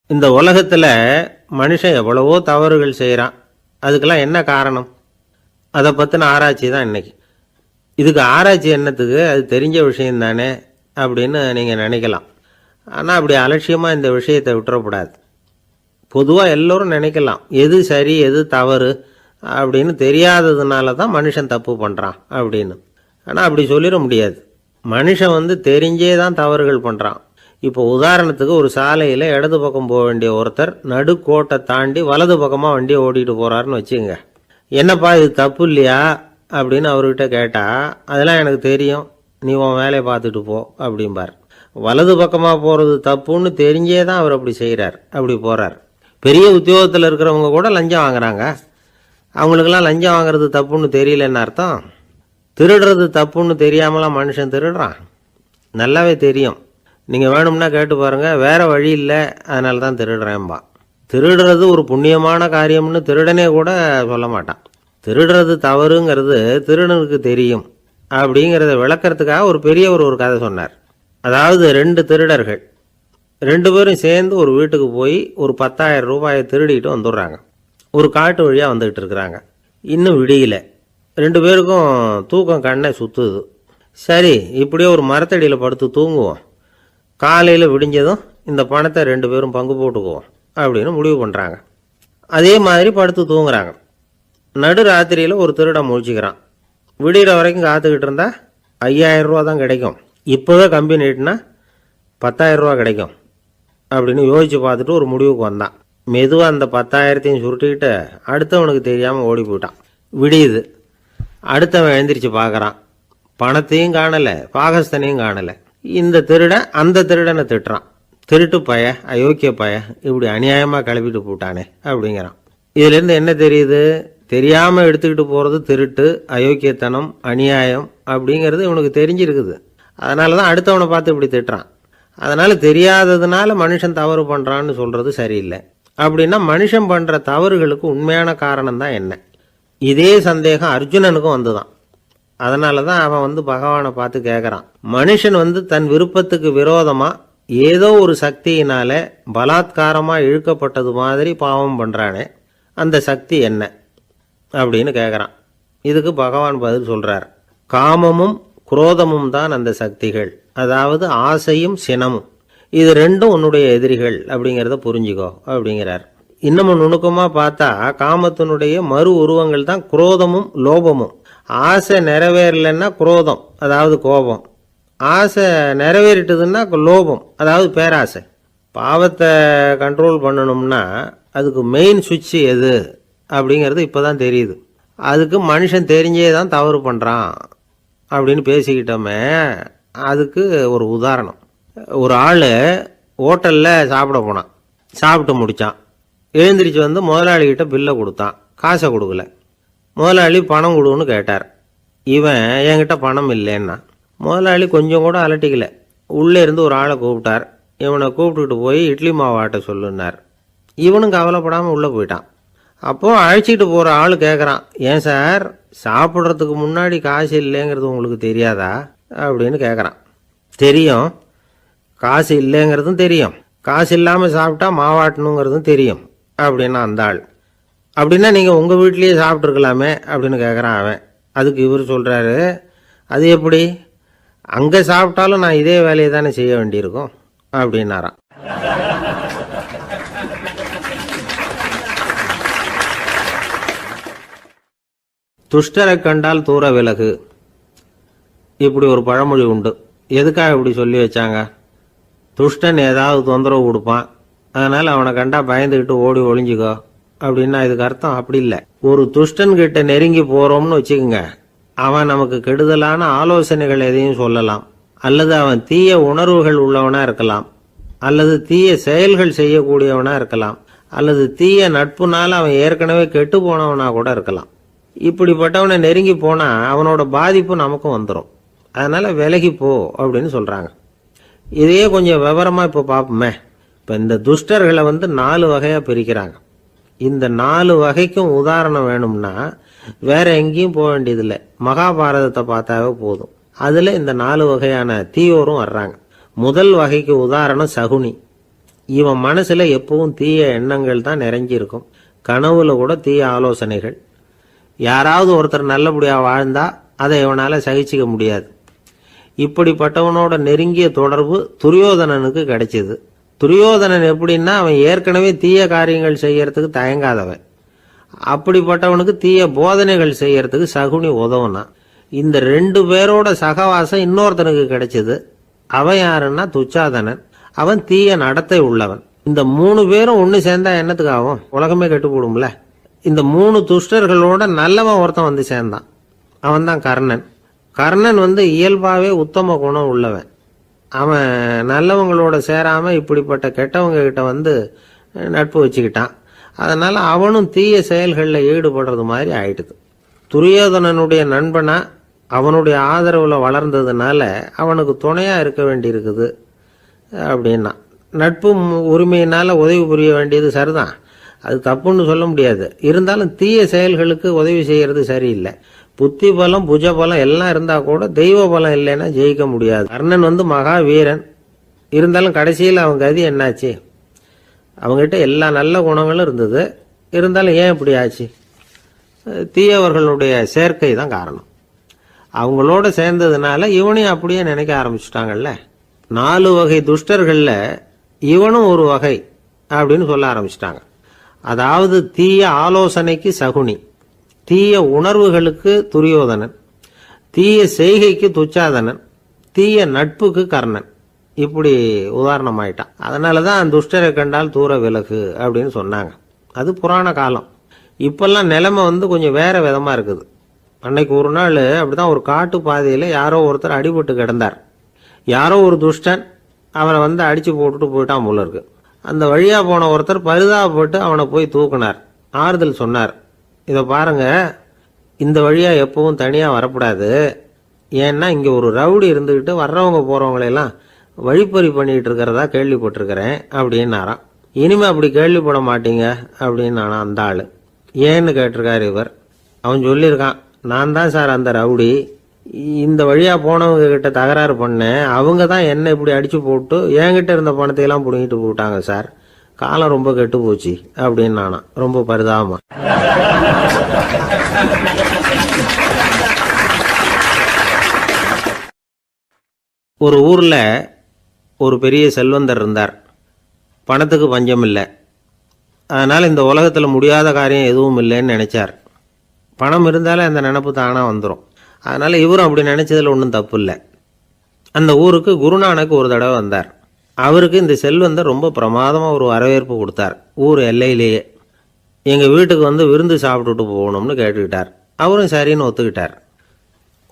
இந்த உலகத்தில் மனுஷன் எவ்வளவோ தவறுகள் செய்கிறான். அதுக்கெல்லாம் என்ன காரணம்? அதை பற்றின ஆராய்ச்சி தான் இன்னைக்கு. இதுக்கு ஆராய்ச்சி என்னத்துக்கு, அது தெரிஞ்ச விஷயம் தானே அப்படின்னு நீங்கள் நினைக்கலாம். ஆனால் அப்படி அலட்சியமாக இந்த விஷயத்தை விட்டுறக்கூடாது. பொதுவாக எல்லோரும் நினைக்கலாம் எது சரி எது தவறு அப்படின்னு தெரியாததுனால தான் மனுஷன் தப்பு பண்ணுறான் அப்படின்னு. ஆனால் அப்படி சொல்லிட முடியாது. மனுஷன் தெரிஞ்சே தான் தவறுகள் பண்ணுறான். இப்போ உதாரணத்துக்கு ஒரு சாலையில் இடது பக்கம் போக வேண்டிய ஒருத்தர் நடுக்கோட்டை தாண்டி வலது பக்கமாக வண்டியை ஓட்டிகிட்டு போகிறாருன்னு வச்சுங்க. என்னப்பா இது தப்பு இல்லையா அப்படின்னு அவர்கிட்ட கேட்டால், அதெல்லாம் எனக்கு தெரியும், நீ உன் வேலையை பார்த்துட்டு போ அப்படிம்பார். வலது பக்கமாக போகிறது தப்புன்னு தெரிஞ்சே தான் அவர் அப்படி செய்கிறார், அப்படி போகிறார். பெரிய உத்தியோகத்தில் இருக்கிறவங்க கூட லஞ்சம் வாங்குறாங்க. அவங்களுக்கெல்லாம் லஞ்சம் வாங்குறது தப்புன்னு தெரியலன்னு அர்த்தம். திருடுறது தப்புன்னு தெரியாமலாம் மனுஷன் திருடுறான், நல்லாவே தெரியும். நீங்கள் வேணும்னா கேட்டு பாருங்கள், வேறு வழி இல்லை அதனால தான் திருடுறேன்பா. திருடுறது ஒரு புண்ணியமான காரியம்னு திருடனே கூட சொல்ல மாட்டான். திருடுறது தவறுங்கிறது திருடனுக்கு தெரியும் அப்படிங்கிறத விளக்கிறதுக்காக ஒரு பெரியவர் ஒரு கதை சொன்னார். அதாவது 2 திருடர்கள் 2 பேரும் சேர்ந்து ஒரு வீட்டுக்கு போய் ஒரு 10,000 ரூபாயை திருடிட்டு வந்துடுறாங்க. ஒரு காட்டு வழியாக வந்துக்கிட்டு இருக்கிறாங்க. இன்னும் விடியல. 2 பேருக்கும் தூக்கம் கண்ணை சுற்றுது. சரி, இப்படியே ஒரு மரத்தடியில் படுத்து தூங்குவோம், காலையில் விடிஞ்சதும் இந்த பணத்தை 2 பேரும் பங்கு போட்டுக்குவோம் அப்படின்னு முடிவு பண்ணுறாங்க. அதே மாதிரி படுத்து தூங்குறாங்க. நடு ராத்திரியில் ஒரு திருடன் முழிச்சிக்கிறான். விடிகிற வரைக்கும் காத்துக்கிட்டு இருந்தால் 5,000 ரூபா தான் கிடைக்கும், இப்போவே கம்பி நீட்டினா 10,000 ரூபா கிடைக்கும் அப்படின்னு யோசித்து பார்த்துட்டு ஒரு முடிவுக்கு வந்தான். மெதுவாக அந்த 10,000த்தையும் சுருட்டிக்கிட்டு அடுத்தவனுக்கு தெரியாமல் ஓடி போயிட்டான். விடியுது. அடுத்தவன் எழுந்திரிச்சு பார்க்குறான். பணத்தையும் காணலை, பாகஸ்தனையும் காணலை. இந்த திருடன் அந்த திருடனை திட்டுறான். திருட்டு பய, அயோக்கிய பய, இப்படி அநியாயமாக கிளப்பிட்டு போட்டானே அப்படிங்கிறான். இதுலேருந்து என்ன தெரியுது? தெரியாமல் எடுத்துக்கிட்டு போகிறது திருட்டு, அயோக்கியத்தனம், அநியாயம் அப்படிங்கிறது இவனுக்கு தெரிஞ்சிருக்குது. அதனால தான் அடுத்தவனை பார்த்து இப்படி திட்டுறான். அதனால் தெரியாததுனால மனுஷன் தவறு பண்ணுறான்னு சொல்கிறது சரியில்லை. அப்படின்னா மனுஷன் பண்ணுற தவறுகளுக்கு உண்மையான காரணம் தான் என்ன? இதே சந்தேகம் அர்ஜுனனுக்கும் வந்துதான். அதனால தான் அவன் பகவானை பார்த்து கேட்குறான். மனுஷன் தன் விருப்பத்துக்கு விரோதமாக ஏதோ ஒரு சக்தியினால பலாத்காரமாக இழுக்கப்பட்டது மாதிரி பாவம் பண்ணுறானே, அந்த சக்தி என்ன அப்படின்னு கேட்குறான். இதுக்கு பகவான் பதில் சொல்கிறார். காமமும் குரோதமும் தான் அந்த சக்திகள், அதாவது ஆசையும் சினமும். இது 2ம் உன்னுடைய எதிரிகள் அப்படிங்கிறத புரிஞ்சுக்கோ அப்படிங்கிறார். இன்னமும் நுணுக்கமாக பார்த்தா காமத்தினுடைய மறு உருவங்கள் தான் குரோதமும் லோபமும். ஆசை நிறைவேறலைன்னா குரோதம், அதாவது கோபம். ஆசை நிறைவேறிட்டதுன்னா லோபம், அதாவது பேராசை. பாவத்தை கண்ட்ரோல் பண்ணணும்னா அதுக்கு மெயின் சுவிட்ச் எது அப்படிங்கிறது இப்போ தான் தெரியுது. அதுக்கு மனுஷன் தெரிஞ்சே தான் தவறு பண்ணுறான் அப்படின்னு பேசிக்கிட்டோமே. அதுக்கு ஒரு உதாரணம். ஒரு ஆள் ஹோட்டலில் சாப்பிட போனான். சாப்பிட்டு முடித்தான். எழுந்திரிச்சு வந்து முதலாளிகிட்ட பில்லை கொடுத்தான். காசை கொடுக்கல. முதலாளி பணம் கொடுன்னு கேட்டார். இவன் என்கிட்ட பணம் இல்லைன்னா. முதலாளி கொஞ்சம் கூட அலட்டிக்கல. உள்ளே இருந்து ஒரு ஆளை கூப்பிட்டார். இவனை கூப்பிட்டுட்டு போய் இட்லி மாவு ஆட்ட சொல்லுன்னார். இவனும் கவலைப்படாமல் உள்ளே போயிட்டான். அப்போது அழைச்சிட்டு போகிற ஆள் கேட்குறான், ஏன் சார் சாப்பிட்றதுக்கு முன்னாடி காசு இல்லைங்கிறது உங்களுக்கு தெரியாதா அப்படின்னு கேட்குறான். தெரியும், காசு இல்லைங்கிறதும் தெரியும், காசு இல்லாமல் சாப்பிட்டா மாவாட்டணுங்கிறதும் தெரியும் அப்படின்னா அந்த ஆள். அப்படின்னா நீங்கள் உங்கள் வீட்லேயே சாப்பிட்ருக்கலாமே அப்படின்னு கேட்குறான் அவன். அதுக்கு இவர் சொல்கிறாரு, அது எப்படி, அங்கே சாப்பிட்டாலும் நான் இதே வேலையை தானே செய்ய வேண்டியிருக்கும் அப்படின்னாராம். துஷ்டரை கண்டால் தூர விலகு, இப்படி ஒரு பழமொழி உண்டு. எதுக்காக இப்படி சொல்லி வச்சாங்க? துஷ்டன் ஏதாவது தொந்தரவு கொடுப்பான், அதனால் அவனை கண்டா பயந்துக்கிட்டு ஓடி ஒளிஞ்சிக்கோ அப்படின்னா இதுக்கு அர்த்தம் அப்படி இல்லை. ஒரு துஷ்டன் கிட்ட நெருங்கி போகிறோம்னு வச்சுக்கோங்க, அவன் நமக்கு கெடுதலான ஆலோசனைகள் எதையும் சொல்லலாம், அல்லது அவன் தீய உணர்வுகள் உள்ளவனாக இருக்கலாம், அல்லது தீய செயல்கள் செய்யக்கூடியவனாக இருக்கலாம், அல்லது தீய நட்புனால அவன் ஏற்கனவே கெட்டு போனவனா கூட இருக்கலாம். இப்படிப்பட்டவனை நெருங்கி போனால் அவனோட பாதிப்பு நமக்கும் வந்துடும். அதனால் விலகி போ அப்படின்னு சொல்கிறாங்க. இதையே கொஞ்சம் விவரமாக இப்போ பார்ப்போமே. இப்போ இந்த துஷ்டர்களை 4 வகையாக பிரிக்கிறாங்க. இந்த 4 வகைக்கும் உதாரணம் வேணும்னா வேற எங்கேயும் போக வேண்டியதில்லை, மகாபாரதத்தை பார்த்தாவே போதும். அதில் இந்த 4 வகையான தீயோரும் வர்றாங்க. முதல் வகைக்கு உதாரணம் சகுனி. இவன் மனசில் எப்பவும் தீய எண்ணங்கள் தான் நிறைஞ்சிருக்கும். கனவுல கூட தீய ஆலோசனைகள். யாராவது ஒருத்தர் நல்லபடியாக வாழ்ந்தா அதை இவனால் சகிச்சிக்க முடியாது. இப்படிப்பட்டவனோட நெருங்கிய தொடர்பு துரியோதனனுக்கு கிடைச்சிது. துரியோதனன் எப்படின்னா அவன் ஏற்கனவே தீய காரியங்கள் செய்யறதுக்கு தயங்காதவன். அப்படிப்பட்டவனுக்கு தீய போதனைகள் செய்யறதுக்கு சகுனி உதவுனான். இந்த 2 பேரோட சகவாசம் இன்னொருத்தனுக்கு கிடைச்சது. அவன் யாருன்னா துச்சாதனன். அவன் தீய நடத்தை உள்ளவன். இந்த 3 பேரும் ஒன்று சேர்ந்தா என்னத்துக்கு ஆகும்? உலகமே கெட்டு போடும்ல. இந்த 3 துஷ்டர்களோட நல்லவன் ஒருத்தன் சேர்ந்தான். அவன் தான் கர்ணன். கர்ணன் இயல்பாகவே உத்தம குணம் உள்ளவன். அவன் நல்லவங்களோட சேராமல் இப்படிப்பட்ட கெட்டவங்க கிட்ட நட்பு வச்சுக்கிட்டான். அதனால் அவனும் தீய செயல்களில் ஈடுபடுறது மாதிரி ஆயிடுது. துரியோதனனுடைய நண்பனா அவனுடைய ஆதரவில் வளர்ந்ததுனால அவனுக்கு துணையாக இருக்க வேண்டியிருக்குது அப்படின்னா. நட்பு உரிமையினால் உதவி புரிய வேண்டியது சரிதான், அது தப்புன்னு சொல்ல முடியாது. இருந்தாலும் தீய செயல்களுக்கு உதவி செய்கிறது சரியில்லை. புத்தி பலம் புஜ பலம் எல்லாம் இருந்தால் கூட தெய்வ பலம் இல்லைன்னா ஜெயிக்க முடியாது. கர்ணன் மகா வீரன். இருந்தாலும் கடைசியில் அவன் கதி என்னாச்சு? அவங்ககிட்ட எல்லா நல்ல குணங்களும் இருந்தது, இருந்தாலும் ஏன் இப்படி ஆச்சு? தீயவர்களுடைய சேர்க்கை தான் காரணம். அவங்களோட சேர்ந்ததுனால இவனையும் அப்படியே நினைக்க ஆரம்பிச்சுட்டாங்கல்ல. 4 வகை துஷ்டர்களில் இவனும் ஒரு வகை அப்படின்னு சொல்ல ஆரம்பிச்சிட்டாங்க. அதாவது தீய ஆலோசனைக்கு சகுனி, தீய உணர்வுகளுக்கு துரியோதனன், தீய செய்கைக்கு துச்சாதனன், தீய நட்புக்கு கர்ணன். இப்படி உதாரணமாயிட்டான். அதனால தான் துஷ்டரை கண்டால் தூர விலகு அப்படின்னு சொன்னாங்க. அது புராண காலம். இப்பெல்லாம் நிலைமை கொஞ்சம் வேற விதமாக இருக்குது. அன்னைக்கு ஒரு நாள் அப்படிதான் ஒரு காட்டு பாதையில் யாரோ ஒருத்தர் அடிபட்டு கிடந்தார். யாரோ ஒரு துஷ்டன் அவனை அடித்து போட்டுட்டு போயிட்டான் போல இருக்கு. அந்த வழியாக போன ஒருத்தர் பரிதாபப்பட்டு அவனை போய் தூக்குனார். ஆறுதல் சொன்னார், இதை பாருங்க, இந்த வழியாக எப்பவும் தனியாக வரக்கூடாது. ஏன்னா இங்கே ஒரு ரவுடி இருந்துக்கிட்டு வர்றவங்க போகிறவங்களெல்லாம் வழிப்பறி பண்ணிகிட்டு இருக்கிறதா கேள்விப்பட்டிருக்கிறேன் அப்படின்னாராம். இனிமேல் அப்படி கேள்விப்பட மாட்டீங்க அப்படின்னு நானா அந்த ஆள். ஏன்னு கேட்டிருக்காரு இவர். அவன் சொல்லியிருக்கான், நான் தான் சார் அந்த ரவுடி. இந்த வழியாக போனவங்க கிட்ட தகராறு பண்ணேன். அவங்க தான் என்ன இப்படி அடித்து போட்டு என்கிட்ட இருந்த பணத்தையெல்லாம் பிடிங்கிட்டு போட்டாங்க சார். காலம் ரொம்ப கெட்டு போச்சு அப்படின்னு நானா ரொம்ப பரிதாபமா. ஒரு ஊரில் ஒரு பெரிய செல்வந்தர் இருந்தார். பணத்துக்கு பஞ்சம் இல்லை. அதனால் இந்த உலகத்தில் முடியாத காரியம் எதுவும் இல்லைன்னு நினைச்சார். பணம் இருந்தாலே அந்த நினப்பு தானாக வந்துடும். அதனால் இவரும் அப்படி நினச்சதில் ஒன்றும் தப்பு இல்லை. அந்த ஊருக்கு குருநானக் ஒரு தடவை வந்தார். அவருக்கு இந்த செல்வந்தர் ரொம்ப பிரமாதமாக ஒரு வரவேற்பு கொடுத்தார். ஊர் எல்லையிலேயே எங்கள் வீட்டுக்கு வந்து விருந்து சாப்பிட்டுட்டு போகணும்னு கேட்டுக்கிட்டார். அவரும் சரின்னு ஒத்துக்கிட்டார்.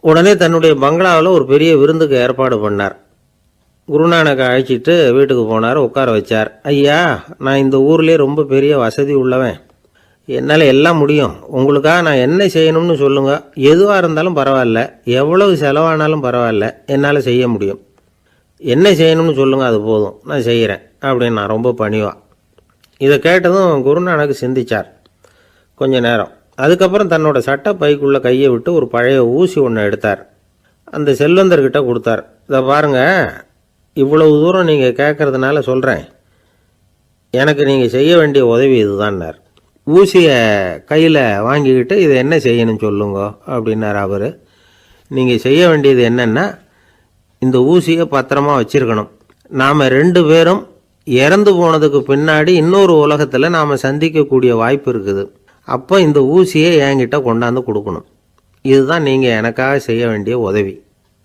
உடனே தன்னுடைய பங்களாவில் ஒரு பெரிய விருந்துக்கு ஏற்பாடு பண்ணார். குருநானக்கை அழைச்சிட்டு வீட்டுக்கு போனார், உட்கார வச்சார். ஐயா, நான் இந்த ஊர்லேயே ரொம்ப பெரிய வசதி உள்ளவன், என்னால் எல்லாம் முடியும். உங்களுக்காக நான் என்ன செய்யணும்னு சொல்லுங்கள். எதுவாக இருந்தாலும் பரவாயில்ல, எவ்வளவு செலவானாலும் பரவாயில்ல, என்னால் செய்ய முடியும். என்ன செய்யணும்னு சொல்லுங்கள், அது போதும், நான் செய்கிறேன் அப்படின்னு நான் ரொம்ப பணிவா. இதை கேட்டதும் குருநானக் சிந்திச்சார் கொஞ்ச நேரம். அதுக்கப்புறம் தன்னோட சட்டை பைக்குள்ளே கையை விட்டு ஒரு பழைய ஊசி ஒன்று எடுத்தார். அந்த செல்வந்தர்கிட்ட கொடுத்தார். இதை பாருங்கள், இவ்வளவு தூரம் நீங்கள் கேட்கறதுனால சொல்கிறேன், எனக்கு நீங்கள் செய்ய வேண்டிய உதவி இதுதான்னார். ஊசியை கையில் வாங்கிக்கிட்டு இதை என்ன செய்யணும்னு சொல்லுங்க அப்படின்னார் அவர். நீங்கள் செய்ய வேண்டியது என்னென்னா, இந்த ஊசியை பத்திரமா வச்சிருக்கணும். நாம் 2 பேரும் இறந்து போனதுக்கு பின்னாடி இன்னொரு உலகத்தில் நாம் சந்திக்கக்கூடிய வாய்ப்பு இருக்குது. அப்போ இந்த ஊசியை என்கிட்ட கொண்டாந்து கொடுக்கணும். இதுதான் நீங்கள் எனக்காக செய்ய வேண்டிய உதவி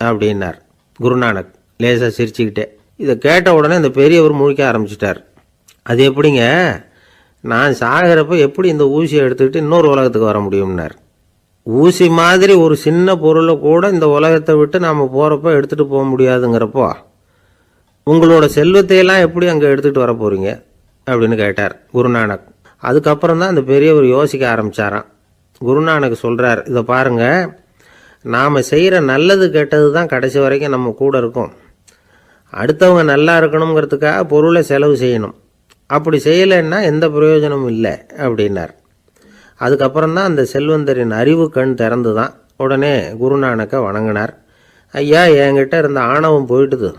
அப்படின்னார் குருநானக் லேசாக சிரிச்சுக்கிட்டே. இதை கேட்ட உடனே இந்த பெரியவர் முழிக்க ஆரம்பிச்சிட்டார். அது எப்படிங்க, நான் சாகிறப்ப எப்படி இந்த ஊசியை எடுத்துக்கிட்டு இன்னொரு உலகத்துக்கு வர முடியும்னார். ஊசி மாதிரி ஒரு சின்ன பொருளை கூட இந்த உலகத்தை விட்டு நாம் போகிறப்ப எடுத்துகிட்டு போக முடியாதுங்கிறப்போ உங்களோட செல்வத்தையெல்லாம் எப்படி அங்கே எடுத்துகிட்டு வர போகிறீங்க அப்படின்னு கேட்டார் குருநானக். அதுக்கப்புறம் தான் அந்த பெரியவர் யோசிக்க ஆரம்பித்தாராம். குருநானக் சொல்கிறார், இதை பாருங்கள், நாம் செய்கிற நல்லது கெட்டது தான் கடைசி வரைக்கும் நம்ம கூட இருக்கும். அடுத்தவங்க நல்லா இருக்கணுங்கிறதுக்காக பொருளை செலவு செய்யணும். அப்படி செய்யலைன்னா எந்த பிரயோஜனமும் இல்லை அப்படின்னார். அதுக்கப்புறம் தான் அந்த செல்வந்தரின் அறிவு கண் திறந்து தான். உடனே குருநானக்கை வணங்கினார். ஐயா, என்கிட்ட இருந்த ஆணவம் போயிட்டுது,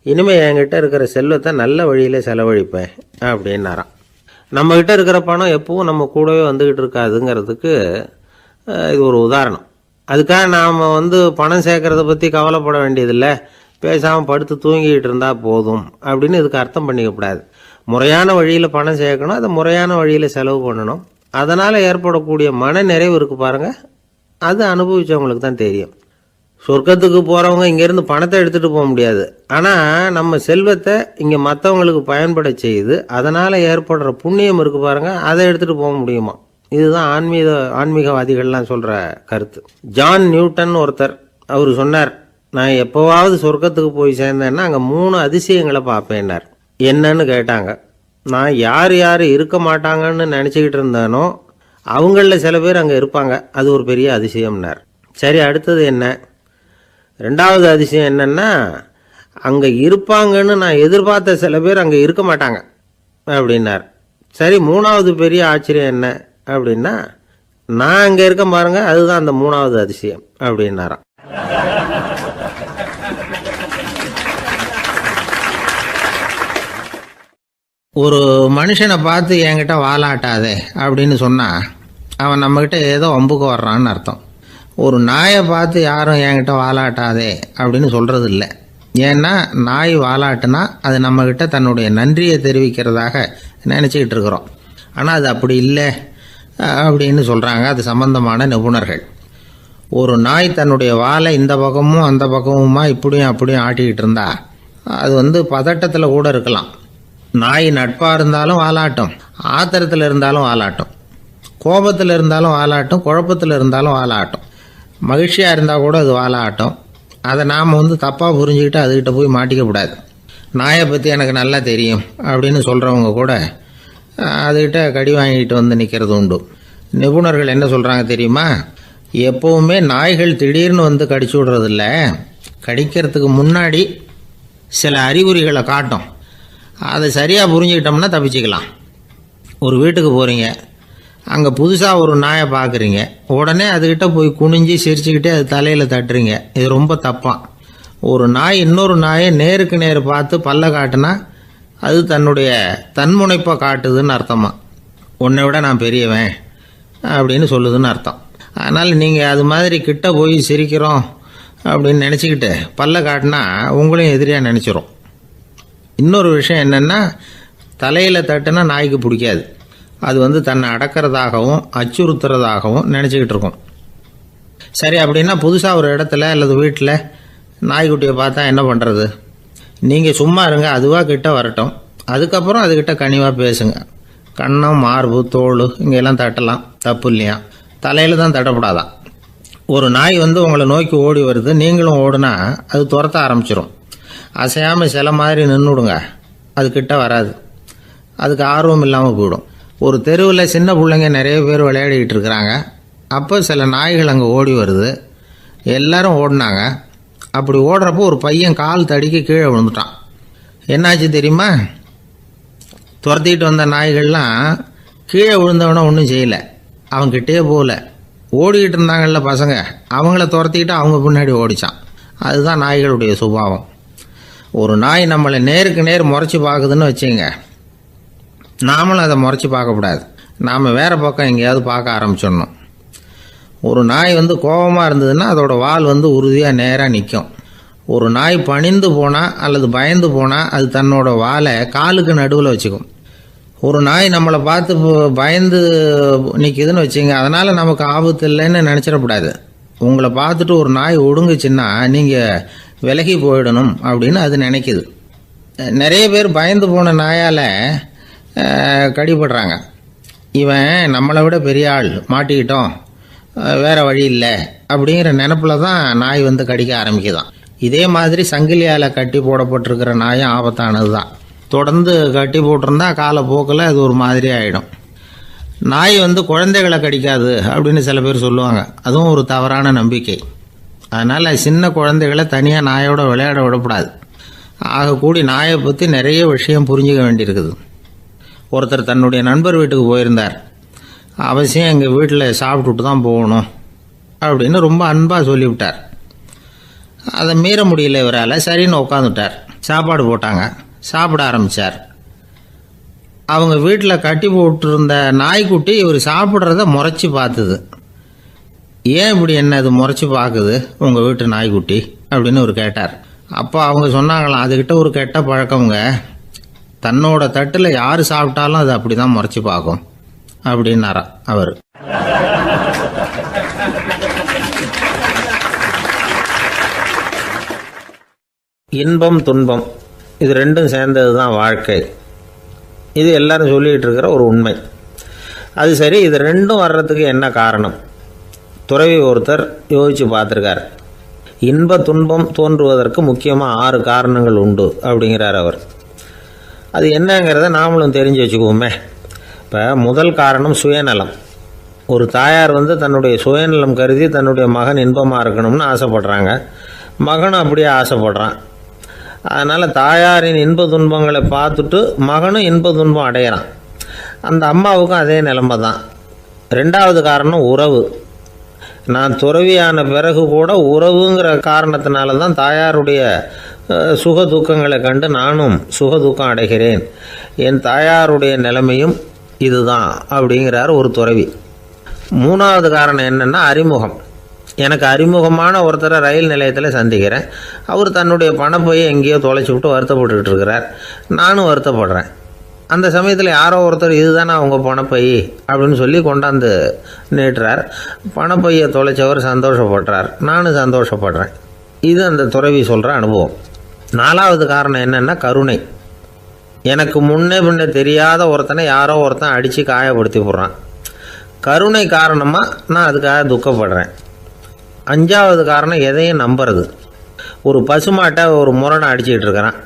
இனிமேல் என்கிட்ட இருக்கிற செல்வத்தை நல்ல வழியில் செலவழிப்பேன் அப்படின்னாராம். நம்மக்கிட்ட இருக்கிற பணம் எப்பவும் நம்ம கூடவே வந்துக்கிட்டு இருக்காதுங்கிறதுக்கு இது ஒரு உதாரணம். அதுக்காக நாம் பணம் சேர்க்கறத பற்றி கவலைப்பட வேண்டியதில்லை, பேசாமல் படுத்து தூங்கிக்கிட்டு இருந்தால் போதும் அப்படின்னு இதுக்கு அர்த்தம் பண்ணிக்கக்கூடாது. முறையான வழியில் பணம் சேர்க்கணும், அதை முறையான வழியில் செலவு பண்ணணும். அதனால் ஏற்படக்கூடிய மன நிறைவு இருக்குது பாருங்கள், அது அனுபவித்தவங்களுக்கு தான் தெரியும். சொர்க்கத்துக்கு போகிறவங்க இங்கேருந்து பணத்தை எடுத்துகிட்டு போக முடியாது. ஆனால் நம்ம செல்வத்தை இங்கே மற்றவங்களுக்கு பயன்பட செய்து அதனால் ஏற்படுற புண்ணியம் இருக்குது பாருங்கள், அதை எடுத்துகிட்டு போக முடியுமா. இதுதான் ஆன்மீகவாதிகள்லாம் சொல்கிற கருத்து. ஜான் நியூட்டன் ஒருத்தர், அவர் சொன்னார், நான் எப்போவாவது சொர்க்கத்துக்கு போய் சேர்ந்தேன்னா அங்கே 3 அதிசயங்களை பார்ப்பேன்னார். என்னன்னு கேட்டாங்க. நான் யார் யார் இருக்க மாட்டாங்கன்னு நினச்சிக்கிட்டு இருந்தேனோ அவங்களில் சில பேர் அங்கே இருப்பாங்க, அது ஒரு பெரிய அதிசயம்னார். சரி, அடுத்தது என்ன? 2வது அதிசயம் என்னன்னா, அங்கே இருப்பாங்கன்னு நான் எதிர்பார்த்த சில பேர் அங்கே இருக்க மாட்டாங்க அப்படின்னார். சரி, 3வது பெரிய ஆச்சரியம் என்ன அப்படின்னா, நான் அங்கே இருக்க பாருங்க, அதுதான் அந்த 3வது அதிசயம் அப்படின்னாராம். ஒரு மனுஷனை பார்த்து என்கிட்ட வாலாட்டாதே அப்படின்னு சொன்னால் அவன் நம்மக்கிட்ட ஏதோ வம்புக்கு வர்றான்னு அர்த்தம். ஒரு நாயை பார்த்து யாரும் என்கிட்ட வாலாட்டாதே அப்படின்னு சொல்கிறது இல்லை. ஏன்னா நாய் வாலாட்டுனா அது நம்மக்கிட்ட தன்னுடைய நன்றியை தெரிவிக்கிறதாக நினச்சிக்கிட்டு இருக்கிறோம். ஆனால் அது அப்படி இல்லை அப்படின்னு சொல்கிறாங்க அது சம்பந்தமான நிபுணர்கள். ஒரு நாய் தன்னுடைய வாலை இந்த பக்கமும் அந்த பக்கமுமா இப்படியும் அப்படியும் ஆட்டிக்கிட்டு இருந்தா அது பதட்டத்தில் கூட இருக்கலாம். நாய் நட்பாக இருந்தாலும் வாலாட்டும், ஆத்திரத்தில் இருந்தாலும் வாலாட்டும், கோபத்தில் இருந்தாலும் வாலாட்டும், குழப்பத்தில் இருந்தாலும் வாலாட்டும், மகிழ்ச்சியாக இருந்தால் கூட அது வாலாட்டும். அதை நாம் தப்பாக புரிஞ்சுக்கிட்டு அதுக்கிட்ட போய் மாட்டிக்கக்கூடாது. நாயை பற்றி எனக்கு நல்லா தெரியும் அப்படின்னு சொல்கிறவங்க கூட அதுக்கிட்ட கடி வாங்கிட்டு நிற்கிறது உண்டு. நிபுணர்கள் என்ன சொல்கிறாங்க தெரியுமா? எப்போவுமே நாய்கள் திடீர்னு கடிச்சு விடுறதில்ல, கடிக்கிறதுக்கு முன்னாடி சில அறிகுறிகளை காட்டும். அதை சரியாக புரிஞ்சுக்கிட்டோம்னா தப்பிச்சிக்கலாம். ஒரு வீட்டுக்கு போகிறீங்க, அங்கே புதுசாக ஒரு நாயை பார்க்குறீங்க, உடனே அதுக்கிட்ட போய் குனிஞ்சு சிரிச்சுக்கிட்டே அது தலையில் தட்டுறீங்க. இது ரொம்ப தப்பான். ஒரு நாய் இன்னொரு நாயை நேருக்கு நேர் பார்த்து பல்ல காட்டுனா அது தன்னுடைய தன்முனைப்பை காட்டுதுன்னு அர்த்தமா. உன்னை விட நான் பெரியவன் அப்படின்னு சொல்லுதுன்னு அர்த்தம். அதனால் நீங்கள் அது மாதிரி கிட்ட போய் சிரிக்கிறோம் அப்படின்னு நினச்சிக்கிட்டு பல்ல காட்டினா உங்களையும் எதிரியாக நினச்சிரும். இன்னொரு விஷயம் என்னென்னா, தலையில் தட்டுனா நாய்க்கு பிடிக்காது. அது தன்னை அடக்கிறதாகவும் அச்சுறுத்துறதாகவும் நினச்சிக்கிட்டு இருக்கும். சரி, அப்படின்னா புதுசாக ஒரு இடத்துல அல்லது வீட்டில் நாய்க்குட்டியை பார்த்தா என்ன பண்ணுறது? நீங்கள் சும்மா இருங்க, அதுவாக கிட்ட வரட்டும். அதுக்கப்புறம் அதுக்கிட்ட கனிவாக பேசுங்க. கன்னம், மார்பு, தோல் இங்கெல்லாம் தட்டலாம், தப்பு இல்லையா? தலையில் தான் தட்டப்படாதான். ஒரு நாய் வந்து உங்களை நோக்கி ஓடி வருது, நீங்களும் ஓடுனா அது துரத்த ஆரம்பிச்சிடும். அசையாமல் சில மாதிரி நின்றுடுங்க, அது கிட்ட வராது. அதுக்கு ஆர்வம் இல்லாமல் போயிடும். ஒரு தெருவில் சின்ன பிள்ளைங்க நிறைய பேர் விளையாடிக்கிட்டு இருக்கிறாங்க. அப்போ சில நாய்கள் அங்கே ஓடி வருது. எல்லாரும் ஓடினாங்க. அப்படி ஓடுறப்போ ஒரு பையன் கால் தடிக்க கீழே விழுந்துட்டான். என்னாச்சு தெரியுமா? துரத்திட்டு வந்த நாய்கள்லாம் கீழே விழுந்தவன ஒன்றும் செய்யலை, அவன்கிட்டே போகல. ஓடிக்கிட்டு இருந்தாங்கல்ல பசங்க, அவங்கள துரத்திக்கிட்டு அவங்க பின்னாடி ஓடிச்சான். அதுதான் நாய்களுடைய சுபாவம். ஒரு நாய் நம்மளை நேருக்கு நேர் முறைச்சி பார்க்குதுன்னு வச்சுங்க, நாமளும் அதை முறைச்சி பார்க்கக்கூடாது. நாம் வேறு பக்கம் எங்கேயாவது பார்க்க ஆரம்பிச்சிடணும். ஒரு நாய் வந்து கோபமாக இருந்ததுன்னா அதோட வால் வந்து உறுதியாக நேராக நிற்கும். ஒரு நாய் பணிந்து போனால் அல்லது பயந்து போனால் அது தன்னோட வாலை காலுக்கு நடுவில் வச்சுக்கும். ஒரு நாய் நம்மளை பார்த்து பயந்து நிற்கிதுன்னு வச்சுங்க, அதனால் நமக்கு ஆபத்து இல்லைன்னு நினச்சிடக்கூடாது. உங்களை பார்த்துட்டு ஒரு நாய் ஒடுங்குச்சுன்னா நீங்கள் விலகி போயிடணும் அப்படின்னு அது நினைக்குது. நிறைய பேர் பயந்து போன நாயால் கடிபடுறாங்க. இவன் நம்மளை விட பெரிய ஆள், மாட்டிக்கிட்டோம், வேறு வழி இல்லை அப்படிங்கிற நினப்பில் தான் நாய் வந்து கடிக்க ஆரம்பிக்குதான். இதே மாதிரி சங்கிலியால் கட்டி போடப்பட்டிருக்கிற நாயும் ஆபத்தானது தான். தொடர்ந்து கட்டி போட்டிருந்தா காலப்போக்கில் அது ஒரு மாதிரி ஆகிடும். நாய் வந்து குழந்தைகளை கடிக்காது அப்படின்னு சில பேர் சொல்லுவாங்க. அதுவும் ஒரு தவறான நம்பிக்கை. அதனால் சின்ன குழந்தைகளை தனியாக நாயோட விளையாட விடக்கூடாது. ஆகக்கூடி நாயை பற்றி நிறைய விஷயம் புரிஞ்சுக்க வேண்டியிருக்குது. ஒருத்தர் தன்னுடைய நண்பர் வீட்டுக்கு போயிருந்தார். அவசியம் எங்கள் வீட்டில் சாப்பிட்டுட்டு தான் போகணும் அப்படின்னு ரொம்ப அன்பாக சொல்லிவிட்டார். அதை மீற முடியல இவரால். சரின்னு உட்காந்துட்டார். சாப்பாடு போட்டாங்க, சாப்பிட ஆரம்பித்தார். அவங்க வீட்டில் கட்டி போட்டிருந்த நாய்க்குட்டி இவர் சாப்பிட்றத முறைச்சி பார்த்துது. ஏன் இப்படி என்ன இது முறைச்சி பார்க்குது உங்கள் வீட்டு நாய்க்குட்டி அப்படின்னு அவர் கேட்டார். அப்போ அவங்க சொன்னாங்களாம், அதுக்கிட்ட ஒரு கெட்ட பழக்கங்க, தன்னோட தட்டில் யார் சாப்பிட்டாலும் அது அப்படி தான் முறைச்சி பார்க்கும் அப்படின்னாரா அவர். இன்பம் துன்பம் இது ரெண்டும் சேர்ந்தது தான் வாழ்க்கை. இது எல்லாரும் சொல்லிகிட்டு இருக்கிற ஒரு உண்மை. அது சரி, இது ரெண்டும் வர்றதுக்கு என்ன காரணம்? துறவி ஒருத்தர் யோசித்து பார்த்துருக்கார். இன்ப துன்பம் தோன்றுவதற்கு முக்கியமாக 6 காரணங்கள் உண்டு அப்படிங்கிறார் அவர். அது என்னங்கிறத நாமளும் தெரிஞ்சு வச்சுக்குவோமே. இப்போ முதல் காரணம் சுயநலம். ஒரு தாயார் வந்து தன்னுடைய சுயநலம் கருதி தன்னுடைய மகன் இன்பமாக இருக்கணும்னு ஆசைப்படுறாங்க. மகனும் அப்படியே ஆசைப்படுறான். அதனால் தாயாரின் இன்ப துன்பங்களை பார்த்துட்டு மகனும் இன்ப துன்பம் அடையிறான். அந்த அம்மாவுக்கும் அதே நிலைமை தான். 2வது காரணம் உறவு. நான் துறவியான பிறகு கூட உறவுங்கிற காரணத்தினால தான் தாயாருடைய சுக துக்கங்களை கண்டு நானும் சுக துக்கம் அடைகிறேன். என் தாயாருடைய நிலைமையும் இதுதான் அப்படிங்கிறார் ஒரு துறவி. 3வது காரணம் என்னென்னா அறிமுகம். எனக்கு அறிமுகமான ஒருத்தரை ரயில் நிலையத்தில் சந்திக்கிறேன். அவர் தன்னுடைய பணப்பையை எங்கேயோ தொலைச்சி விட்டு வருத்தப்பட்டுக்கிட்டு இருக்கிறார். நானும் வருத்தப்படுறேன். அந்த சமயத்தில் யாரோ ஒருத்தர் இதுதானே அவங்க பணப்பை அப்படின்னு சொல்லி கொண்டாந்து நீட்டுறார். பணப்பையை தொலைச்சவர் சந்தோஷப்படுறார், நானும் சந்தோஷப்படுறேன். இது அந்த துறவி சொல்கிற அனுபவம். 4வது காரணம் என்னென்னா கருணை. எனக்கு முன்னே பின்னே தெரியாத ஒருத்தனை யாரோ ஒருத்தன் அடித்து காயப்படுத்தி போடுறான். கருணை காரணமாக நான் அதுக்காக துக்கப்படுறேன். 5வது காரணம் எதையும் நம்புறது. ஒரு பசுமாட்டை ஒரு முரணை அடிச்சுக்கிட்டு இருக்கிறான்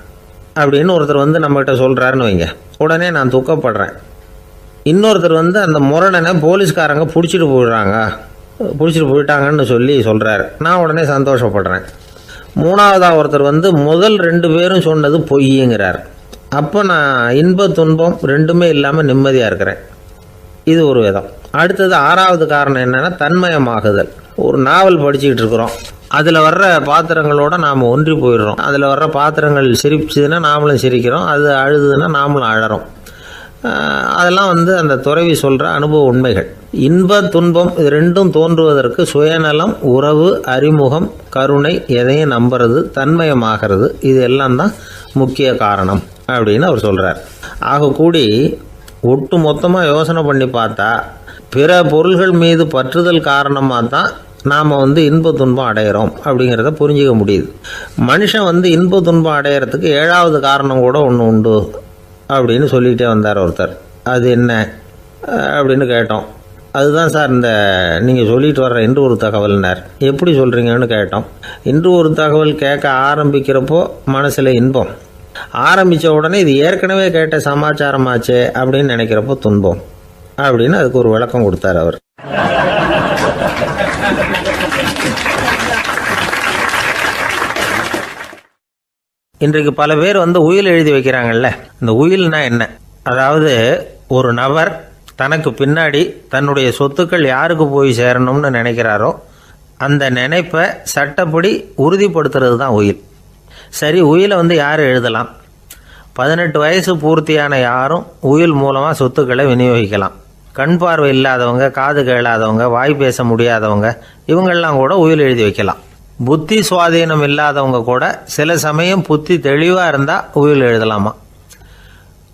அப்படின்னு ஒருத்தர் வந்து நம்மகிட்ட சொல்கிறாருன்னு வைங்க, உடனே நான் துக்கப்படுறேன். இன்னொருத்தர் வந்து அந்த முரணனை போலீஸ்காரங்க பிடிச்சிட்டு போயிட்டாங்கன்னு சொல்கிறாரு, நான் உடனே சந்தோஷப்படுறேன். 3வதாக ஒருத்தர் வந்து முதல் 2 பேரும் சொன்னது பொய்யுங்கிறார். அப்போ நான் இன்ப துன்பம் ரெண்டுமே இல்லாமல் நிம்மதியாக இருக்கிறேன். இது ஒரு விதம். அடுத்தது 6வது காரணம் என்னென்னா தன்மயமாகுதல். ஒரு நாவல் படிச்சுக்கிட்டு இருக்கிறோம், அதில் வர்ற பாத்திரங்களோட நாம் ஒன்றி போயிடுறோம். அதில் வர்ற பாத்திரங்கள் சிரிச்சுதுன்னா நாமளும் சிரிக்கிறோம், அது அழுதுன்னா நாமளும் அழறோம். அதெல்லாம் வந்து அந்த துறவி சொல்கிற அனுபவ உண்மைகள். இன்ப துன்பம் இது ரெண்டும் தோன்றுவதற்கு சுயநலம், உறவு, அறிமுகம், கருணை, எதையும் நம்புறது, தன்மயமாகிறது, இது எல்லாம் தான் முக்கிய காரணம் அப்படின்னு அவர் சொல்கிறார். ஆகக்கூடி ஒட்டு மொத்தமாக யோசனை பண்ணி பார்த்தா பிற பொருள்கள் மீது பற்றுதல் காரணமாக தான் நாம் இன்ப துன்பம் அடையிறோம் அப்படிங்கிறத புரிஞ்சிக்க முடியுது. மனுஷன் இன்ப துன்பம் அடையிறதுக்கு 7வது காரணம் கூட ஒன்று உண்டு அப்படின்னு சொல்லிகிட்டே வந்தார் ஒருத்தர். அது என்ன அப்படின்னு கேட்டோம். அதுதான் சார் இந்த நீங்கள் சொல்லிட்டு வர்ற இன்று ஒரு தகவல்னார். எப்படி சொல்கிறீங்கன்னு கேட்டோம். இன்று ஒரு தகவல் கேட்க ஆரம்பிக்கிறப்போ மனசில் இன்பம், ஆரம்பித்த உடனே இது ஏற்கனவே கேட்ட சமாச்சாரமாச்சே அப்படின்னு நினைக்கிறப்போ துன்பம் அப்படின்னு அதுக்கு ஒரு விளக்கம் கொடுத்தார் அவர். இன்றைக்கு பல பேர் உயில் எழுதி வைக்கிறாங்கல்ல. இந்த உயில்னா என்ன? அதாவது ஒரு நபர் தனக்கு பின்னாடி தன்னுடைய சொத்துக்கள் யாருக்கு போய் சேரணும்னு நினைக்கிறாரோ அந்த நினைப்பை சட்டப்படி உறுதிப்படுத்துறது தான் உயில். சரி, உயிலை யார் எழுதலாம்? 18 வயசு பூர்த்தியான யாரும் உயில் மூலமாக சொத்துக்களை விநியோகிக்கலாம். கண் பார்வை இல்லாதவங்க, காது கேளாதவங்க, வாய் பேச முடியாதவங்க, இவங்கெல்லாம் கூட உயில் எழுதி வைக்கலாம். புத்தி சுவாதீனம் இல்லாதவங்க கூட சில சமயம் புத்தி தெளிவாக இருந்தால் உயில் எழுதலாமா.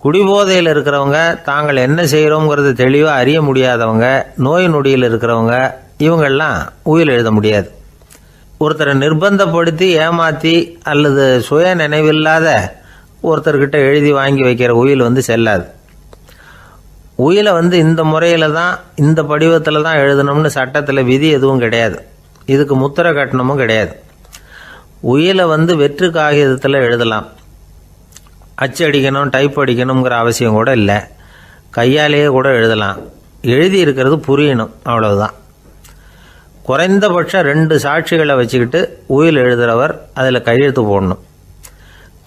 குடிபோதையில் இருக்கிறவங்க, தாங்கள் என்ன செய்கிறோங்கிறது தெளிவாக அறிய முடியாதவங்க, நோய் நொடியில் இருக்கிறவங்க, இவங்கெல்லாம் உயில் எழுத முடியாது. ஒருத்தரை நிர்பந்தப்படுத்தி ஏமாற்றி அல்லது சுய நினைவில்லாத ஒருத்தர்கிட்ட எழுதி வாங்கி வைக்கிற உயில் செல்லாது. உயிலை இந்த முறையில் தான், இந்த படிவத்தில் தான் எழுதணும்னு சட்டத்தில் விதி எதுவும் கிடையாது. இதுக்கு முத்திரை கட்டணமும் கிடையாது. உயிலை வெற்று காகிதத்தில் எழுதலாம். அச்சு அடிக்கணும், டைப் அடிக்கணுங்கிற அவசியம் கூட இல்லை. கையாலேயே கூட எழுதலாம். எழுதி இருக்கிறது புரியணும், அவ்வளவுதான். குறைந்தபட்சம் 2 சாட்சிகளை வச்சுக்கிட்டு உயில் எழுதுகிறவர் அதில் கையெழுத்து போடணும்.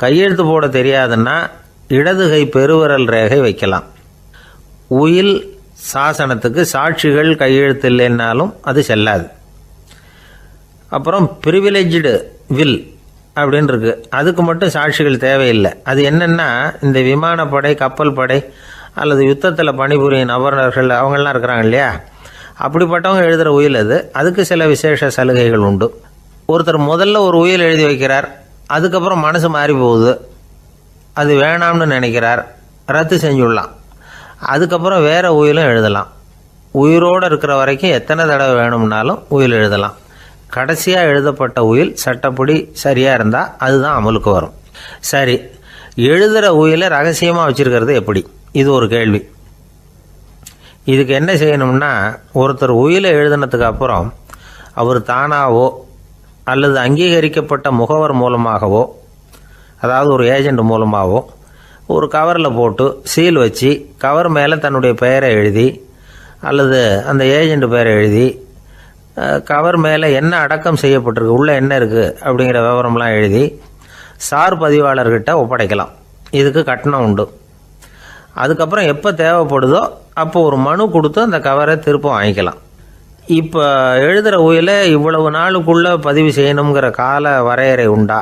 கையெழுத்து போட தெரியாதுன்னா இடது கை பெருவிரல் ரேகை வைக்கலாம். உயில் சாசனத்துக்கு சாட்சிகள் கையெழுத்து இல்லைன்னாலும் அது செல்லாது. அப்புறம் ப்ரிவிலேஜ்டு வில் அப்படின்னு இருக்கு. அதுக்கு மட்டும் சாட்சிகள் தேவையில்லை. அது என்னென்னா, இந்த விமானப்படை, கப்பல் படை அல்லது யுத்தத்தில் பணிபுரியும் நபர்கள் அவங்கெல்லாம் இருக்கிறாங்க இல்லையா, அப்படிப்பட்டவங்க எழுதுகிற உயில் அது. அதுக்கு சில விசேஷ சலுகைகள் உண்டு. ஒருத்தர் முதல்ல ஒரு உயில் எழுதி வைக்கிறார், அதுக்கப்புறம் மனசு மாறி போகுது, அது வேணாம்னு நினைக்கிறார், ரத்து செஞ்சுடலாம். அதுக்கப்புறம் வேற உயிலும் எழுதலாம். உயிரோடு இருக்கிற வரைக்கும் எத்தனை தடவை வேணும்னாலும் உயில் எழுதலாம். கடைசியாக எழுதப்பட்ட உயில் சட்டப்படி சரியாக இருந்தால் அதுதான் அமலுக்கு வரும். சரி, எழுதுகிற உயிலை ரகசியமாக வச்சுருக்கிறது எப்படி? இது ஒரு கேள்வி. இதுக்கு என்ன செய்யணும்னா, ஒருத்தர் உயிலை எழுதினதுக்கு அப்புறம் அவர் தானாவோ அல்லது அங்கீகரிக்கப்பட்ட முகவர் மூலமாகவோ, அதாவது ஒரு ஏஜெண்ட் மூலமாகவோ, ஒரு கவரில் போட்டு சீல் வச்சு கவர் மேலே தன்னுடைய பெயரை எழுதி அல்லது அந்த ஏஜெண்ட் பெயரை எழுதி கவர் மேலே என்ன அடக்கம் செய்யப்பட்டிருக்கு, உள்ளே என்ன இருக்குது அப்படிங்கிற விவரம்லாம் எழுதி சார் பதிவாளர்கிட்ட ஒப்படைக்கலாம். இதுக்கு கட்டணம் உண்டு. அதுக்கப்புறம் எப்போ தேவைப்படுதோ அப்போ ஒரு மனு கொடுத்து அந்த கவரை திரும்ப வாங்கிக்கலாம். இப்போ எழுதுகிற உயிலை இவ்வளவு நாளுக்குள்ளே பதிவு செய்யணுங்கிற கால வரையறை உண்டா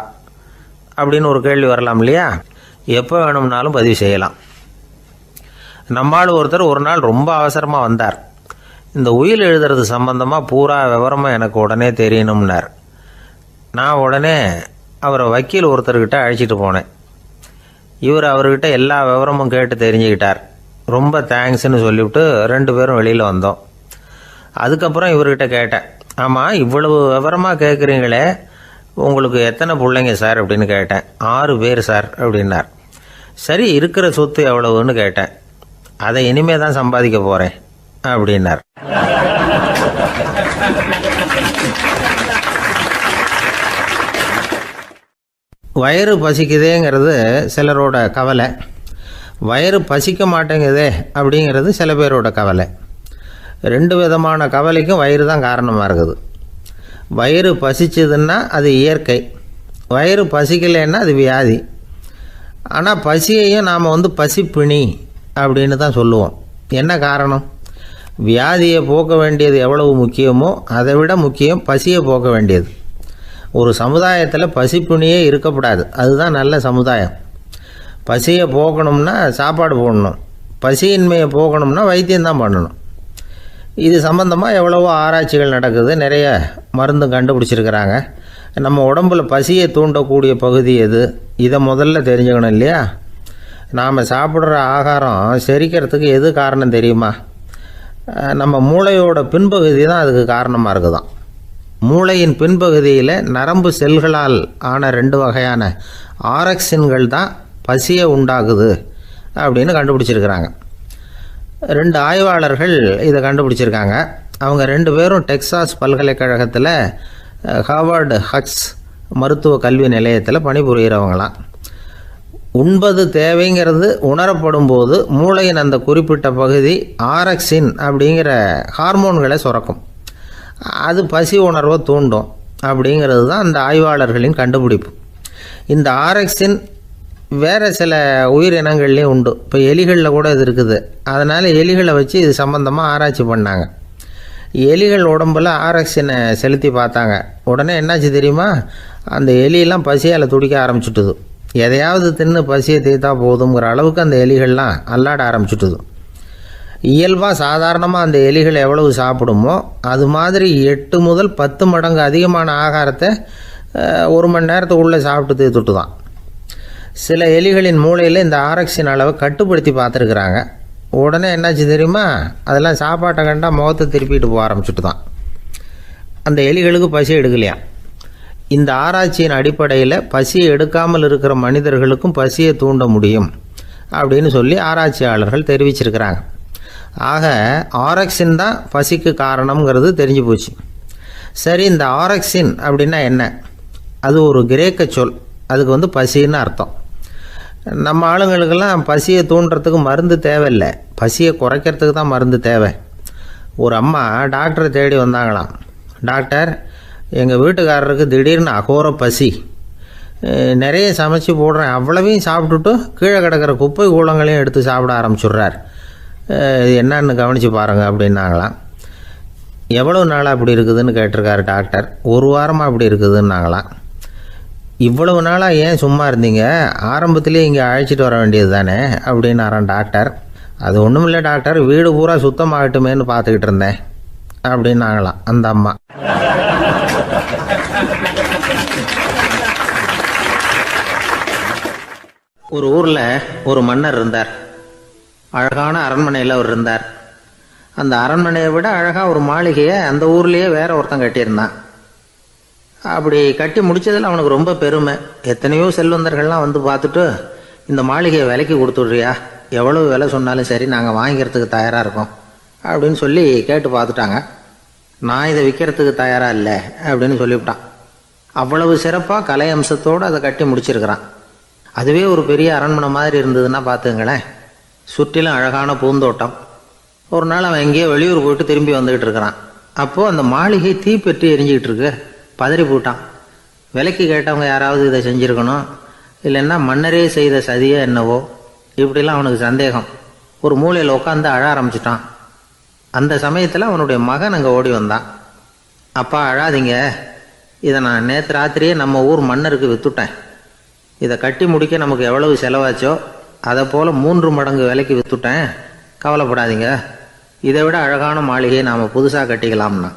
அப்படின்னு ஒரு கேள்வி வரலாம் இல்லையா? எப்போ வேணும்னாலும் பதிவு செய்யலாம். நம்மால் ஒருத்தர் ஒரு நாள் ரொம்ப அவசரமாக வந்தார். இந்த உயில் எழுதுறது சம்பந்தமாக பூரா விவரமாக எனக்கு உடனே தெரியணும்னார். நான் உடனே அவரை வக்கீல் ஒருத்தர்கிட்ட அழைச்சிட்டு போனேன். இவர் அவர்கிட்ட எல்லா விவரமும் கேட்டு தெரிஞ்சுக்கிட்டார். ரொம்ப தேங்க்ஸ்ன்னு சொல்லிவிட்டு 2 பேரும் வெளியில் வந்தோம். அதுக்கப்புறம் இவர்கிட்ட கேட்டேன், ஆமாம் இவ்வளவு விவரமாக கேட்குறீங்களே, உங்களுக்கு எத்தனை பிள்ளைங்க சார் அப்படின்னு கேட்டேன். 6 பேர் சார் அப்படின்னார். சரி, இருக்கிற சொத்து எவ்வளவுன்னு கேட்டேன். அதை இனிமே தான் சம்பாதிக்க போகிறேன் அப்படின்னார். வயிறு பசிக்குதேங்கிறது சிலரோட கவலை, வயிறு பசிக்க மாட்டேங்குதே அப்படிங்கிறது சில பேரோட கவலை. 2 விதமான கவலைக்கும் வயிறு தான் காரணமாக இருக்குது. வயிறு பசிச்சதுன்னா அது இயற்கை, வயிறு பசிக்கலைன்னா அது வியாதி. ஆனால் பசியையும் நாம் பசிப்பிணி அப்படின்னு தான் சொல்லுவோம். என்ன காரணம்? வியாதியை போக்க வேண்டியது எவ்வளவு முக்கியமோ அதை விட முக்கியம் பசியை போக்க வேண்டியது. ஒரு சமுதாயத்தில் பசிப்பிணியே இருக்கக்கூடாது, அதுதான் நல்ல சமுதாயம். பசியை போக்கணும்னா சாப்பாடு போடணும், பசியின்மையை போக்கணும்னா வைத்தியம்தான் பண்ணணும். இது சம்பந்தமாக எவ்வளவோ ஆராய்ச்சிகள் நடக்குது, நிறைய மருந்து கண்டுபிடிச்சிருக்கிறாங்க. நம்ம உடம்புல பசியை தூண்டக்கூடிய பகுதி எது, இதை முதல்ல தெரிஞ்சுக்கணும் இல்லையா? நாம் சாப்பிட்ற ஆகாரம் செரிக்கிறதுக்கு எது காரணம் தெரியுமா? நம்ம மூளையோட பின்பகுதி தான் அதுக்கு காரணமாக இருக்குதான். மூளையின் பின்பகுதியில் நரம்பு செல்களால் ஆன 2 வகையான ஆரக்சின்கள் தான் பசியை உண்டாகுது அப்படின்னு கண்டுபிடிச்சிருக்கிறாங்க. 2 ஆய்வாளர்கள் இதை கண்டுபிடிச்சிருக்காங்க. அவங்க 2 பேரும் டெக்சாஸ் பல்கலைக்கழகத்தில் ஹார்வர்டு ஹக்ஸ் மருத்துவ கல்வி நிலையத்தில் பணிபுரிகிறவங்களாம். உண்பது தேவைங்கிறது உணரப்படும் போது மூளையின் அந்த குறிப்பிட்ட பகுதி ஆரக்சின் அப்படிங்கிற ஹார்மோன்களை சுரக்கும். அது பசி உணர்வை தூண்டும் அப்படிங்கிறது தான் அந்த ஆய்வாளர்களின் கண்டுபிடிப்பு. இந்த ஆரக்சின் வேறு சில உயிரினங்கள்லேயும் உண்டு. இப்போ எலிகளில் கூட இது இருக்குது. அதனால் எலிகளை வச்சு இது சம்பந்தமாக ஆராய்ச்சி பண்ணாங்க. எலிகள் உடம்பில் ஆரக்சினை செலுத்தி பார்த்தாங்க. உடனே என்னாச்சு தெரியுமா? அந்த எலியெல்லாம் பசியால் துடிக்க ஆரம்பிச்சுட்டுது. எதையாவது தின்னு பசியை தீர்த்தா போதுங்கிற அளவுக்கு அந்த எலிகள்லாம் அல்லாட ஆரம்பிச்சுட்டுது. இயல்பாக சாதாரணமாக அந்த எலிகள் எவ்வளவு சாப்பிடுமோ அது மாதிரி 8 முதல் 10 மடங்கு அதிகமான ஆகாரத்தை 1 மணி நேரத்துக்குள்ளே சாப்பிட்டு தீர்த்துட்டு தான். சில எலிகளின் மூளையில் இந்த ஆரக்சின் அளவை கட்டுப்படுத்தி பார்த்துருக்குறாங்க. உடனே என்னாச்சு தெரியுமா? அதெல்லாம் சாப்பாட்டை கண்டா முகத்தை திருப்பிட்டு போக ஆரம்பிச்சுட்டு தான். அந்த எலிகளுக்கு பசி எடுக்கலையாம். இந்த ஆராய்ச்சியின் அடிப்படையில் பசியை எடுக்காமல் இருக்கிற மனிதர்களுக்கும் பசியை தூண்ட முடியும் அப்படின்னு சொல்லி ஆராய்ச்சியாளர்கள் தெரிவிச்சிருக்கிறாங்க. ஆக ஆரக்சின் தான் பசிக்கு காரணம்ங்கிறது தெரிஞ்சு போச்சு. சரி, இந்த ஆரக்சின் அப்படின்னா என்ன? அது ஒரு கிரேக்க சொல். அதுக்கு பசின்னு அர்த்தம். நம்ம ஆளுங்களுக்கெல்லாம் பசியை தூண்டுறதுக்கு மருந்து தேவையில்லை, பசியை குறைக்கிறதுக்கு தான் மருந்து தேவை. ஒரு அம்மா டாக்டரை தேடி வந்தாங்களாம். டாக்டர், எங்கள் வீட்டுக்காரருக்கு திடீர்னு அகோர பசி, நிறைய சமைச்சு போடுறேன், அவ்வளவையும் சாப்பிட்டுட்டு கீழே கிடக்கிற குப்பை கூலங்களையும் எடுத்து சாப்பிட ஆரம்பிச்சுட்றார், இது என்னன்னு கவனித்து பாருங்கள் அப்படின்னாங்களாம். எவ்வளோ நாளாக அப்படி இருக்குதுன்னு கேட்டிருக்காரு டாக்டர். 1 வாரமாக அப்படி இருக்குதுன்னாங்களாம். இவ்வளவு நாளாக ஏன் சும்மா இருந்தீங்க? ஆரம்பத்திலே இங்கே அழைச்சிட்டு வர வேண்டியது தானே அப்படின்னாரான் டாக்டர். அது ஒன்றும் இல்லை டாக்டர், வீடு பூரா சுத்தமாகட்டுமேன்னு பார்த்துக்கிட்டு இருந்தேன் அப்படின்னாங்களாம் அந்த அம்மா. ஒரு ஊரில் ஒரு மன்னர் இருந்தார். அழகான அரண்மனையில் அவர் இருந்தார். அந்த அரண்மனையை விட அழகாக ஒரு மாளிகையை அந்த ஊர்லேயே வேற ஒருத்தன் கட்டியிருந்தான். அப்படி கட்டி முடித்ததில் அவனுக்கு ரொம்ப பெருமை. எத்தனையோ செல்வந்தர்கள்லாம் வந்து பார்த்துட்டு, இந்த மாளிகையை விலைக்கு கொடுத்துட்றியா, எவ்வளவு விலை சொன்னாலும் சரி நாங்கள் வாங்கிக்கிறதுக்கு தயாராக இருக்கோம் அப்படின்னு சொல்லி கேட்டு பார்த்துட்டாங்க. நான் இதை விற்கிறதுக்கு தயாராக இல்லை அப்படின்னு சொல்லிவிட்டான். அவ்வளவு சிறப்பாக கலை அம்சத்தோடு அதை கட்டி முடிச்சிருக்கிறான். அதுவே ஒரு பெரிய அரண்மனை மாதிரி இருந்ததுன்னா பார்த்துங்களேன். சுற்றிலும் அழகான பூந்தோட்டம். ஒரு நாள் அவன் எங்கேயோ வெளியூர் போயிட்டு திரும்பி வந்துக்கிட்டு இருக்கிறான். அப்போது அந்த மாளிகை தீப்பெட்டி எரிஞ்சிக்கிட்டு இருக்கு. பதறி போட்டான். விலைக்கு கேட்டவங்க யாராவது இதை செஞ்சுருக்கணும், இல்லைன்னா மன்னரே செய்த சதியே என்னவோ, இப்படிலாம் அவனுக்கு சந்தேகம். ஒரு மூலையில் உட்காந்து அழ ஆரம்பிச்சிட்டான். அந்த சமயத்தில் அவனுடைய மகன் அங்கே ஓடி வந்தான். அப்பா அழாதீங்க, இதை நான் நேற்று ராத்திரியே நம்ம ஊர் மன்னருக்கு விற்றுட்டேன். இதை கட்டி முடிக்க நமக்கு எவ்வளவு செலவாச்சோ அதை போல் 3 மடங்கு விலைக்கு விற்றுட்டேன், கவலைப்படாதீங்க. இதை விட அழகான மாளிகையை நாம் புதுசாக கட்டிக்கலாம்னா.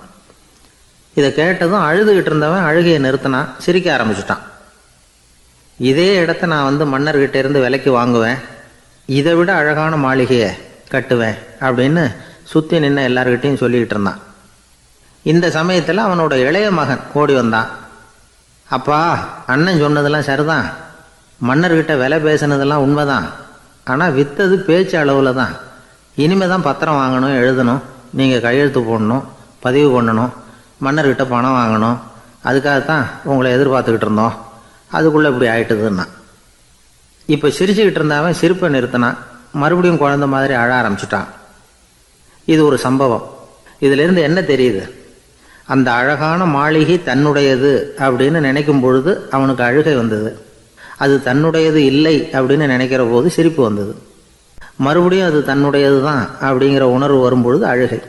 இதை கேட்டதும் அழுதுகிட்டு இருந்தவன் அழுகையை நிறுத்தினான், சிரிக்க ஆரம்பிச்சிட்டான். இதே இடத்த நான் மன்னர்கிட்ட இருந்து விலைக்கு வாங்குவேன், இதை விட அழகான மாளிகையை கட்டுவேன் அப்படின்னு சுற்றி நின்று எல்லார்கிட்டையும் சொல்லிக்கிட்டு இருந்தான். இந்த சமயத்தில் அவனோட இளைய மகன் ஓடி வந்தான். அப்பா, அண்ணன் சொன்னதெல்லாம் சரிதான், மன்னர்கிட்ட விலை பேசினதெல்லாம் உண்மைதான், ஆனால் விற்றது பேச்சு அளவில் தான். இனிமே தான் பத்திரம் வாங்கணும், எழுதணும், நீங்கள் கையெழுத்து போடணும், பதிவு பண்ணணும், மன்னர்கிட்ட பணம் வாங்கணும். அதுக்காகத்தான் உங்களை எதிர்பார்த்துக்கிட்டு இருந்தோம். அதுக்குள்ளே இப்படி ஆயிட்டுதுன்னா. இப்போ சிரிச்சுக்கிட்டு இருந்தவன் சிரிப்பை நிறுத்தினான். மறுபடியும் குழந்தை மாதிரி அழ ஆரம்பிச்சிட்டான். இது ஒரு சம்பவம். இதிலிருந்து என்ன தெரியுது? அந்த அழகான மாளிகை தன்னுடையது அப்படின்னு நினைக்கும் பொழுது அவனுக்கு அழுகை வந்தது. அது தன்னுடையது இல்லை அப்படின்னு நினைக்கிற போது சிரிப்பு வந்தது. மறுபடியும் அது தன்னுடையது தான் அப்படிங்கிற உணர்வு வரும்பொழுது அழுகை.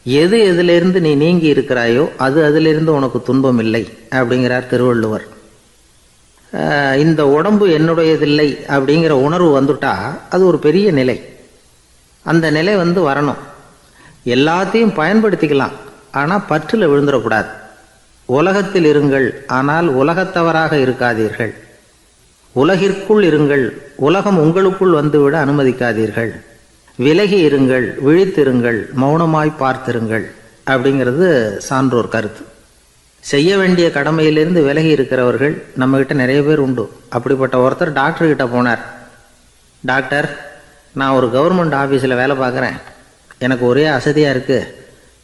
எது எதிலிருந்து நீ நீங்கி இருக்கிறாயோ அது அதிலிருந்து உனக்கு துன்பம் இல்லை அப்படிங்கிறார் திருவள்ளுவர். இந்த உடம்பு என்னுடையதில்லை அப்படிங்கிற உணர்வு வந்துட்டா அது ஒரு பெரிய நிலை. அந்த நிலை வரணும். எல்லாத்தையும் பயன்படுத்திக்கலாம், ஆனால் பற்றில் விழுந்துடக்கூடாது. உலகத்தில் இருங்கள், ஆனால் உலகத்தவராக இருக்காதீர்கள். உலகிற்குள் இருங்கள், உலகம் உங்களுக்குள் வந்துவிட அனுமதிக்காதீர்கள். விலகி இருங்கள், விழித்திருங்கள், மௌனமாய் பார்த்திருங்கள் அப்படிங்கிறது சான்றோர் கருத்து. செய்ய வேண்டிய கடமையிலிருந்து விலகி இருக்கிறவர்கள் நம்மகிட்ட நிறைய பேர் உண்டு. அப்படிப்பட்ட ஒருத்தர் டாக்டர்கிட்ட போனார். டாக்டர், நான் ஒரு கவர்மெண்ட் ஆஃபீஸில் வேலை பார்க்குறேன், எனக்கு ஒரே அசதியாக இருக்குது,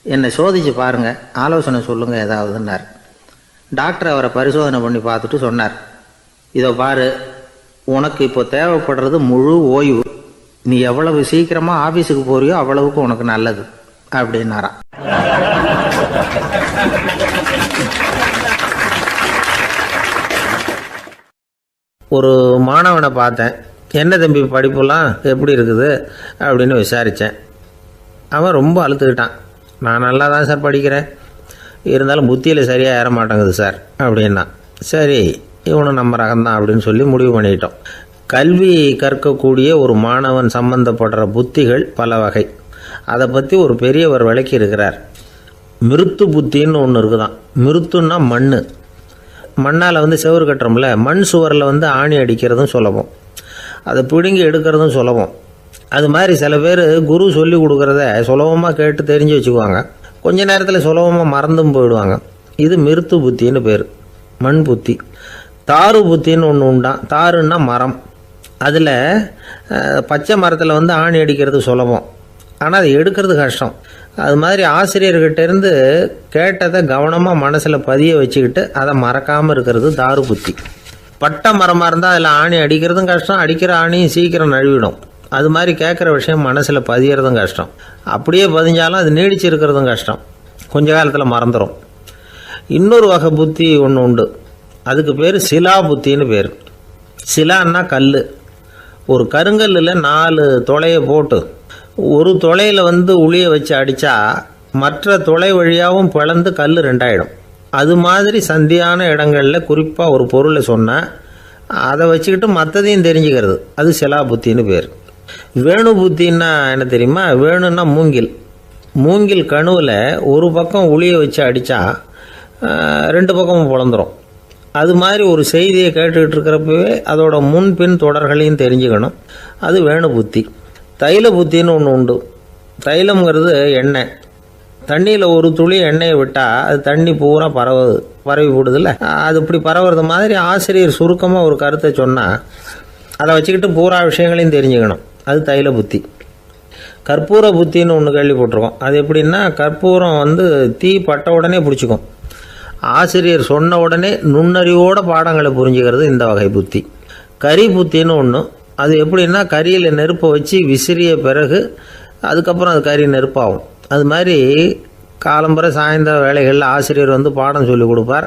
என்னை சோதிச்சு பாருங்கள், ஆலோசனை சொல்லுங்கள் ஏதாவதுன்னார். டாக்டர் அவரை பரிசோதனை பண்ணி பார்த்துட்டு சொன்னார், இதோ பாரு, உனக்கு இப்போ தேவைப்படுறது முழு ஓய்வு. நீ எவ்வளவு சீக்கிரமாக ஆஃபீஸுக்கு போறியோ அவ்வளவுக்கு உனக்கு நல்லது அப்படின்னாராம். ஒரு மாணவனை பார்த்தேன். என்ன தம்பி படிப்புலாம் எப்படி இருக்குது அப்படின்னு விசாரித்தேன். அவன் ரொம்ப அழுத்துக்கிட்டான். நான் நல்லா தான் சார் படிக்கிறேன், இருந்தாலும் புத்தியில் சரியாக ஏற மாட்டேங்குது சார் அப்படின்னா. சரி, இவனும் நம்ம ரகம்தான் அப்படின்னு சொல்லி முடிவு பண்ணிக்கிட்டோம். கல்வி கற்கக்கூடிய ஒரு மாணவன் சம்பந்தப்படுற புத்திகள் பல வகை. அதை பற்றி ஒரு பெரியவர் விளக்கி இருக்கிறார். மிருத்து புத்தின்னு ஒன்று இருக்குதான். மிருத்துன்னா மண்ணால் செவுறு கட்டுறோம்ல, மண் சுவரில் ஆணி அடிக்கிறதும் சுலபம், அதை பிடுங்கி எடுக்கிறதும் சுலபம். அது மாதிரி சில பேர் குரு சொல்லி கொடுக்குறத சுலபமாக கேட்டு தெரிஞ்சு வச்சுக்குவாங்க, கொஞ்ச நேரத்தில் சுலபமாக மறந்தும் போயிடுவாங்க. இது மிருத்து புத்தின்னு பேர், மண் புத்தி. தாரு புத்தின்னு ஒன்று உண்டான். தாருன்னா மரம். அதில் பச்சை மரத்தில் ஆணி அடிக்கிறது சுலபம், ஆனால் அதை எடுக்கிறது கஷ்டம். அது மாதிரி ஆசிரியர்கிட்டேருந்து கேட்டதை கவனமாக மனசில் பதிய வச்சுக்கிட்டு அதை மறக்காமல் இருக்கிறது தாரு புத்தி. பட்டை மரமாக இருந்தால் அதில் ஆணி அடிக்கிறதும் கஷ்டம், அடிக்கிற ஆணியும் சீக்கிரம் நழுவிடும். அது மாதிரி கேட்குற விஷயம் மனசில் பதியறதும் கஷ்டம். அப்படியே பதிஞ்சாலும் அது நீடிச்சு இருக்கிறதும் கஷ்டம், கொஞ்ச காலத்தில் மறந்துடும். இன்னொரு வகை புத்தி ஒன்று உண்டு, அதுக்கு பேர் சிலா புத்தின்னு பேர். சிலான்னா கல். ஒரு கருங்கல்லில் 4 துளையை போட்டு ஒரு துளையில் உளியை வச்சு அடித்தா மற்ற துளை வழியாகவும் பிளந்து கல் 2 ஆகிடும். அது மாதிரி சந்தியான இடங்களில் குறிப்பாக ஒரு பொருளை சொன்னால் அதை வச்சுக்கிட்டு மற்றதையும் தெரிஞ்சுக்கிறது, அது சிலா புத்தின்னு பேர். வேணு புத்தின்னா என்ன தெரியுமா? வேணுன்னா மூங்கில் கணுவில் ஒரு பக்கம் உளியை வச்சு அடித்தா 2 பக்கமும் பிளந்துடும். அது மாதிரி ஒரு செய்தியை கேட்டுக்கிட்டு இருக்கிறப்பவே அதோட முன்பின் தொடர்களையும் தெரிஞ்சுக்கணும், அது வேணு புத்தி. தைல புத்தின்னு ஒன்று உண்டு. தைலம்ங்கிறது எண்ணெய். தண்ணியில் ஒரு துளி எண்ணெயை விட்டால் அது தண்ணி பூரா பரவி போடுதில்ல, அது இப்படி பரவுறது மாதிரி ஆசிரியர் சுருக்கமாக ஒரு கருத்தை சொன்னால் அதை வச்சுக்கிட்டு பூரா விஷயங்களையும் தெரிஞ்சுக்கணும், அது தைல புத்தி. கற்பூர புத்தின்னு ஒன்று கேள்விப்பட்டிருக்கோம். அது எப்படின்னா, கற்பூரம் தீ பட்ட உடனே பிடிச்சிக்கும். ஆசிரியர் சொன்ன உடனே நுண்ணறிவோட பாடங்களை புரிஞ்சுக்கிறது இந்த வகை புத்தி. கரி புத்தின்னு ஒன்று. அது எப்படின்னா, கரியில் நெருப்பை வச்சு விசிறிய பிறகு அதுக்கப்புறம் அது கறி நெருப்பாகும். அது மாதிரி காலம்பரை சாயந்தர வேலைகளில் ஆசிரியர் பாடம் சொல்லி கொடுப்பார்,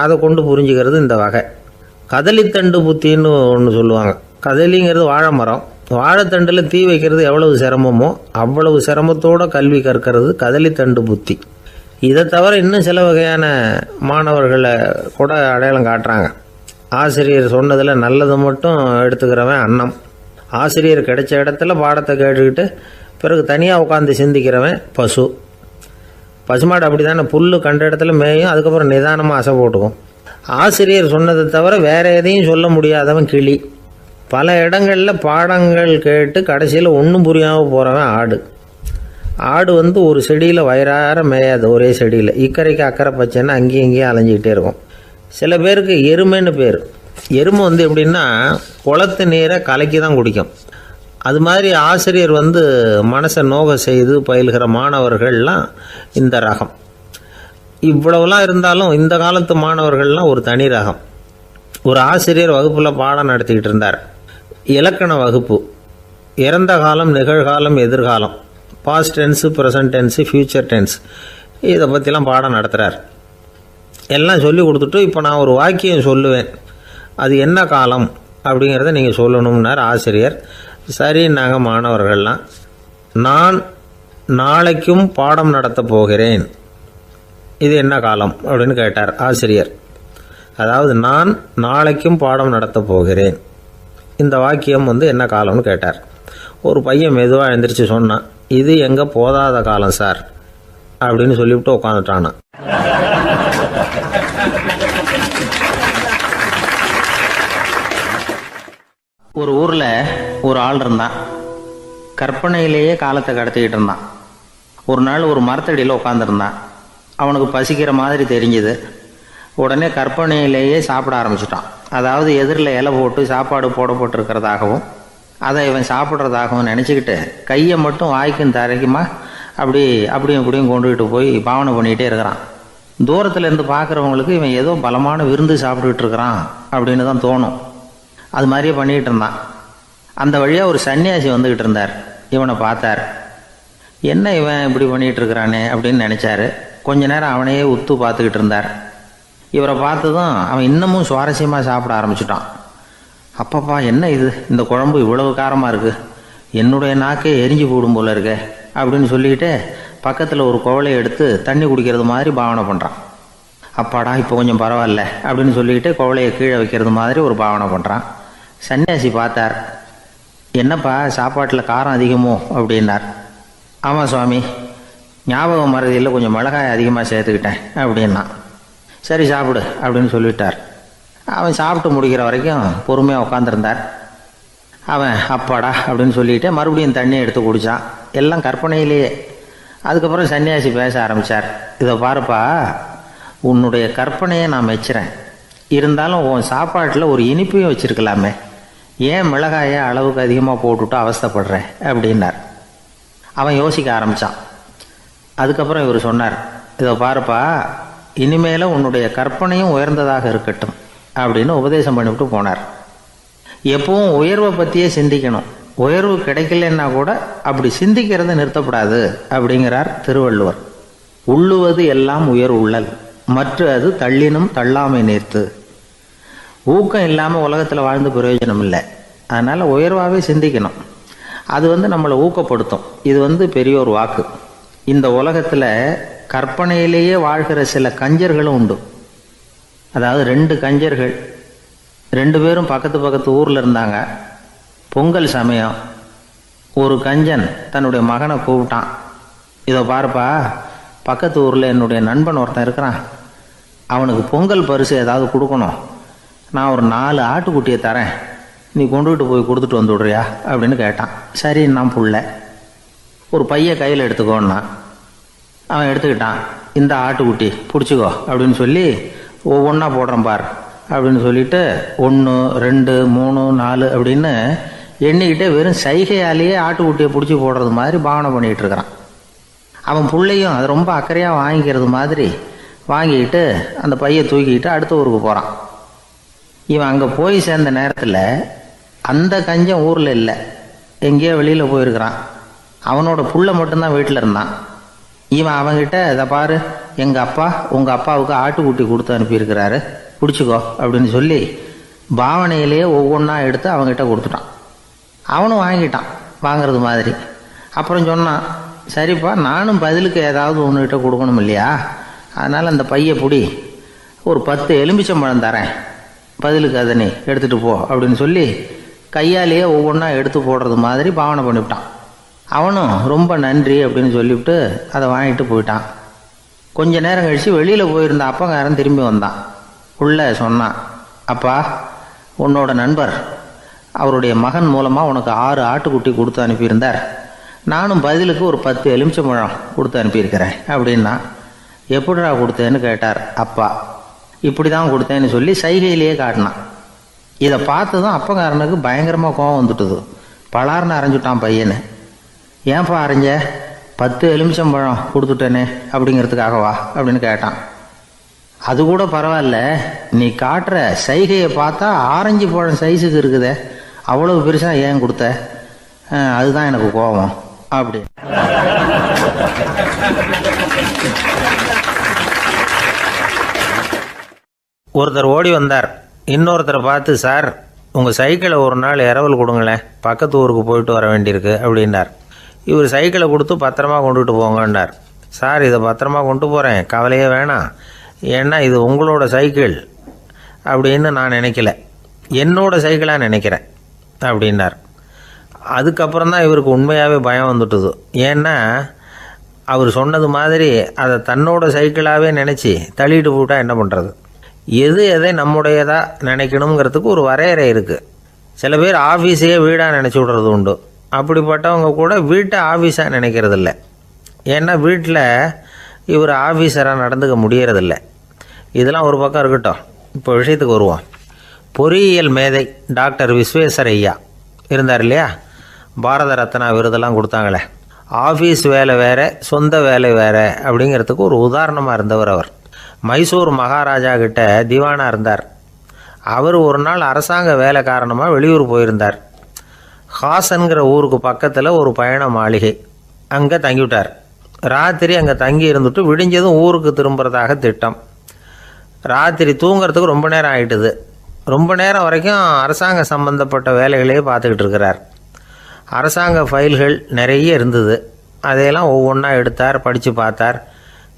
அதை கொண்டு புரிஞ்சுக்கிறது இந்த வகை. கதலித்தண்டு புத்தின்னு ஒன்று சொல்லுவாங்க. கதலிங்கிறது வாழை மரம். வாழைத்தண்டில் தீ வைக்கிறது எவ்வளவு சிரமமோ அவ்வளவு சிரமத்தோடு கல்வி கற்கிறது கதலித்தண்டு புத்தி. இதை தவிர இன்னும் சில வகையான மாணவர்களை கூட அடையாளம் காட்டுறாங்க. ஆசிரியர் சொன்னதில் நல்லதை மட்டும் எடுத்துக்கிறவன் அன்னம். ஆசிரியர் கிடைச்ச இடத்துல பாடத்தை கேட்டுக்கிட்டு பிறகு தனியாக உட்காந்து சிந்திக்கிறவன் பசு. பசுமாடு அப்படி தானே, புல் கண்ட இடத்துல மேயும், அதுக்கப்புறம் நிதானமாக அசை போட்டுக்கும். ஆசிரியர் சொன்னதை தவிர வேறு எதையும் சொல்ல முடியாதவன் கிளி. பல இடங்களில் பாடங்கள் கேட்டு கடைசியில் ஒன்றும் புரியாமல் போகிறவன் ஆடு. ஆடு ஒரு செடியில் வயிறார மேயாது, ஒரே செடியில் இக்கரைக்கு அக்கறை பச்சைன்னா அங்கேயும் இங்கேயும் அலைஞ்சிக்கிட்டே இருக்கும். சில பேருக்கு எருமைன்னு பேர். எருமை எப்படின்னா குளத்து நீரை கலக்கி தான் குடிக்கும். அது மாதிரி ஆசிரியர் மனசை நோக செய்து பயில்கிற மாணவர்கள்லாம் இந்த ரகம். இவ்வளவுலாம் இருந்தாலும் இந்த காலத்து மாணவர்கள்லாம் ஒரு தனி ரகம். ஒரு ஆசிரியர் வகுப்பில் பாடம் நடத்திக்கிட்டு இருந்தார். இலக்கண வகுப்பு. இறந்த காலம், நிகழ்காலம், எதிர்காலம், past tense, present tense, future tense, இதை பற்றிலாம் பாடம் நடத்துகிறார். எல்லாம் சொல்லி கொடுத்துட்டு இப்போ நான் ஒரு வாக்கியம் சொல்லுவேன், அது என்ன காலம் அப்படிங்கிறத நீங்கள் சொல்லணும்னார் ஆசிரியர். சரி, நாங்கள் மாணவர்கள்லாம், நான் நாளைக்கும் பாடம் நடத்த போகிறேன், இது என்ன காலம் அப்படின்னு கேட்டார் ஆசிரியர். அதாவது நான் நாளைக்கும் பாடம் நடத்த போகிறேன், இந்த வாக்கியம் என்ன காலம்னு கேட்டார். ஒரு பையன் மெதுவாக எழுந்திரிச்சு சொன்னான், இது எங்கே போதாத காலம் சார் அப்படின்னு சொல்லிவிட்டு உட்காந்துட்டானா. ஒரு ஊரில் ஒரு ஆள் இருந்தான். கற்பனையிலேயே காலத்தை கடத்திக்கிட்டு இருந்தான். ஒரு நாள் ஒரு மரத்தடியில் உட்காந்துருந்தான். அவனுக்கு பசிக்கிற மாதிரி தெரிஞ்சுது. உடனே கற்பனையிலேயே சாப்பிட ஆரம்பிச்சிட்டான். அதாவது எதிரில் இலை போட்டு சாப்பாடு போடப்பட்டிருக்கிறதாகவும் அதை இவன் சாப்பிட்றதாகவும் நினச்சிக்கிட்டு கையை மட்டும் வாய்க்கும் தரைக்குமா அப்படியும் இப்படியும் கொண்டுகிட்டு போய் பாவனை பண்ணிகிட்டே இருக்கிறான். தூரத்தில் இருந்து பார்க்குறவங்களுக்கு இவன் ஏதோ பலமான விருந்து சாப்பிட்டுக்கிட்டு இருக்கிறான் அப்படின்னு தான் தோணும். அது மாதிரியே பண்ணிக்கிட்டு இருந்தான். அந்த வழியாக ஒரு சன்னியாசி வந்துக்கிட்டு இருந்தார். இவனை பார்த்தார். என்ன இவன் இப்படி பண்ணிகிட்டு இருக்கிறானே அப்படின்னு நினச்சாரு. கொஞ்ச நேரம் அவனையே உத்து பார்த்துக்கிட்டு இருந்தார். இவரை பார்த்ததும் அவன் இன்னமும் சுவாரஸ்யமாக சாப்பிட ஆரம்பிச்சிட்டான். அப்பப்பா, என்ன இது, இந்த குழம்பு இவ்வளவு காரமாக இருக்குது, என்னுடைய நாக்கே எரிஞ்சு போடும் போல இருக்கே அப்படின்னு சொல்லிக்கிட்டு பக்கத்தில் ஒரு குவளையை எடுத்து தண்ணி குடிக்கிறது மாதிரி பாவனை பண்ணுறான். அப்பாடா, இப்போ கொஞ்சம் பரவாயில்ல அப்படின்னு சொல்லிக்கிட்டு குவளையை கீழே வைக்கிறது மாதிரி ஒரு பாவனை பண்ணுறான். சன்னியாசி பார்த்தார். என்னப்பா, சாப்பாட்டில் காரம் அதிகமோ அப்படின்னார். ஆமாம் சுவாமி, ஞாபகம் மறதியில் கொஞ்சம் மிளகாய் அதிகமாக சேர்த்துக்கிட்டேன் அப்படின்னா. சரி சாப்பிடு அப்படின்னு சொல்லிட்டார். அவன் சாப்பிட்டு முடிக்கிற வரைக்கும் பொறுமையாக உட்காந்துருந்தார். அவன் அப்பாடா அப்படின்னு சொல்லிட்டு மறுபடியும் தண்ணியை எடுத்து குடித்தான். எல்லாம் கற்பனையிலேயே. அதுக்கப்புறம் சன்னியாசி பேச ஆரம்பித்தார். இதை பாருப்பா, உன்னுடைய கற்பனையை நான் மெச்சுறேன். இருந்தாலும் உன் சாப்பாட்டில் ஒரு இனிப்பையும் வச்சுருக்கலாமே, ஏன் மிளகாயை அளவுக்கு அதிகமாக போட்டுவிட்டு அவஸ்தைப்படுறேன் அப்படின்னார். அவன் யோசிக்க ஆரம்பித்தான். அதுக்கப்புறம் இவர் சொன்னார், இதை பாருப்பா, இனிமேல உன்னுடைய கற்பனையும் உயர்ந்ததாக இருக்கட்டும் அப்படின்னு உபதேசம் பண்ணிவிட்டு போனார். எப்பவும் உயர்வை பற்றியே சிந்திக்கணும். உயர்வு கிடைக்கலன்னா கூட அப்படி சிந்திக்கிறத நிறுத்தப்படாது அப்படிங்கிறார் திருவள்ளுவர். உள்ளுவது எல்லாம் உயர் உள்ளல், மற்ற அது தள்ளினும் தள்ளாமை நேர்த்து. ஊக்கம் இல்லாமல் உலகத்தில் வாழ்ந்து பிரயோஜனம் இல்லை. அதனால் உயர்வாகவே சிந்திக்கணும். அது நம்மளை ஊக்கப்படுத்தும். இது பெரியோர் வாக்கு. இந்த உலகத்தில் கற்பனையிலேயே வாழ்கிற சில கஞ்சர்களும் உண்டு. அதாவது 2 கஞ்சர்கள், 2 பேரும் பக்கத்து ஊரில் இருந்தாங்க. பொங்கல் சமயம் ஒரு கஞ்சன் தன்னுடைய மகனை கூப்பிட்டான். இதை பாருப்பா, பக்கத்து ஊரில் என்னுடைய நண்பன் ஒருத்தன் இருக்கிறான், அவனுக்கு பொங்கல் பரிசு ஏதாவது கொடுக்கணும். நான் ஒரு 4 ஆட்டுக்குட்டியை தரேன், நீ கொண்டுகிட்டு போய் கொடுத்துட்டு வந்து விடுறியா அப்படின்னு கேட்டான். சரி, நான் புள்ள ஒரு பைய கையில் எடுத்துக்கோன்னா. அவன் எடுத்துக்கிட்டான். இந்த ஆட்டுக்குட்டி பிடிச்சிக்கோ அப்படின்னு சொல்லி ஒவ்வொன்றா போடுறேன் பார் அப்படின்னு சொல்லிட்டு 1 2 3 4 அப்படின்னு எண்ணிக்கிட்டே வெறும் சைகையாலேயே ஆட்டுக்குட்டியை பிடிச்சி போடுறது மாதிரி பாவனை பண்ணிகிட்டு இருக்கிறான். அவன் பிள்ளையும் அது ரொம்ப அக்கறையாக வாங்கிக்கிறது மாதிரி வாங்கிக்கிட்டு அந்த பையை தூக்கிக்கிட்டு அடுத்த ஊருக்கு போகிறான். இவன் அங்கே போய் சேர்ந்த நேரத்தில் அந்த கஞ்சன் ஊரில் இல்லை, எங்கேயோ வெளியில் போயிருக்கிறான். அவனோட புள்ள மட்டும்தான் வீட்டில் இருந்தான். இவன் அவன்கிட்ட, இதை பாரு, எங்கள் அப்பா உங்கள் அப்பாவுக்கு ஆட்டுக்குட்டி கொடுத்து அனுப்பியிருக்கிறாரு, பிடிச்சிக்கோ அப்படின்னு சொல்லி பாவனையிலேயே ஒவ்வொன்றா எடுத்து அவங்ககிட்ட கொடுத்துட்டான். அவனும் வாங்கிட்டான் வாங்கிறது மாதிரி. அப்புறம் சொன்னான், சரிப்பா, நானும் பதிலுக்கு ஏதாவது ஒன்றுகிட்ட கொடுக்கணும் இல்லையா, அதனால் அந்த பையை பிடி, ஒரு 10 எலுமிச்சம்பழம் தரேன், பதிலுக்கு அதை நீ எடுத்துகிட்டு போ அப்படின்னு சொல்லி கையாலேயே ஒவ்வொன்றா எடுத்து போடுறது மாதிரி பாவனை பண்ணிவிட்டான். அவனும் ரொம்ப நன்றி அப்படின்னு சொல்லிவிட்டு அதை வாங்கிட்டு போயிட்டான். கொஞ்ச நேரம் கழித்து வெளியில் போயிருந்த அப்பங்காரன் திரும்பி வந்தான். உள்ள சொன்னான், அப்பா, உன்னோட நண்பர் அவருடைய மகன் மூலமாக உனக்கு 6 ஆட்டுக்குட்டி கொடுத்து அனுப்பியிருந்தார், நானும் பதிலுக்கு ஒரு 10 எலுமிச்சம்பழம் கொடுத்து அனுப்பியிருக்கிறேன் அப்படின்னா. எப்படிடா கொடுத்தேன்னு கேட்டார் அப்பா. இப்படி தான் கொடுத்தேன்னு சொல்லி சைகையிலேயே காட்டினான். இதை பார்த்ததும் அப்பங்காரனுக்கு பயங்கரமாக கோபம் வந்துட்டுது. பலார்னு அரைஞ்சுட்டான் பையனை. ஏன்ப்பா அரைஞ்ச, 10 எலுமிச்சம்பழம் கொடுத்துட்டேனே அப்படிங்கிறதுக்காகவா அப்படின்னு கேட்டான். அது கூட பரவாயில்ல, நீ காட்டுற சைகையை பார்த்தா ஆரஞ்சு பழம் சைஸுக்கு இருக்குதே, அவ்வளவு பெருசாக ஏன் கொடுத்த, அதுதான் எனக்கு கோபம் அப்படி. ஒருத்தர் ஓடி வந்தார். இன்னொருத்தரை பார்த்து, சார், உங்கள் சைக்கிளை ஒரு நாள் இரவல் கொடுங்களேன், பக்கத்து ஊருக்கு போயிட்டு வர வேண்டியிருக்கு அப்படின்னார். இவர் சைக்கிளை கொடுத்து பத்திரமா கொண்டுகிட்டு போங்கன்னார். சார், இதை பத்திரமா கொண்டு போகிறேன், கவலையே வேணாம், ஏன்னா இது உங்களோட சைக்கிள் அப்படின்னு நான் நினைக்கல, என்னோட சைக்கிளாக நினைக்கிறேன் அப்படின்னார். அதுக்கப்புறம் தான் இவருக்கு உண்மையாகவே பயம் வந்துட்டுது. ஏன்னா அவர் சொன்னது மாதிரி அதை தன்னோட சைக்கிளாகவே நினச்சி தள்ளிட்டு போட்டால் என்ன பண்ணுறது. எதை நம்முடையதாக நினைக்கணுங்கிறதுக்கு ஒரு வரையறை இருக்குது. சில பேர் ஆஃபீஸையே வீடாக நினச்சி விடுறது உண்டு. அப்படிப்பட்டவங்க கூட வீட்டை ஆஃபீஸாக நினைக்கிறது இல்லை. ஏன்னா வீட்டில் இவர் ஆஃபீஸராக நடந்துக்க முடியறதில்ல. இதெல்லாம் ஒரு பக்கம் இருக்கட்டும். இப்போ விஷயத்துக்கு வருவோம். பொறியியல் மேதை டாக்டர் விஸ்வேஸ்வரய்யா இருந்தார் இல்லையா, பாரத ரத்னா விருதெல்லாம் கொடுத்தாங்களே. ஆஃபீஸ் வேலை வேறு, சொந்த வேலை வேறு அப்படிங்கிறதுக்கு ஒரு உதாரணமாக இருந்தவர் அவர். மைசூர் மகாராஜா கிட்ட திவானாக இருந்தார். அவர் ஒரு நாள் அரசாங்க வேலை காரணமாக வெளியூர் போயிருந்தார். ஹாசன்கிற ஊருக்கு பக்கத்தில் ஒரு பயண மாளிகை, அங்கே தங்கிவிட்டார். ராத்திரி அங்கே தங்கி இருந்துட்டு விடிஞ்சதும் ஊருக்கு திரும்புறதாக திட்டம். ராத்திரி தூங்கிறதுக்கு ரொம்ப நேரம் ஆகிட்டுது. ரொம்ப நேரம் வரைக்கும் அரசாங்க சம்பந்தப்பட்ட வேலைகளையே பார்த்துக்கிட்டு இருக்கிறார். அரசாங்க ஃபைல்கள் நிறைய இருந்தது. அதையெல்லாம் ஒவ்வொன்றா எடுத்தார், படித்து பார்த்தார்,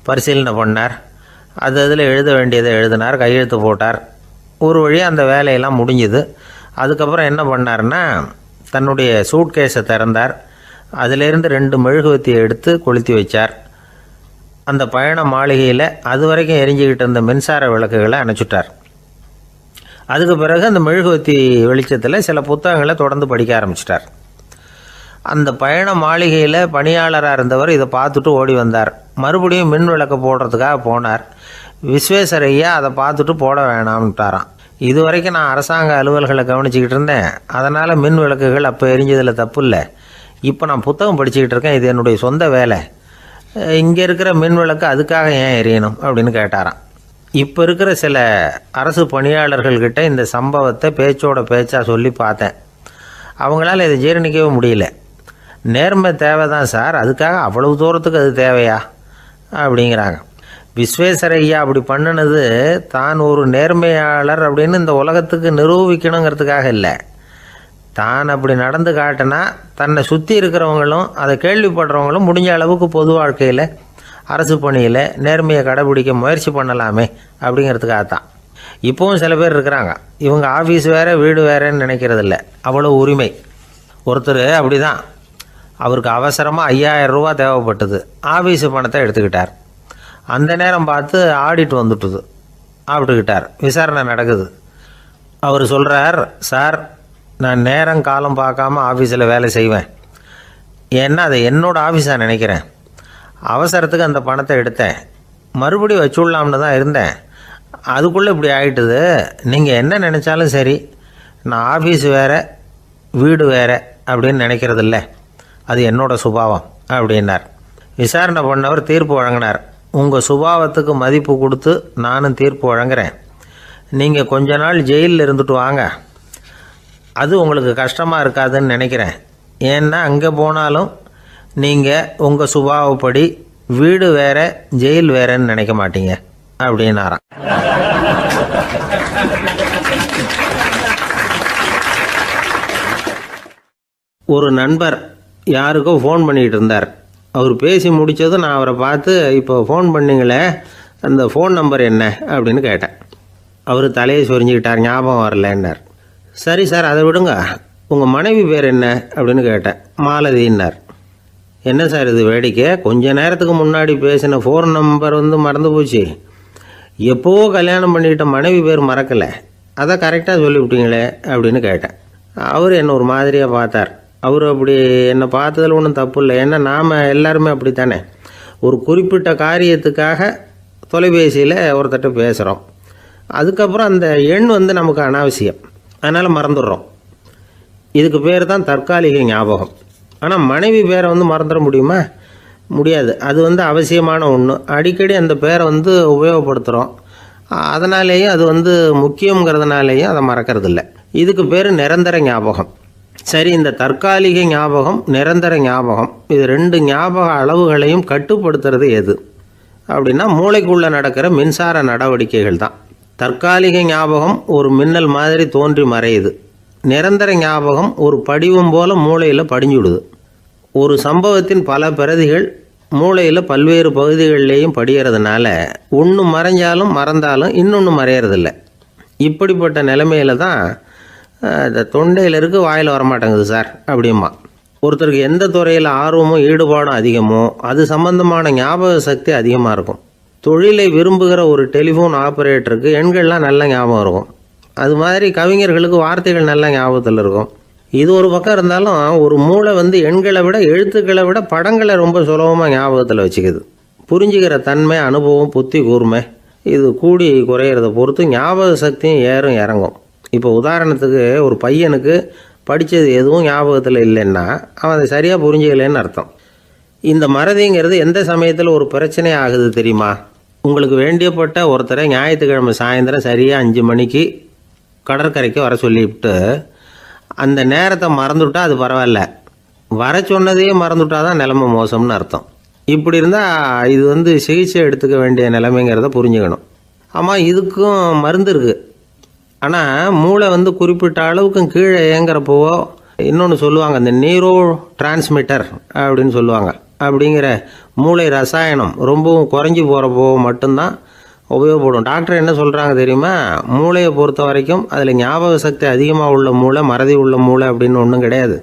பரிசீலனை பண்ணார். அதில் எழுத வேண்டியதை எழுதினார், கையெழுத்து போட்டார். ஒரு வழியாக அந்த வேலையெல்லாம் முடிஞ்சுது. அதுக்கப்புறம் என்ன பண்ணார்னா, தன்னுடைய சூட்கேஸை திறந்தார். அதிலேருந்து 2 மெழுகுவத்தியை எடுத்து கொளுத்தி வச்சார். அந்த பயண மாளிகையில் அது வரைக்கும் எரிஞ்சிக்கிட்டு இருந்த மின்சார விளக்குகளை அணைச்சிட்டார். அதுக்கு பிறகு அந்த மெழுகுவத்தி வெளிச்சத்தில் சில புத்தகங்களை தொடர்ந்து படிக்க ஆரம்பிச்சிட்டார். அந்த பயண மாளிகையில் பணியாளராக இருந்தவர் இதை பார்த்துட்டு ஓடி வந்தார். மறுபடியும் மின் விளக்கு போடுறதுக்காக போனார். விஸ்வேஸ்வரய்யா அதை பார்த்துட்டு போட வேணாம்ட்டாராம். இது வரைக்கும் நான் அரசாங்க அலுவல்களை கவனிச்சிக்கிட்டு இருந்தேன், அதனால் மின் விளக்குகள் அப்போ எரிஞ்சதில் தப்பு இல்லை. இப்போ நான் புத்தகம் படிச்சுக்கிட்டு இருக்கேன், இது என்னுடைய சொந்த வேலை. இங்கே இருக்கிற மின் விளக்கு அதுக்காக ஏன் எரியணும் அப்படின்னு கேட்டாராம். இப்போ இருக்கிற சில அரசு பணியாளர்கள்கிட்ட இந்த சம்பவத்தை பேச்சோட பேச்சாக சொல்லி பார்த்தேன். அவங்களால இதை ஜீரணிக்கவே முடியல. நேர்மை தேவை தான் சார், அதுக்காக அவ்வளவு தூரத்துக்கு அது தேவையா அப்படிங்கிறாங்க. விஸ்வேஸ்வரய்யா அப்படி பண்ணினது தான் ஒரு நேர்மையாளர் அப்படின்னு இந்த உலகத்துக்கு நிரூபிக்கணுங்கிறதுக்காக இல்லை. தான் அப்படி நடந்து காட்டினா தன்னை சுற்றி இருக்கிறவங்களும் அதை கேள்விப்படுறவங்களும் முடிஞ்ச அளவுக்கு பொது வாழ்க்கையில், அரசு பணியில் நேர்மையை கடைபிடிக்க முயற்சி பண்ணலாமே அப்படிங்கிறதுக்காகத்தான். இப்போவும் சில பேர் இருக்கிறாங்க, இவங்க ஆஃபீஸ் வேறு வீடு வேறேன்னு நினைக்கிறதில்ல, அவ்வளோ உரிமை. ஒருத்தர் அப்படி தான், அவருக்கு அவசரமாக 5000 ரூபா தேவைப்பட்டது. ஆஃபீஸு பணத்தை எடுத்துக்கிட்டார். அந்த நேரம் பார்த்து ஆடிட் வந்துட்டுது. ஆப்பிட்டுக்கிட்டார். விசாரணை நடக்குது. அவர் சொல்கிறார், சார் நான் நேரம் காலம் பார்க்காம ஆஃபீஸில் வேலை செய்வேன். ஏன்னா அதை என்னோடய ஆஃபீஸாக நினைக்கிறேன். அவசரத்துக்கு அந்த பணத்தை எடுத்தேன், மறுபடியும் வச்சுடலாம்னு தான் இருந்தேன். அதுக்குள்ளே இப்படி ஆகிட்டுது. நீங்கள் என்ன நினச்சாலும் சரி, நான் ஆஃபீஸ் வேறு வீடு வேறு அப்படின்னு நினைக்கிறதில்ல, அது என்னோட சுபாவம் அப்படின்னார். விசாரணை பண்ணவர் தீர்ப்பு வழங்கினார். உங்கள் சுபாவத்துக்கு மதிப்பு கொடுத்து நானும் தீர்ப்பு வழங்குறேன். நீங்கள் கொஞ்ச நாள் ஜெயிலில் இருந்துட்டு வாங்க, அது உங்களுக்கு கஷ்டமாக இருக்காதுன்னு நினைக்கிறேன். ஏன்னா அங்கே போனாலும் நீங்கள் உங்கள் சுபாவப்படி வீடு வேறு ஜெயில் வேறேன்னு நினைக்க மாட்டீங்க அப்படின்னாராம். ஒரு நண்பர் யாருக்கோ ஃபோன் பண்ணிகிட்டு இருந்தார். அவர் பேசி முடித்ததும் நான் அவரை பார்த்து, இப்போ ஃபோன் பண்ணிங்களே, அந்த ஃபோன் நம்பர் என்ன அப்படின்னு கேட்டேன். அவர் தலையை சொரிஞ்சுக்கிட்டார், ஞாபகம் வரலன்னார். சரி சார் அதை விடுங்க, உங்கள் மனைவி பேர் என்ன அப்படின்னு கேட்டேன். மாலதின்னார். என்ன சார் இது வேடிக்கை, கொஞ்ச நேரத்துக்கு முன்னாடி பேசின ஃபோன் நம்பர் மறந்து போச்சு. எப்போவோ கல்யாணம் பண்ணிக்கிட்ட மனைவி பேர் மறக்கலை, அதை கரெக்டாக சொல்லிவிட்டீங்களே அப்படின்னு கேட்டேன். அவர் என்ன ஒரு மாதிரியாக பார்த்தார். அவர் அப்படி என்னை பார்த்ததில் ஒன்றும் தப்பு இல்லை, ஏன்னா நாம் எல்லாருமே அப்படி தானே. ஒரு குறிப்பிட்ட காரியத்துக்காக தொலைபேசியில் ஒருத்தட்ட பேசுகிறோம், அதுக்கப்புறம் அந்த எண் நமக்கு அனாவசியம், அதனால் மறந்துடுறோம். இதுக்கு பேர் தான் தற்காலிக ஞாபகம். ஆனால் மனைவி பேரை மறந்துட முடியுமா? முடியாது. அது அவசியமான ஒன்று. அடிக்கடி அந்த பேரை உபயோகப்படுத்துகிறோம், அதனாலேயும் அது முக்கியங்கிறதுனாலேயும் அதை மறக்கறதில்ல. இதுக்கு பேர் நிரந்தர ஞாபகம். சரி, இந்த தற்காலிக ஞாபகம், நிரந்தர ஞாபகம், இது 2 ஞாபக அளவுகளையும் கட்டுப்படுத்துறது எது அப்படின்னா மூளைக்குள்ளே நடக்கிற மின்சார நடவடிக்கைகள் தான். தற்காலிக ஞாபகம் ஒரு மின்னல் மாதிரி தோன்றி மறையுது. நிரந்தர ஞாபகம் ஒரு படிவம் போல் மூளையில் படிஞ்சுடுது. ஒரு சம்பவத்தின் பல பிரதிகள் மூளையில் பல்வேறு பகுதிகளிலேயும் படிகிறதுனால ஒன்று மறைஞ்சாலும் மறந்தாலும் இன்னொன்று மறையறதில்ல. இப்படிப்பட்ட நிலைமையில தான் இந்த தொண்டையில் இருக்கு, வாயில் வரமாட்டேங்குது சார் அப்படிமா. ஒருத்தருக்கு எந்த துறையில் ஆர்வமும் ஈடுபாடும் அதிகமோ அது சம்பந்தமான ஞாபக சக்தி அதிகமாக இருக்கும். தொழிலை விரும்புகிற ஒரு டெலிஃபோன் ஆப்ரேட்டருக்கு எண்கள்லாம் நல்ல ஞாபகம் இருக்கும். அது மாதிரி கவிஞர்களுக்கு வார்த்தைகள் நல்ல ஞாபகத்தில் இருக்கும். இது ஒரு பக்கம் இருந்தாலும் ஒரு மூளை எண்களை விட எழுத்துக்களை விட படங்களை ரொம்ப சுலபமாக ஞாபகத்தில் வச்சுக்குது. புரிஞ்சுக்கிற தன்மை, அனுபவம், புத்தி கூர்மை இது கூடி குறையிறத பொறுத்து ஞாபக சக்தியும் ஏறும் இறங்கும். இப்போ உதாரணத்துக்கு ஒரு பையனுக்கு படித்தது எதுவும் ஞாபகத்தில் இல்லைன்னா அவன் அதை சரியாக புரிஞ்சுக்கலைன்னு அர்த்தம். இந்த மறதிங்கிறது எந்த சமயத்தில் ஒரு பிரச்சனை ஆகுது தெரியுமா? உங்களுக்கு வேண்டியப்பட்ட ஒருத்தரை ஞாயிற்றுக்கிழமை சாயந்தரம் சரியாக 5 மணிக்கு கடற்கரைக்கு வர சொல்லிவிட்டு அந்த நேரத்தை மறந்துவிட்டா அது பரவாயில்ல, வர சொன்னதையே மறந்துவிட்டா தான் நிலைமை மோசம்னு அர்த்தம். இப்படி இருந்தால் இது சிகிச்சை எடுத்துக்க வேண்டிய நிலைமைங்கிறத புரிஞ்சுக்கணும். ஆமாம், இதுக்கும் மருந்து இருக்குது. ஆனால் மூளை குறிப்பிட்ட அளவுக்கும் கீழே இயங்குறப்போவோ இன்னொன்று சொல்லுவாங்க, இந்த நியூரோ டிரான்ஸ்மிட்டர் அப்படின்னு சொல்லுவாங்க. அப்படிங்கிற மூளை ரசாயனம் ரொம்பவும் குறைஞ்சி போகிறப்போ மட்டும்தான் உபயோகப்படும். டாக்டர் என்ன சொல்கிறாங்க தெரியுமா? மூளையை பொறுத்த வரைக்கும் அதில் ஞாபக சக்தி அதிகமாக உள்ள மூளை, மறதி உள்ள மூளை அப்படின்னு ஒன்றும் கிடையாது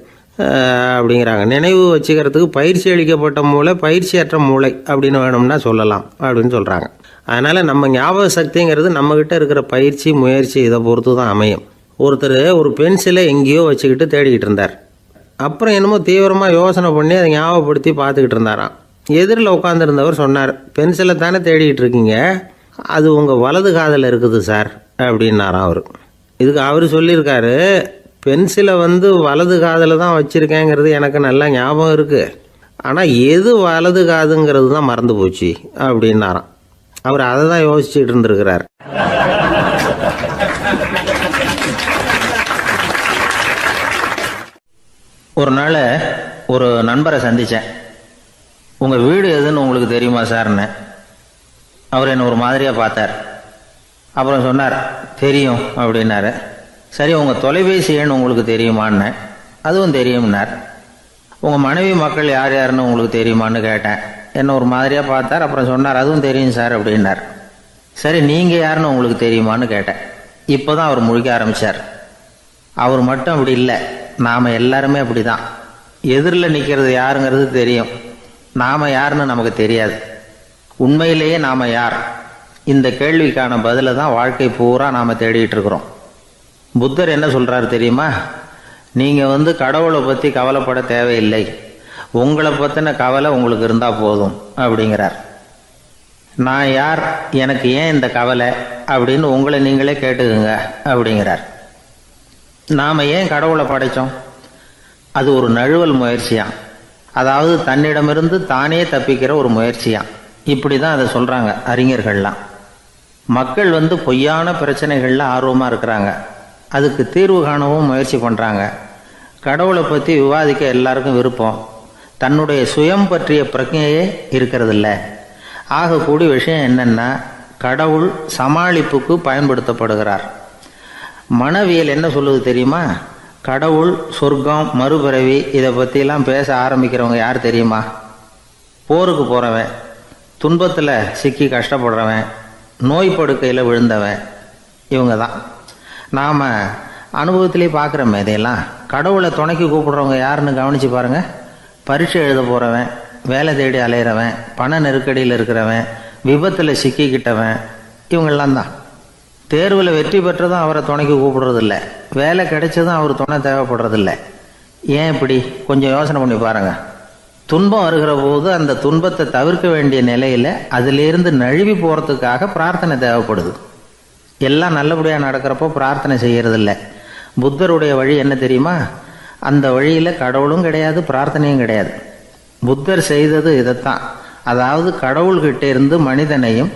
அப்படிங்கிறாங்க. நினைவு வச்சுக்கிறதுக்கு பயிற்சி அளிக்கப்பட்ட மூளை, பயிற்சியற்ற மூளை அப்படின்னு வேணும்னா சொல்லலாம் அப்படின்னு சொல்கிறாங்க. அதனால் நம்ம ஞாபக சக்திங்கிறது நம்மக்கிட்ட இருக்கிற பயிற்சி, முயற்சி இதை பொறுத்து தான் அமையும். ஒருத்தர் ஒரு பென்சிலை எங்கேயோ வச்சுக்கிட்டு தேடிக்கிட்டு இருந்தார். அப்புறம் என்னமோ தீவிரமாக யோசனை பண்ணி அதை ஞாபகப்படுத்தி பார்த்துக்கிட்டு இருந்தாராம். எதிரில் உட்காந்துருந்தவர் சொன்னார், பென்சிலை தானே தேடிக்கிட்டு இருக்கீங்க, அது உங்கள் வலது காதில் இருக்குது சார் அப்படின்னாராம் அவர். இதுக்கு அவர் சொல்லியிருக்காரு, பென்சிலை வலது காதில் தான் வச்சுருக்கேங்கிறது எனக்கு நல்லா ஞாபகம் இருக்குது, ஆனால் எது வலது காதுங்கிறது தான் மறந்து போச்சு அப்படின்னாராம். அவர் அதை தான் யோசிச்சுட்டு இருந்திருக்கிறார். ஒரு நாள் ஒரு நண்பரை சந்தித்தேன். உங்கள் வீடு எதுன்னு உங்களுக்கு தெரியுமா சார்ன்னு. அவர் என்னை ஒரு மாதிரியாக பார்த்தார். அப்புறம் சொன்னார், தெரியும் அப்படின்னாரு. சரி, உங்கள் தொலைபேசி எண் உங்களுக்கு தெரியுமான்னு. அதுவும் தெரியும்னார். உங்கள் மனைவி மக்கள் யார் யாருன்னு உங்களுக்கு தெரியுமான்னு கேட்டேன். என்ன ஒரு மாதிரியாக பார்த்தார். அப்புறம் சொன்னார், அதுவும் தெரியும் சார் அப்படின்னார். சரி, நீங்கள் யாருன்னு உங்களுக்கு தெரியுமான்னு கேட்டேன். இப்போ தான் அவர் முழிக்க ஆரம்பித்தார். அவர் மட்டும் அப்படி இல்லை, நாம் எல்லாருமே அப்படி தான். எதிரில் நிற்கிறது யாருங்கிறது தெரியும், நாம் யாருன்னு நமக்கு தெரியாது. உண்மையிலேயே நாம் யார்? இந்த கேள்விக்கான பதிலை தான் வாழ்க்கை பூரா நாம் தேடிட்டு இருக்கிறோம். புத்தர் என்ன சொல்கிறாரு தெரியுமா? நீங்கள் கடவுளை பற்றி கவலைப்பட தேவையில்லை, உங்களை பற்றின கவலை உங்களுக்கு இருந்தால் போதும் அப்படிங்கிறார். நான் யார், எனக்கு ஏன் இந்த கவலை அப்படின்னு உங்களை நீங்களே கேட்டுக்குங்க அப்படிங்கிறார். நாம் ஏன் கடவுளை படைத்தோம்? அது ஒரு நழுவல் முயற்சியாம். அதாவது தன்னிடமிருந்து தானே தப்பிக்கிற ஒரு முயற்சியாம். இப்படி தான் அதை சொல்கிறாங்க அறிஞர்கள்லாம். மக்கள் பொய்யான பிரச்சனைகளில் ஆர்வமாக இருக்கிறாங்க, அதுக்கு தீர்வு காணவும் முயற்சி பண்ணுறாங்க. கடவுளை பற்றி விவாதிக்க எல்லாருக்கும் விருப்பம், தன்னுடைய சுயம் பற்றிய பிரஜையே இருக்கிறதில்ல. ஆகக்கூடிய விஷயம் என்னென்னா, கடவுள் சமாளிப்புக்கு பயன்படுத்தப்படுகிறார். மனவியல் என்ன சொல்லுது தெரியுமா? கடவுள், சொர்க்கம், மறுபிறவி இதை பற்றிலாம் பேச ஆரம்பிக்கிறவங்க யார் தெரியுமா? போருக்கு போகிறவன், துன்பத்தில் சிக்கி கஷ்டப்படுறவன், நோய் படுக்கையில் விழுந்தவன், இவங்க தான். நாம் அனுபவத்திலே பார்க்குறோமே இதையெல்லாம். கடவுளை துணைக்கு கூப்பிடுறவங்க யாருன்னு கவனித்து பாருங்கள். பரீட்சை எழுத போகிறவன், வேலை தேடி அலையிறவன், பண நெருக்கடியில் இருக்கிறவன், விபத்தில் சிக்கிக்கிட்டவன், இவங்கெல்லாம் தான். தேர்வில் வெற்றி பெற்றதும் அவரை துணைக்கு கூப்பிடுறதில்ல, வேலை கிடைச்சதும் அவர் துணை தேவைப்படுறதில்ல. ஏன் இப்படி? கொஞ்சம் யோசனை பண்ணி பாருங்கள். துன்பம் வருகிற போது அந்த துன்பத்தை தவிர்க்க வேண்டிய நிலையில் அதிலிருந்து நழுவி போகிறதுக்காக பிரார்த்தனை தேவைப்படுது. எல்லாம் நல்லபடியாக நடக்கிறப்போ பிரார்த்தனை செய்கிறதில்ல. புத்தருடைய வழி என்ன தெரியுமா? அந்த வழியில் கடவுளும் கிடையாது, பிரார்த்தனையும் கிடையாது. புத்தர் செய்தது இதைத்தான். அதாவது கடவுள்கிட்ட இருந்து மனிதனையும்,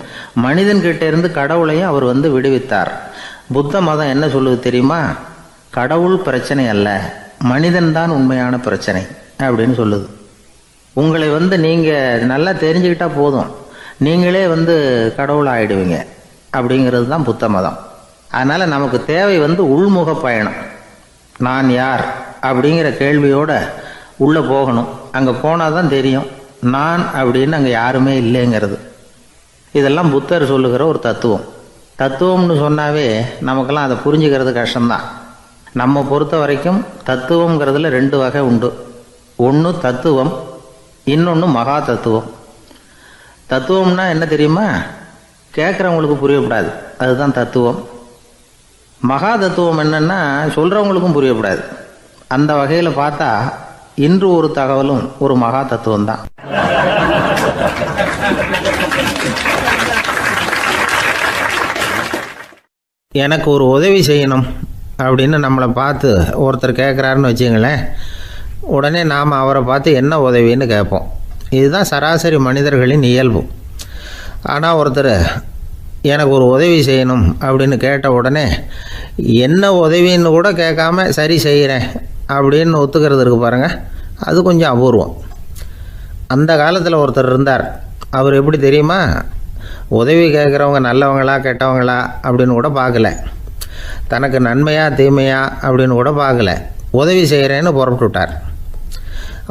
மனிதன்கிட்ட இருந்து கடவுளையும் அவர் விடுவித்தார். புத்த மதம் என்ன சொல்லுது தெரியுமா? கடவுள் பிரச்சனை அல்ல, மனிதன்தான் உண்மையான பிரச்சனை அப்படின்னு சொல்லுது. உங்களை நீங்கள் நல்லா தெரிஞ்சுக்கிட்டா போதும், நீங்களே கடவுள் ஆகிடுவீங்க அப்படிங்கிறது தான் புத்த மதம். அதனால் நமக்கு தேவை உள்முக பயணம். நான் யார் அப்படிங்கிற கேள்வியோடு உள்ளே போகணும். அங்கே போனால் தான் தெரியும் நான் அப்படின்னு அங்கே யாருமே இல்லைங்கிறது. இதெல்லாம் புத்தர் சொல்லுகிற ஒரு தத்துவம். தத்துவம்னு சொன்னாவே நமக்கெல்லாம் அதை புரிஞ்சுக்கிறது கஷ்டம்தான். நம்ம பொறுத்த வரைக்கும் தத்துவங்கிறதுல 2 வகை உண்டு. ஒன்று தத்துவம், இன்னொன்று மகா தத்துவம். தத்துவம்னா என்ன தெரியுமா? கேட்குறவங்களுக்கு புரியப்படாது, அதுதான் தத்துவம். மகா தத்துவம் என்னன்னா சொல்கிறவங்களுக்கும் புரியப்படாது. அந்த வகையில் பார்த்தா இன்று ஒரு தகவலும் ஒரு மகா தத்துவம் தான். எனக்கு ஒரு உதவி செய்யணும் அப்படின்னு நம்மளை பார்த்து ஒருத்தர் கேட்குறாருன்னு வச்சுங்களேன், உடனே நாம் அவரை பார்த்து என்ன உதவின்னு கேட்போம். இதுதான் சராசரி மனிதர்களின் இயல்பு. ஆனால் ஒருத்தர் எனக்கு ஒரு உதவி செய்யணும் அப்படின்னு கேட்ட உடனே என்ன உதவின்னு கூட கேட்காம சரி செய்கிறேன் அப்படின்னு ஒத்துக்கிறது இருக்கு பாருங்கள், அது கொஞ்சம் அபூர்வம். அந்த காலத்தில் ஒருத்தர் இருந்தார். அவர் எப்படி தெரியுமா? உதவி கேட்குறவங்க நல்லவங்களா கெட்டவங்களா அப்படின்னு கூட பார்க்கல, தனக்கு நன்மையா தீமையா அப்படின்னு கூட பார்க்கல, உதவி செய்கிறேன்னு புறப்பட்டு விட்டார்.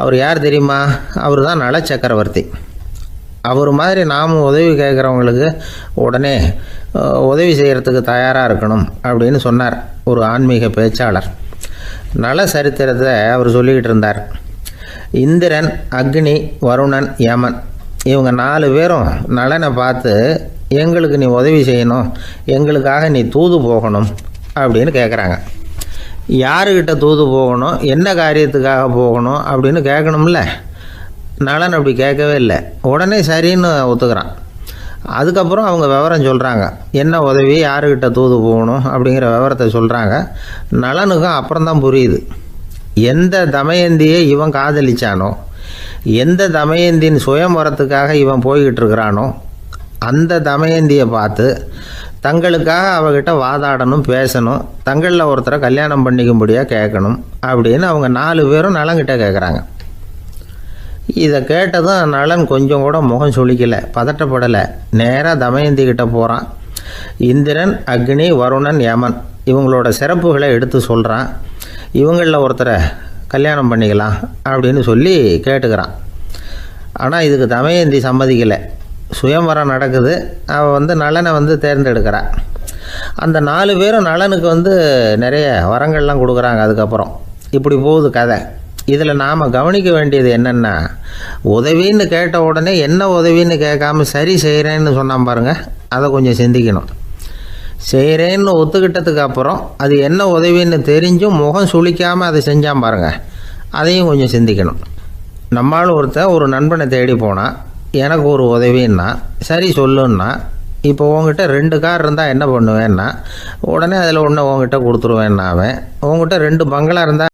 அவர் யார் தெரியுமா? அவர் தான் நல சக்கரவர்த்தி. அவர் மாதிரி நாமும் உதவி கேட்குறவங்களுக்கு உடனே உதவி செய்கிறதுக்கு தயாராக இருக்கணும் அப்படின்னு சொன்னார் ஒரு ஆன்மீக பேச்சாளர். நல சரித்திரத்தை அவர் சொல்லிக்கிட்டு இருந்தார். இந்திரன், அக்னி, வருணன், யமன் இவங்க 4 பேரும் நலனை பார்த்து எங்களுக்கு நீ உதவி செய்யணும், எங்களுக்காக நீ தூது போகணும் அப்படின்னு கேட்குறாங்க. யாருக்கிட்ட தூது போகணும், என்ன காரியத்துக்காக போகணும் அப்படின்னு கேட்கணும்ல. நலன் அப்படி கேட்கவே இல்லை, உடனே சரின்னு ஒத்துக்கிறான். அதுக்கப்புறம் அவங்க விவரம் சொல்கிறாங்க, என்ன உதவி, யாருக்கிட்ட தூது போகணும் அப்படிங்கிற விவரத்தை சொல்கிறாங்க. நலனுக்கும் அப்புறம்தான் புரியுது, எந்த தமயந்தியை இவன் காதலிச்சானோ, எந்த தமயந்தின் சுயம்பரத்துக்காக இவன் போய்கிட்டு இருக்கிறானோ அந்த தமயந்தியை பார்த்து தங்களுக்காக அவகிட்ட வாதாடணும், பேசணும், தங்களில் ஒருத்தரை கல்யாணம் பண்ணிக்கும்படியாக கேட்கணும் அப்படின்னு அவங்க 4 பேரும் நலன்கிட்ட கேட்குறாங்க. இதை கேட்டதும் நலன் கொஞ்சம் கூட முகம் சுளிக்கலை, பதட்டப்படலை. நேராக தமயந்தி கிட்ட போகிறான். இந்திரன், அக்னி, வருணன், யமன் இவங்களோட சிறப்புகளை எடுத்து சொல்கிறான். இவங்களில் ஒருத்தரை கல்யாணம் பண்ணிக்கலாம் அப்படின்னு சொல்லி கேட்டுக்கிறான். ஆனால் இதுக்கு தமயந்தி சம்மதிக்கலை. சுயம்வரம் நடக்குது, அவள் நலனை தேர்ந்தெடுக்கிறாள். அந்த 4 பேரும் நலனுக்கு நிறைய வரங்கள்லாம் கொடுக்குறாங்க. அதுக்கப்புறம் இப்படி போகுது கதை. இதில் நாம் கவனிக்க வேண்டியது என்னென்னா, உதவின்னு கேட்ட உடனே என்ன உதவின்னு கேட்காம சரி செய்கிறேன்னு சொன்னான் பாருங்கள், அதை கொஞ்சம் சிந்திக்கணும். செய்கிறேன்னு ஒத்துக்கிட்டதுக்கு அப்புறம் அது என்ன உதவின்னு தெரிஞ்சும் முகம் சுளிக்காமல் அதை செஞ்சான் பாருங்கள், அதையும் கொஞ்சம் சிந்திக்கணும். நம்மால் ஒருத்தன் ஒரு நண்பனை தேடி போனால் எனக்கு ஒரு உதவின்னா சரி சொல்லுன்னா, இப்போ உங்ககிட்ட 2 கார் இருந்தால் என்ன பண்ணுவேன்னா உடனே அதில் ஒன்று உங்ககிட்ட கொடுத்துருவேன்னா, அவன் உங்ககிட்ட 2 பங்களா இருந்தால்